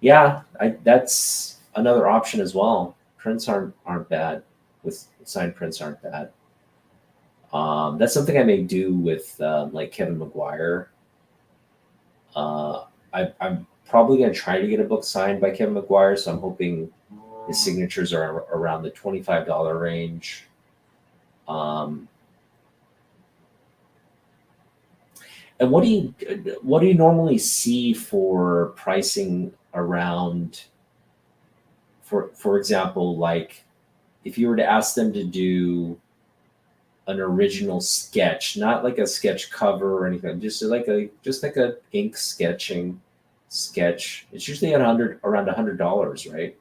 Yeah, that's another option as well. Prints aren't bad. With signed prints aren't bad. That's something I may do with like Kevin McGuire. I'm probably going to try to get a book signed by Kevin McGuire, so I'm hoping his signatures are around the $25 range. And what do you normally see for pricing around? For example, like if you were to ask them to do an original sketch, not like a sketch cover or anything, just like a ink sketching sketch. It's usually around $100, right?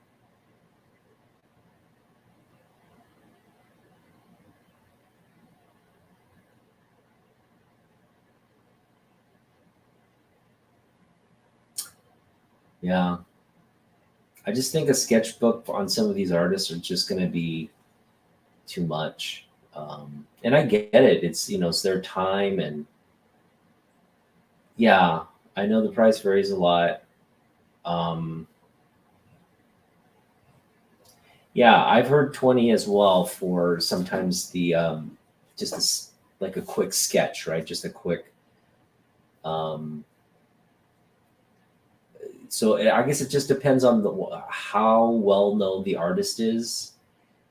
Yeah, I just think a sketchbook on some of these artists are just going to be too much. And I get it. It's their time, and yeah, I know the price varies a lot. Um, Yeah, I've heard 20 as well for sometimes the just like a quick sketch, right? Just a quick um so I guess it just depends on how well known the artist is.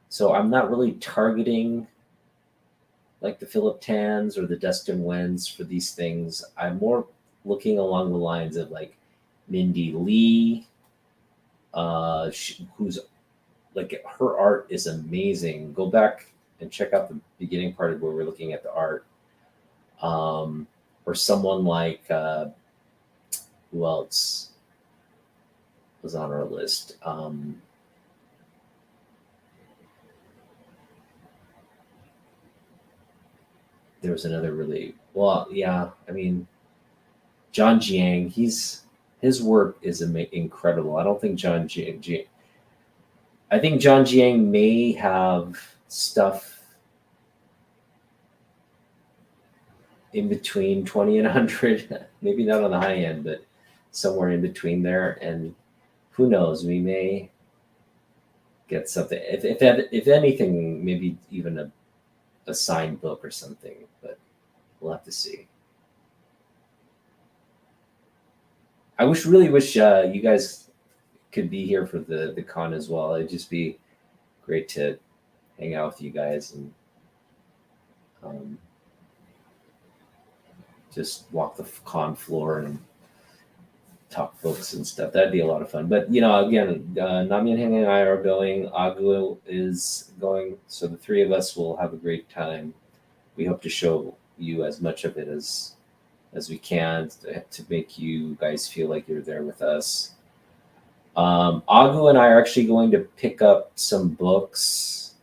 So I'm not really targeting like the Philip Tans or the Dustin Wens for these things. I'm more looking along the lines of like Mindy Lee, who's like her art is amazing. Go back and check out the beginning part of where we're looking at the art. Um, or someone like who else was on our list? There was another really well, yeah. I mean, John Jiang. His work is incredible. I don't think John Jiang. I think John Jiang may have stuff in between 20 and 100, maybe not on the high end, but somewhere in between there. And who knows, we may get something. If anything, maybe even a signed book or something, but we'll have to see. Really wish you guys could be here for the con as well. It'd just be great to hang out with you guys and um, just walk the con floor and talk books and stuff. That'd be a lot of fun. But again, Namyan Heng and I are going. Agu is going. So the three of us will have a great time. We hope to show you as much of it as we can to make you guys feel like you're there with us. Agu and I are actually going to pick up some books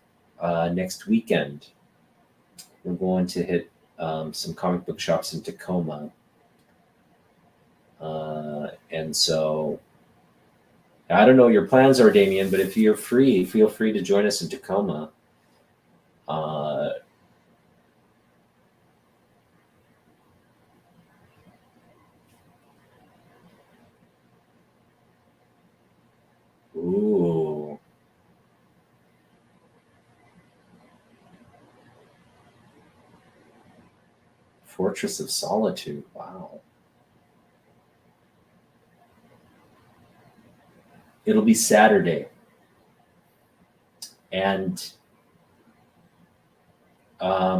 next weekend. We're going to hit some comic book shops in Tacoma. And so I don't know what your plans are, Damien, but if you're free, feel free to join us in Tacoma. Uh, ooh, Fortress of Solitude. Wow. It'll be Saturday. And I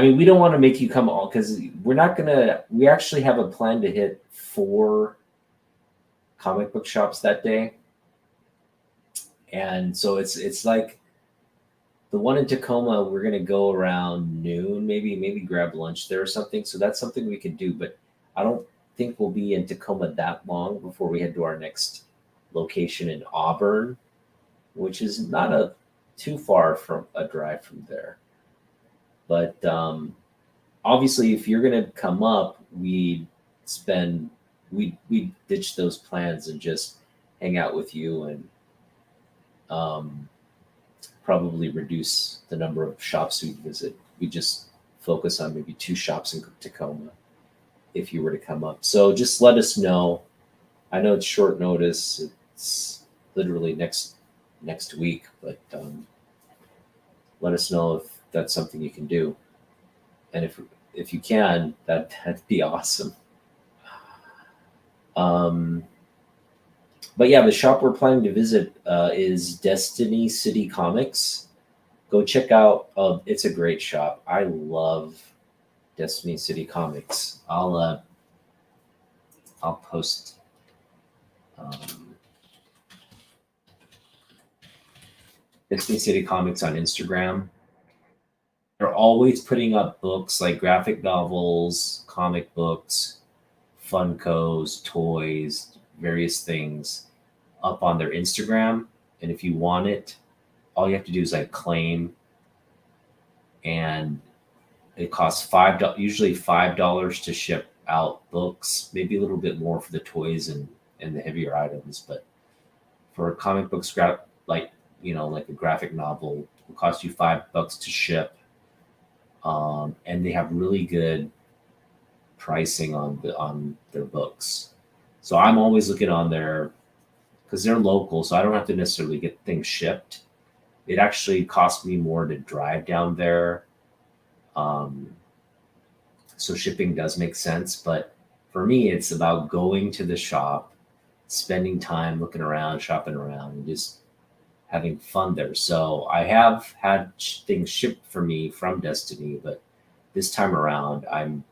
mean, we don't want to make you come all, because we actually have a plan to hit 4 comic book shops that day. And so it's like the one in Tacoma, we're going to go around noon, maybe grab lunch there or something. So that's something we could do, but I don't think we'll be in Tacoma that long before we head to our next location in Auburn, which is not too far from a drive from there. But obviously, if you're going to come up, we ditch those plans and just hang out with you, and probably reduce the number of shops we visit. We just focus on maybe 2 shops in Tacoma if you were to come up. So just let us know. I know it's short notice. It's literally next week, but let us know if that's something you can do. And if you can, that'd be awesome. But yeah, the shop we're planning to visit is Destiny City Comics. Go check out. It's a great shop. I love Destiny City Comics. I'll post Destiny City Comics on Instagram. They're always putting up books like graphic novels, comic books, Funkos, toys, various things up on their Instagram. And if you want it, all you have to do is like claim, and it costs usually $5 to ship out books, maybe a little bit more for the toys and the heavier items. But for a comic book scrap, like a graphic novel, it will cost you $5 to ship. And they have really good pricing on their books. So I'm always looking on there because they're local, so I don't have to necessarily get things shipped. It actually costs me more to drive down there. So shipping does make sense. But for me, it's about going to the shop, spending time looking around, shopping around, and just having fun there. So I have had things shipped for me from Destiny, but this time around, I'm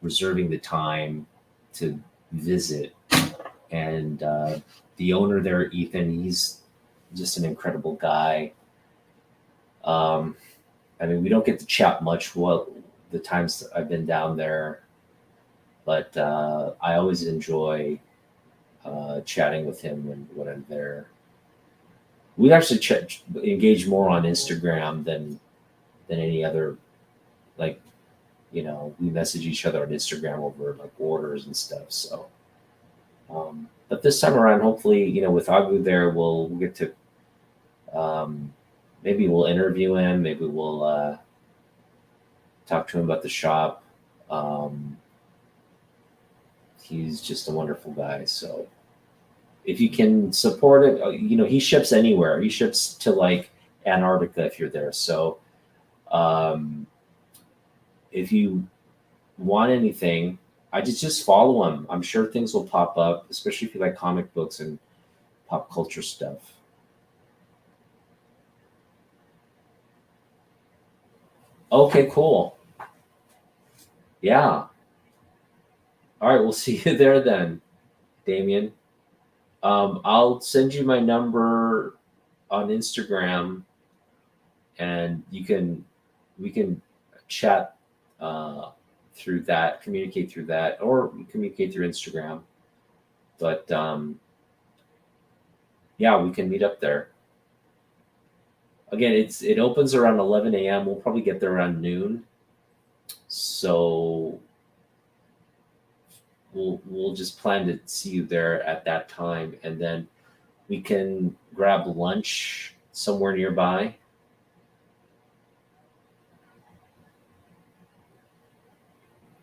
reserving the time to visit. And the owner there, Ethan, he's just an incredible guy. I mean, we don't get to chat much the times that I've been down there, but I always enjoy chatting with him when I'm there. We actually engage more on Instagram than any other. Like, we message each other on Instagram over like orders and stuff. So, but this time around, hopefully, with Agu there, we'll get to maybe we'll interview him. Maybe we'll talk to him about the shop. He's just a wonderful guy. So if you can support it, he ships anywhere. He ships to like Antarctica if you're there. So if you want anything, I just follow him. I'm sure things will pop up, especially if you like comic books and pop culture stuff. Okay, cool. Yeah. All right, we'll see you there then, Damien. I'll send you my number on Instagram, and we can chat through that, communicate through that, or communicate through Instagram. But yeah, we can meet up there. Again, it opens around 11 a.m. We'll probably get there around noon. So we'll just plan to see you there at that time, and then we can grab lunch somewhere nearby.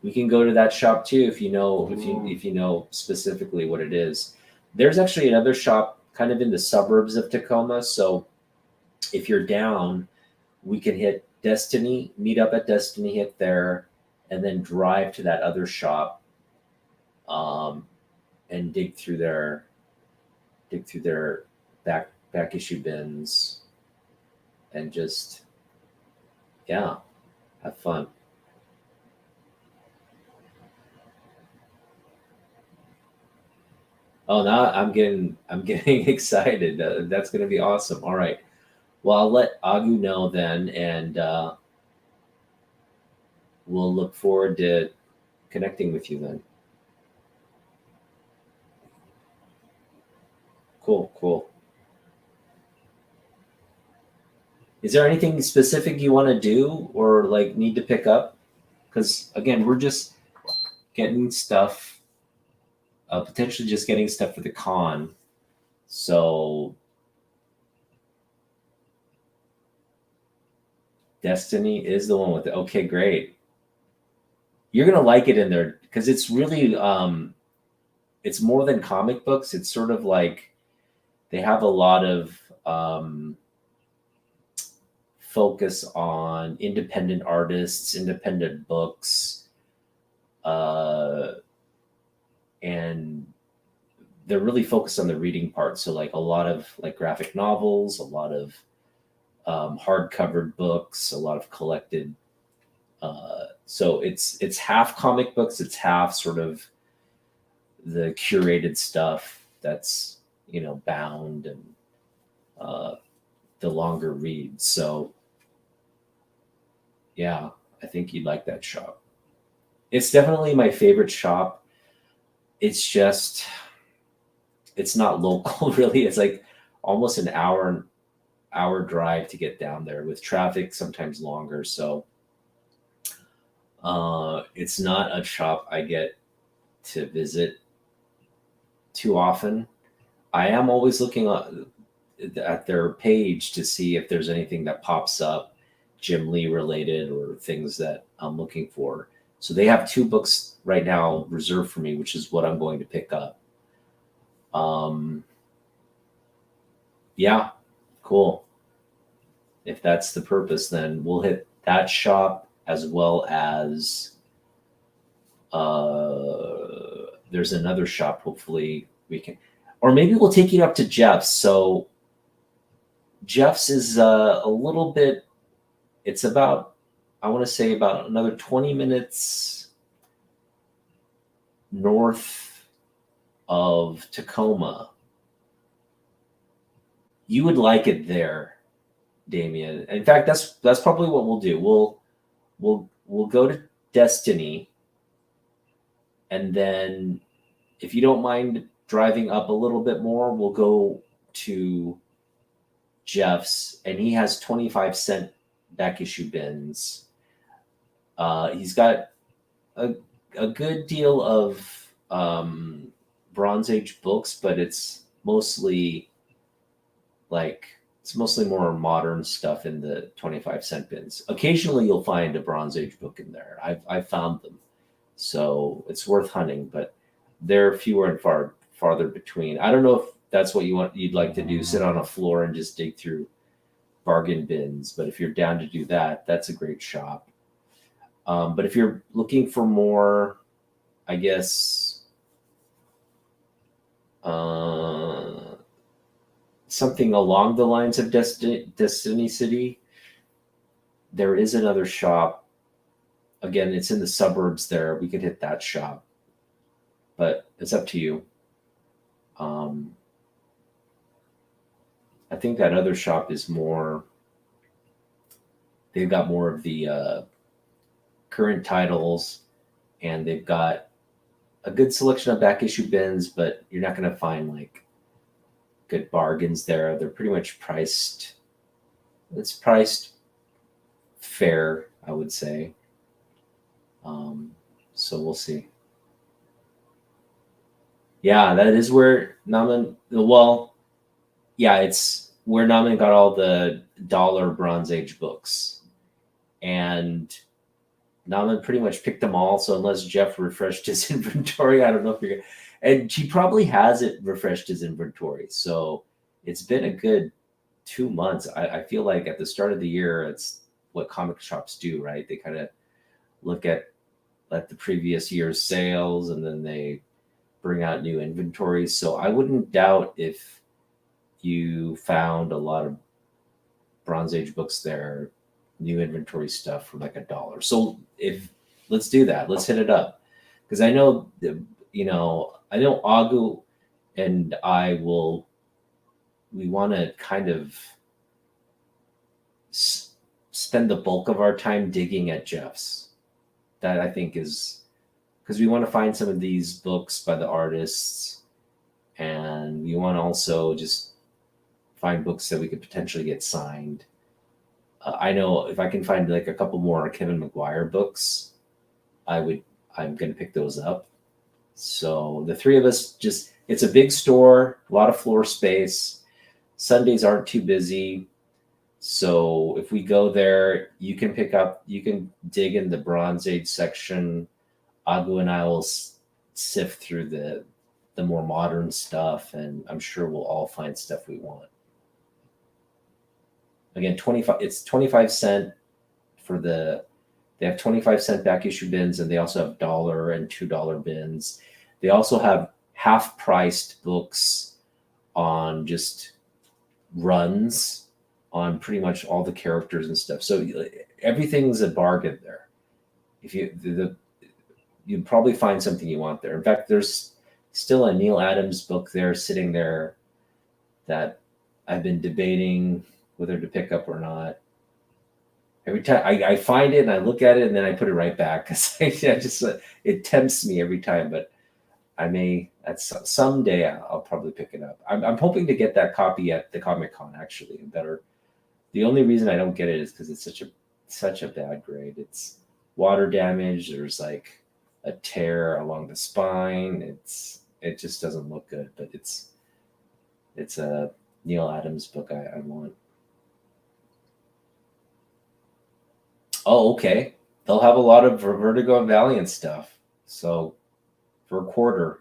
We can go to that shop too if you know specifically what it is. There's actually another shop kind of in the suburbs of Tacoma. So if you're down, we can hit Destiny, meet up at Destiny, hit there, and then drive to that other shop, um, and dig through their back issue bins, and just, yeah, have fun. Oh, now I'm getting excited. That's going to be awesome. All right. Well, I'll let Agu know then, and we'll look forward to connecting with you then. Cool, cool. Is there anything specific you want to do or like need to pick up? Because again, we're just getting stuff, potentially just getting stuff for the con. So Destiny is the one with it. Okay, great. You're gonna like it in there because it's really it's more than comic books. It's sort of like they have a lot of focus on independent artists, independent books, and they're really focused on the reading part. So like a lot of like graphic novels, a lot of hard-covered books, a lot of collected. So it's half comic books, it's half sort of the curated stuff that's bound, and the longer reads. So yeah, I think you'd like that shop. It's definitely my favorite shop. It's just it's not local really. It's like almost an hour drive to get down there with traffic, sometimes longer. So it's not a shop I get to visit too often. I am always looking at their page to see if there's anything that pops up, Jim Lee related, or things that I'm looking for. So they have 2 books right now reserved for me, which is what I'm going to pick up. Yeah, cool. If that's the purpose, then we'll hit that shop, as well as there's another shop. Hopefully we can, or maybe we'll take you up to Jeff's. So Jeff's is a little bit. It's about, I want to say, about another 20 minutes north of Tacoma. You would like it there, Damien. In fact, that's probably what we'll do. We'll go to Destiny, and then if you don't mind driving up a little bit more, we'll go to Jeff's, and he has 25-cent back issue bins. He's got a good deal of Bronze Age books, but it's mostly more modern stuff in the 25-cent bins. Occasionally you'll find a Bronze Age book in there. I've found them. So it's worth hunting, but they're fewer and farther between. I don't know if that's what you'd like to do, sit on a floor and just dig through bargain bins. But if you're down to do that, that's a great shop. But if you're looking for more, I guess, something along the lines of Destiny City, there is another shop. Again, it's in the suburbs there. We could hit that shop, but it's up to you. I think that other shop is more, they've got more of the current titles, and they've got a good selection of back issue bins, but you're not going to find like good bargains there. They're pretty much priced. It's priced fair, I would say. So we'll see. Yeah, that is where Naman. Well, yeah, it's where Naman got all the dollar Bronze Age books, and Naman pretty much picked them all. So unless Jeff refreshed his inventory, I don't know if you're gonna. And he probably hasn't refreshed his inventory. So it's been a good 2 months. I feel like at the start of the year, what comic shops do, right? They kind of look at the previous year's sales, and then they bring out new inventory. So I wouldn't doubt if you found a lot of Bronze Age books there, new inventory stuff for like $1. So if let's do that, let's hit it up, because I know I know Agu and I will. We want to kind of spend the bulk of our time digging at Jeff's. That I think is because we want to find some of these books by the artists, and we want to also just find books that we could potentially get signed. I know if I can find like a couple more Kevin McGuire books, I'm going to pick those up. So the three of us it's a big store, a lot of floor space. Sundays aren't too busy. So if we go there, you can dig in the Bronze Age section. Agu and I will sift through the more modern stuff, and I'm sure we'll all find stuff we want. Again, it's 25 cents they have 25-cent back issue bins, and they also have $1 and $2 bins. They also have half-priced books on just runs on pretty much all the characters and stuff. So everything's a bargain there. If you'd probably find something you want there. In fact, there's still a Neil Adams book there sitting there that I've been debating whether to pick up or not. Every time I find it and I look at it and then I put it right back because it tempts me every time. But I may someday I'll probably pick it up. I'm hoping to get that copy at the Comic-Con actually. The only reason I don't get it is because it's such a bad grade. It's water damage. There's like a tear along the spine. It just doesn't look good. But it's a Neil Adams book I want. Oh, okay. They'll have a lot of Vertigo and Valiant stuff. So for $1.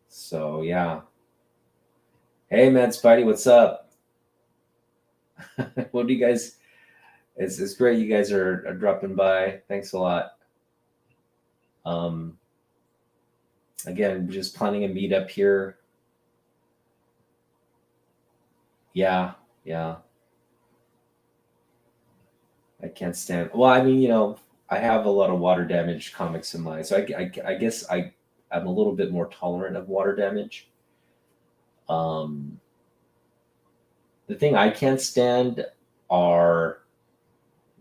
So yeah. Hey man, Spidey, what's up? What do you guys? It's great you guys are dropping by. Thanks a lot. Again, we're just planning a meetup here. Yeah. I can't stand. Well, I mean, I have a lot of water damage comics in mine, so I guess I'm a little bit more tolerant of water damage. The thing I can't stand are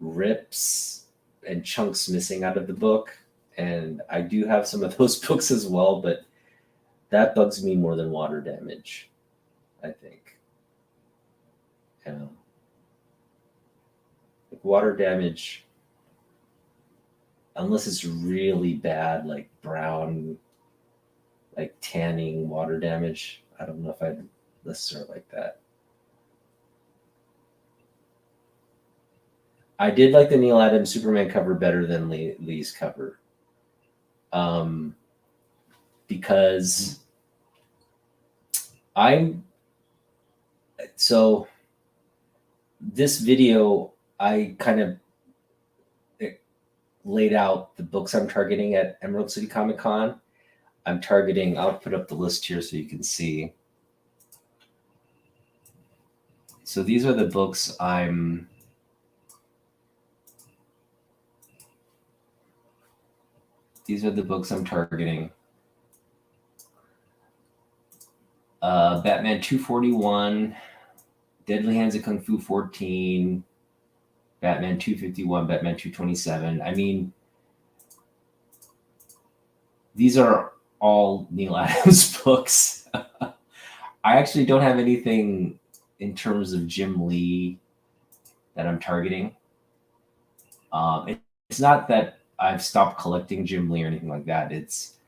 rips and chunks missing out of the book, and I do have some of those books as well, but that bugs me more than water damage, I think. Like water damage, unless it's really bad, like brown, like tanning water damage, I don't know if I'd necessarily like that. I did like the Neil Adams Superman cover better than Lee's cover. Because this video, I kind of laid out the books I'm targeting at Emerald City Comic Con. I'll put up the list here so you can see. So these are the books I'm targeting. Batman 241, Deadly Hands of Kung Fu 14, Batman 251, Batman 227. I mean, these are all Neil Adams books. I actually don't have anything in terms of Jim Lee that I'm targeting. It's not that I've stopped collecting Jim Lee or anything like that. It's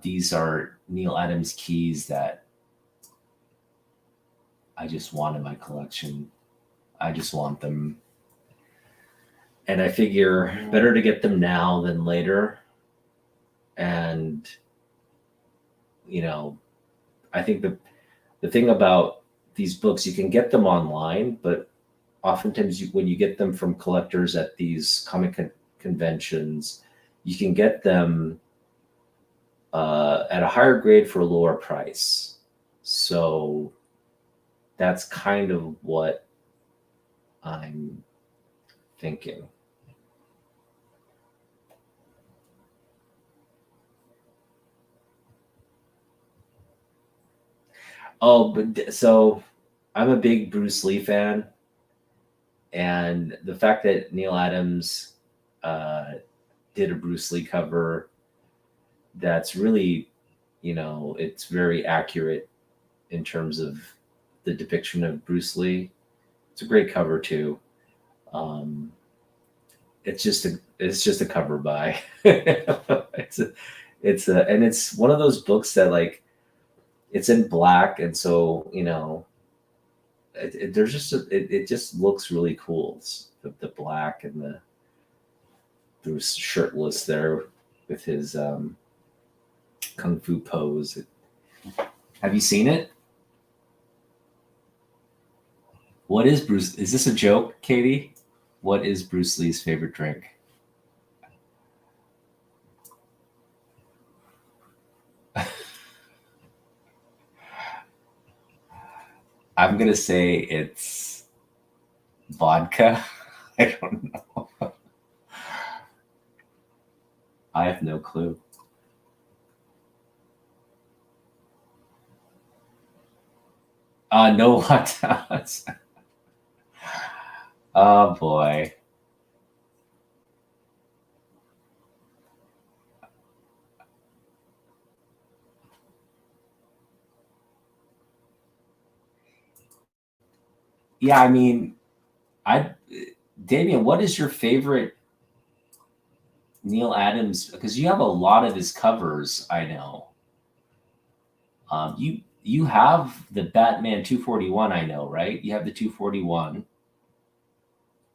these are Neil Adams keys that I just want in my collection. I just want them. And I figure better to get them now than later. And, I think the thing about these books, you can get them online, but oftentimes when you get them from collectors at these conventions, you can get them at a higher grade for a lower price. So that's kind of what I'm thinking. Oh, but so I'm a big Bruce Lee fan, and the fact that Neil Adams uh, did a Bruce Lee cover that's really, it's very accurate in terms of the depiction of Bruce Lee. It's a great cover too. Um, it's just a cover by. And it's one of those books that like it's in black, and so there's just it just looks really cool. It's the black and the Bruce shirtless there with his kung fu pose. Have you seen it? What is Bruce? Is this a joke, Katie? What is Bruce Lee's favorite drink? I'm gonna say it's vodka. I don't know. I have no clue. No hot dogs. Oh boy. Yeah, I mean, I Damien, what is your favorite Neil Adams? Because you have a lot of his covers, I know. You have the Batman 241, I know, right? You have the 241.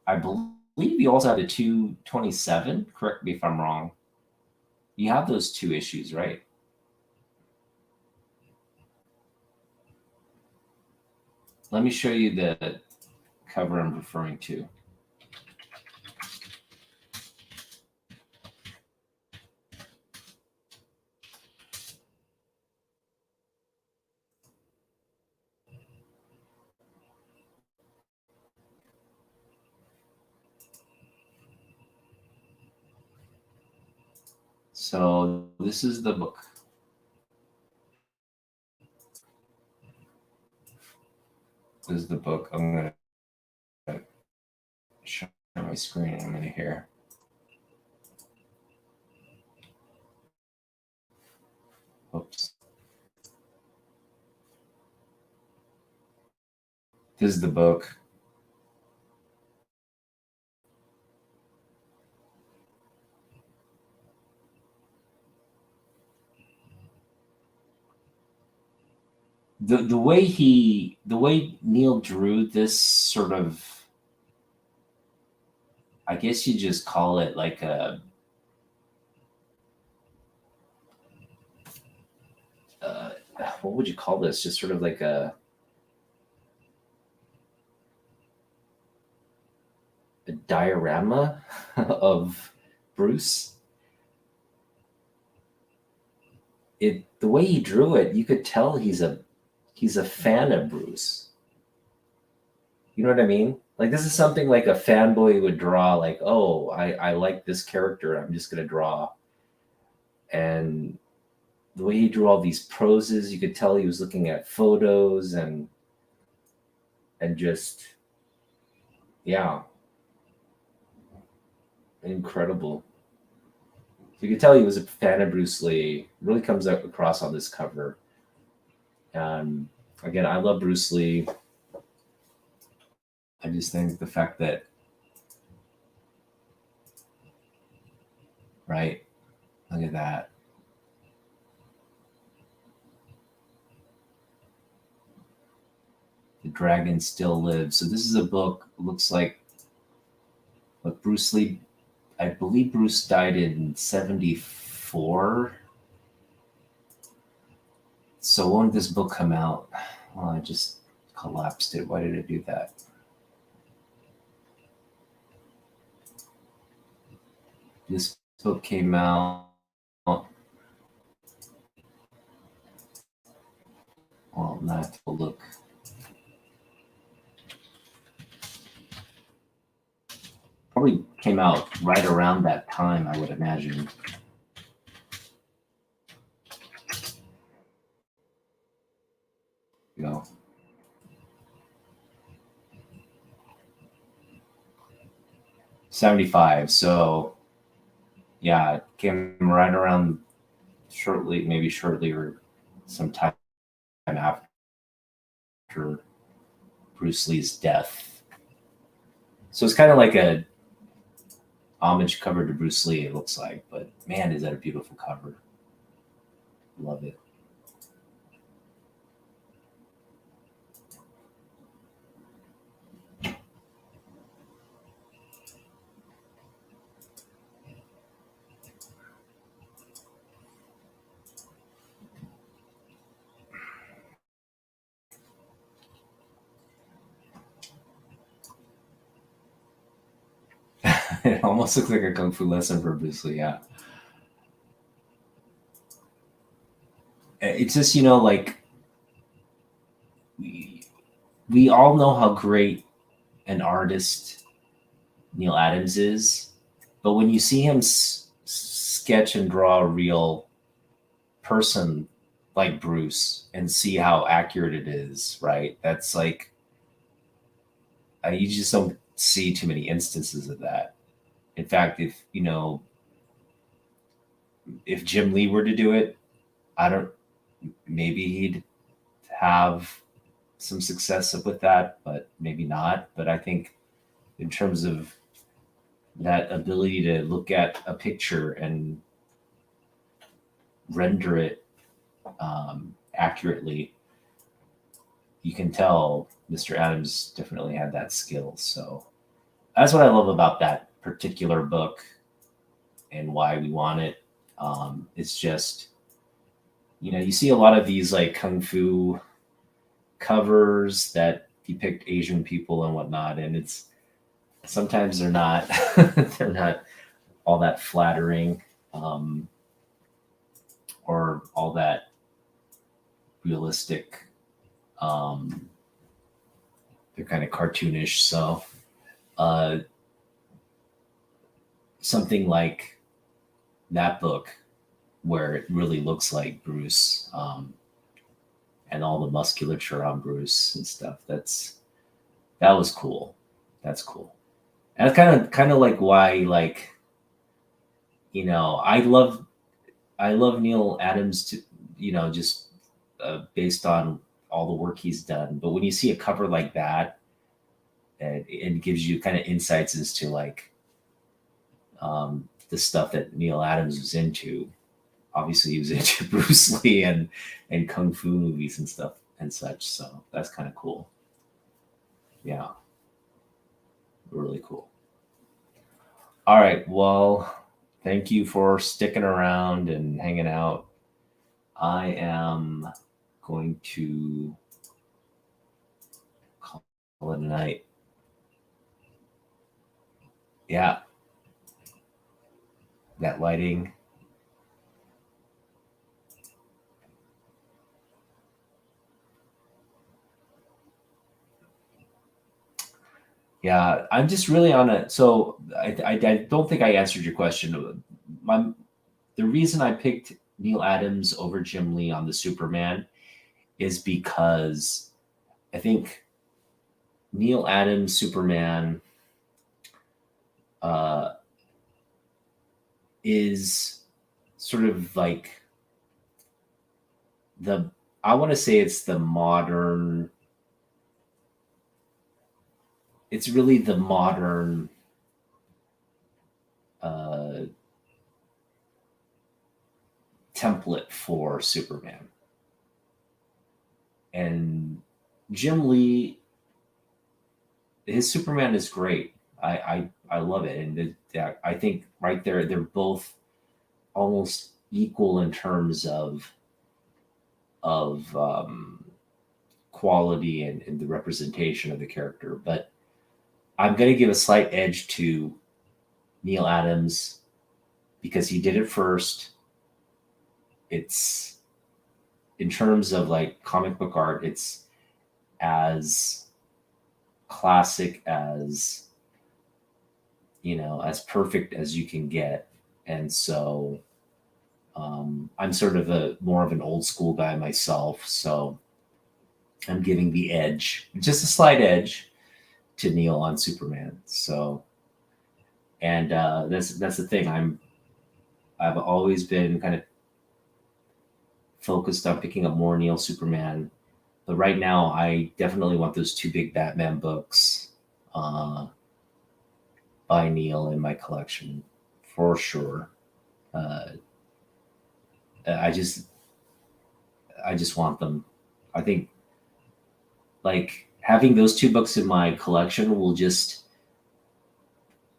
I believe you also have the 227. Correct me if I'm wrong. You have those two issues, right? Let me show you the cover I'm referring to. So this is the book. This is the book. I'm going to show my screen in a minute here. Oops. This is the book. The way Neil drew this sort of, I guess you just call it like what would you call this? Just sort of like a diorama of Bruce. The way he drew it, you could tell he's a fan of Bruce. You know what I mean? Like this is something like a fanboy would draw. Like, oh, I like this character. I'm just gonna draw. And the way he drew all these poses, you could tell he was looking at photos and just yeah, incredible. You could tell he was a fan of Bruce Lee. It really comes across on this cover. And again, I love Bruce Lee. I just think the fact that, right? Look at that. The dragon still lives. So this is a book. Looks like what Bruce Lee. I believe Bruce died in 1974. So when did this book come out? Well, I just collapsed it. Why did it do that? This book came out. Well, now I have to look. Probably came out right around that time, I would imagine. You know, 75. So yeah, it came right around maybe shortly or sometime after Bruce Lee's death. So it's kind of like a homage cover to Bruce Lee, it looks like. But man, is that a beautiful cover. Love it. It almost looks like a kung fu lesson for Bruce Lee. Yeah, it's just like we all know how great an artist Neil Adams is, but when you see him sketch and draw a real person like Bruce and see how accurate it is, right? That's like you just don't see too many instances of that. In fact, if Jim Lee were to do it, I don't. Maybe he'd have some success with that, but maybe not. But I think in terms of that ability to look at a picture and render it accurately, you can tell Mr. Adams definitely had that skill. So that's what I love about that particular book and why we want it. It's just, you see a lot of these like kung fu covers that depict Asian people and whatnot, and it's sometimes they're not they're not all that flattering, or all that realistic. They're kind of cartoonish. So uh, something like that book where it really looks like Bruce, and all the musculature on Bruce and stuff. That was cool. That's cool. And that's kind of like why I love Neil Adams to just based on all the work he's done. But when you see a cover like that, it gives you kind of insights as to the stuff that Neil Adams was into. Obviously, he was into Bruce Lee and kung fu movies and stuff and such. So that's kind of cool. Yeah, really cool. All right. Well, thank you for sticking around and hanging out. I am going to call it a night. Yeah, that lighting. Yeah, I'm just really on a. So I don't think I answered your question. The reason I picked Neil Adams over Jim Lee on the Superman is because I think Neil Adams Superman uh, is sort of like I want to say it's the modern. It's really the modern uh, template for Superman. And Jim Lee, his Superman is great. I love it, and I think right there they're both almost equal in terms of quality and the representation of the character. But I'm going to give a slight edge to Neil Adams because he did it first. It's, in terms of like comic book art, it's as classic as, as perfect as you can get. And so I'm sort of more of an old school guy myself. So I'm giving the edge, just a slight edge, to Neil on Superman. So, and that's the thing. I've always been kind of focused on picking up more Neil Superman, but right now I definitely want those two big Batman books by Neil in my collection for sure. I just want them. I think like having those two books in my collection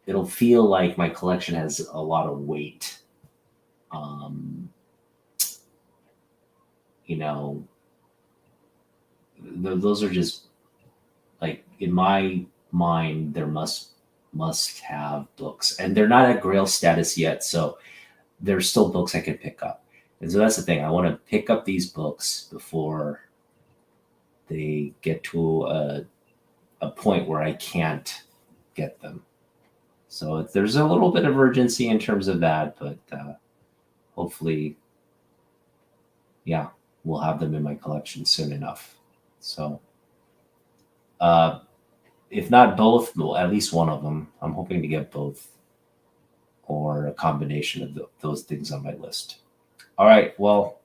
it'll feel like my collection has a lot of weight. You know, those are just like, in my mind, they're must have books, and they're not at Grail status yet, so there's still books I could pick up. And so that's the thing. I want to pick up these books before they get to a point where I can't get them. So there's a little bit of urgency in terms of that, but hopefully, yeah, we'll have them in my collection soon enough. So if not both, well, at least one of them. I'm hoping to get both, or a combination of those things on my list. All right. Well,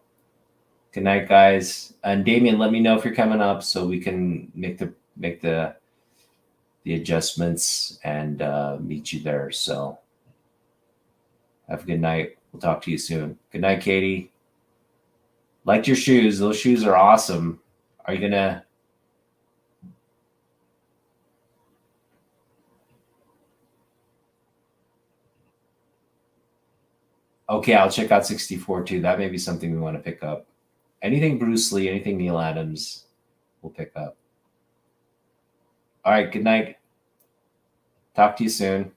good night, guys. And Damien, let me know if you're coming up so we can make the adjustments and meet you there. So have a good night. We'll talk to you soon. Good night, Katie. Liked your shoes. Those shoes are awesome. Are you gonna? Okay, I'll check out 64 too. That may be something we want to pick up. Anything Bruce Lee, anything Neil Adams, we'll pick up. All right, good night. Talk to you soon.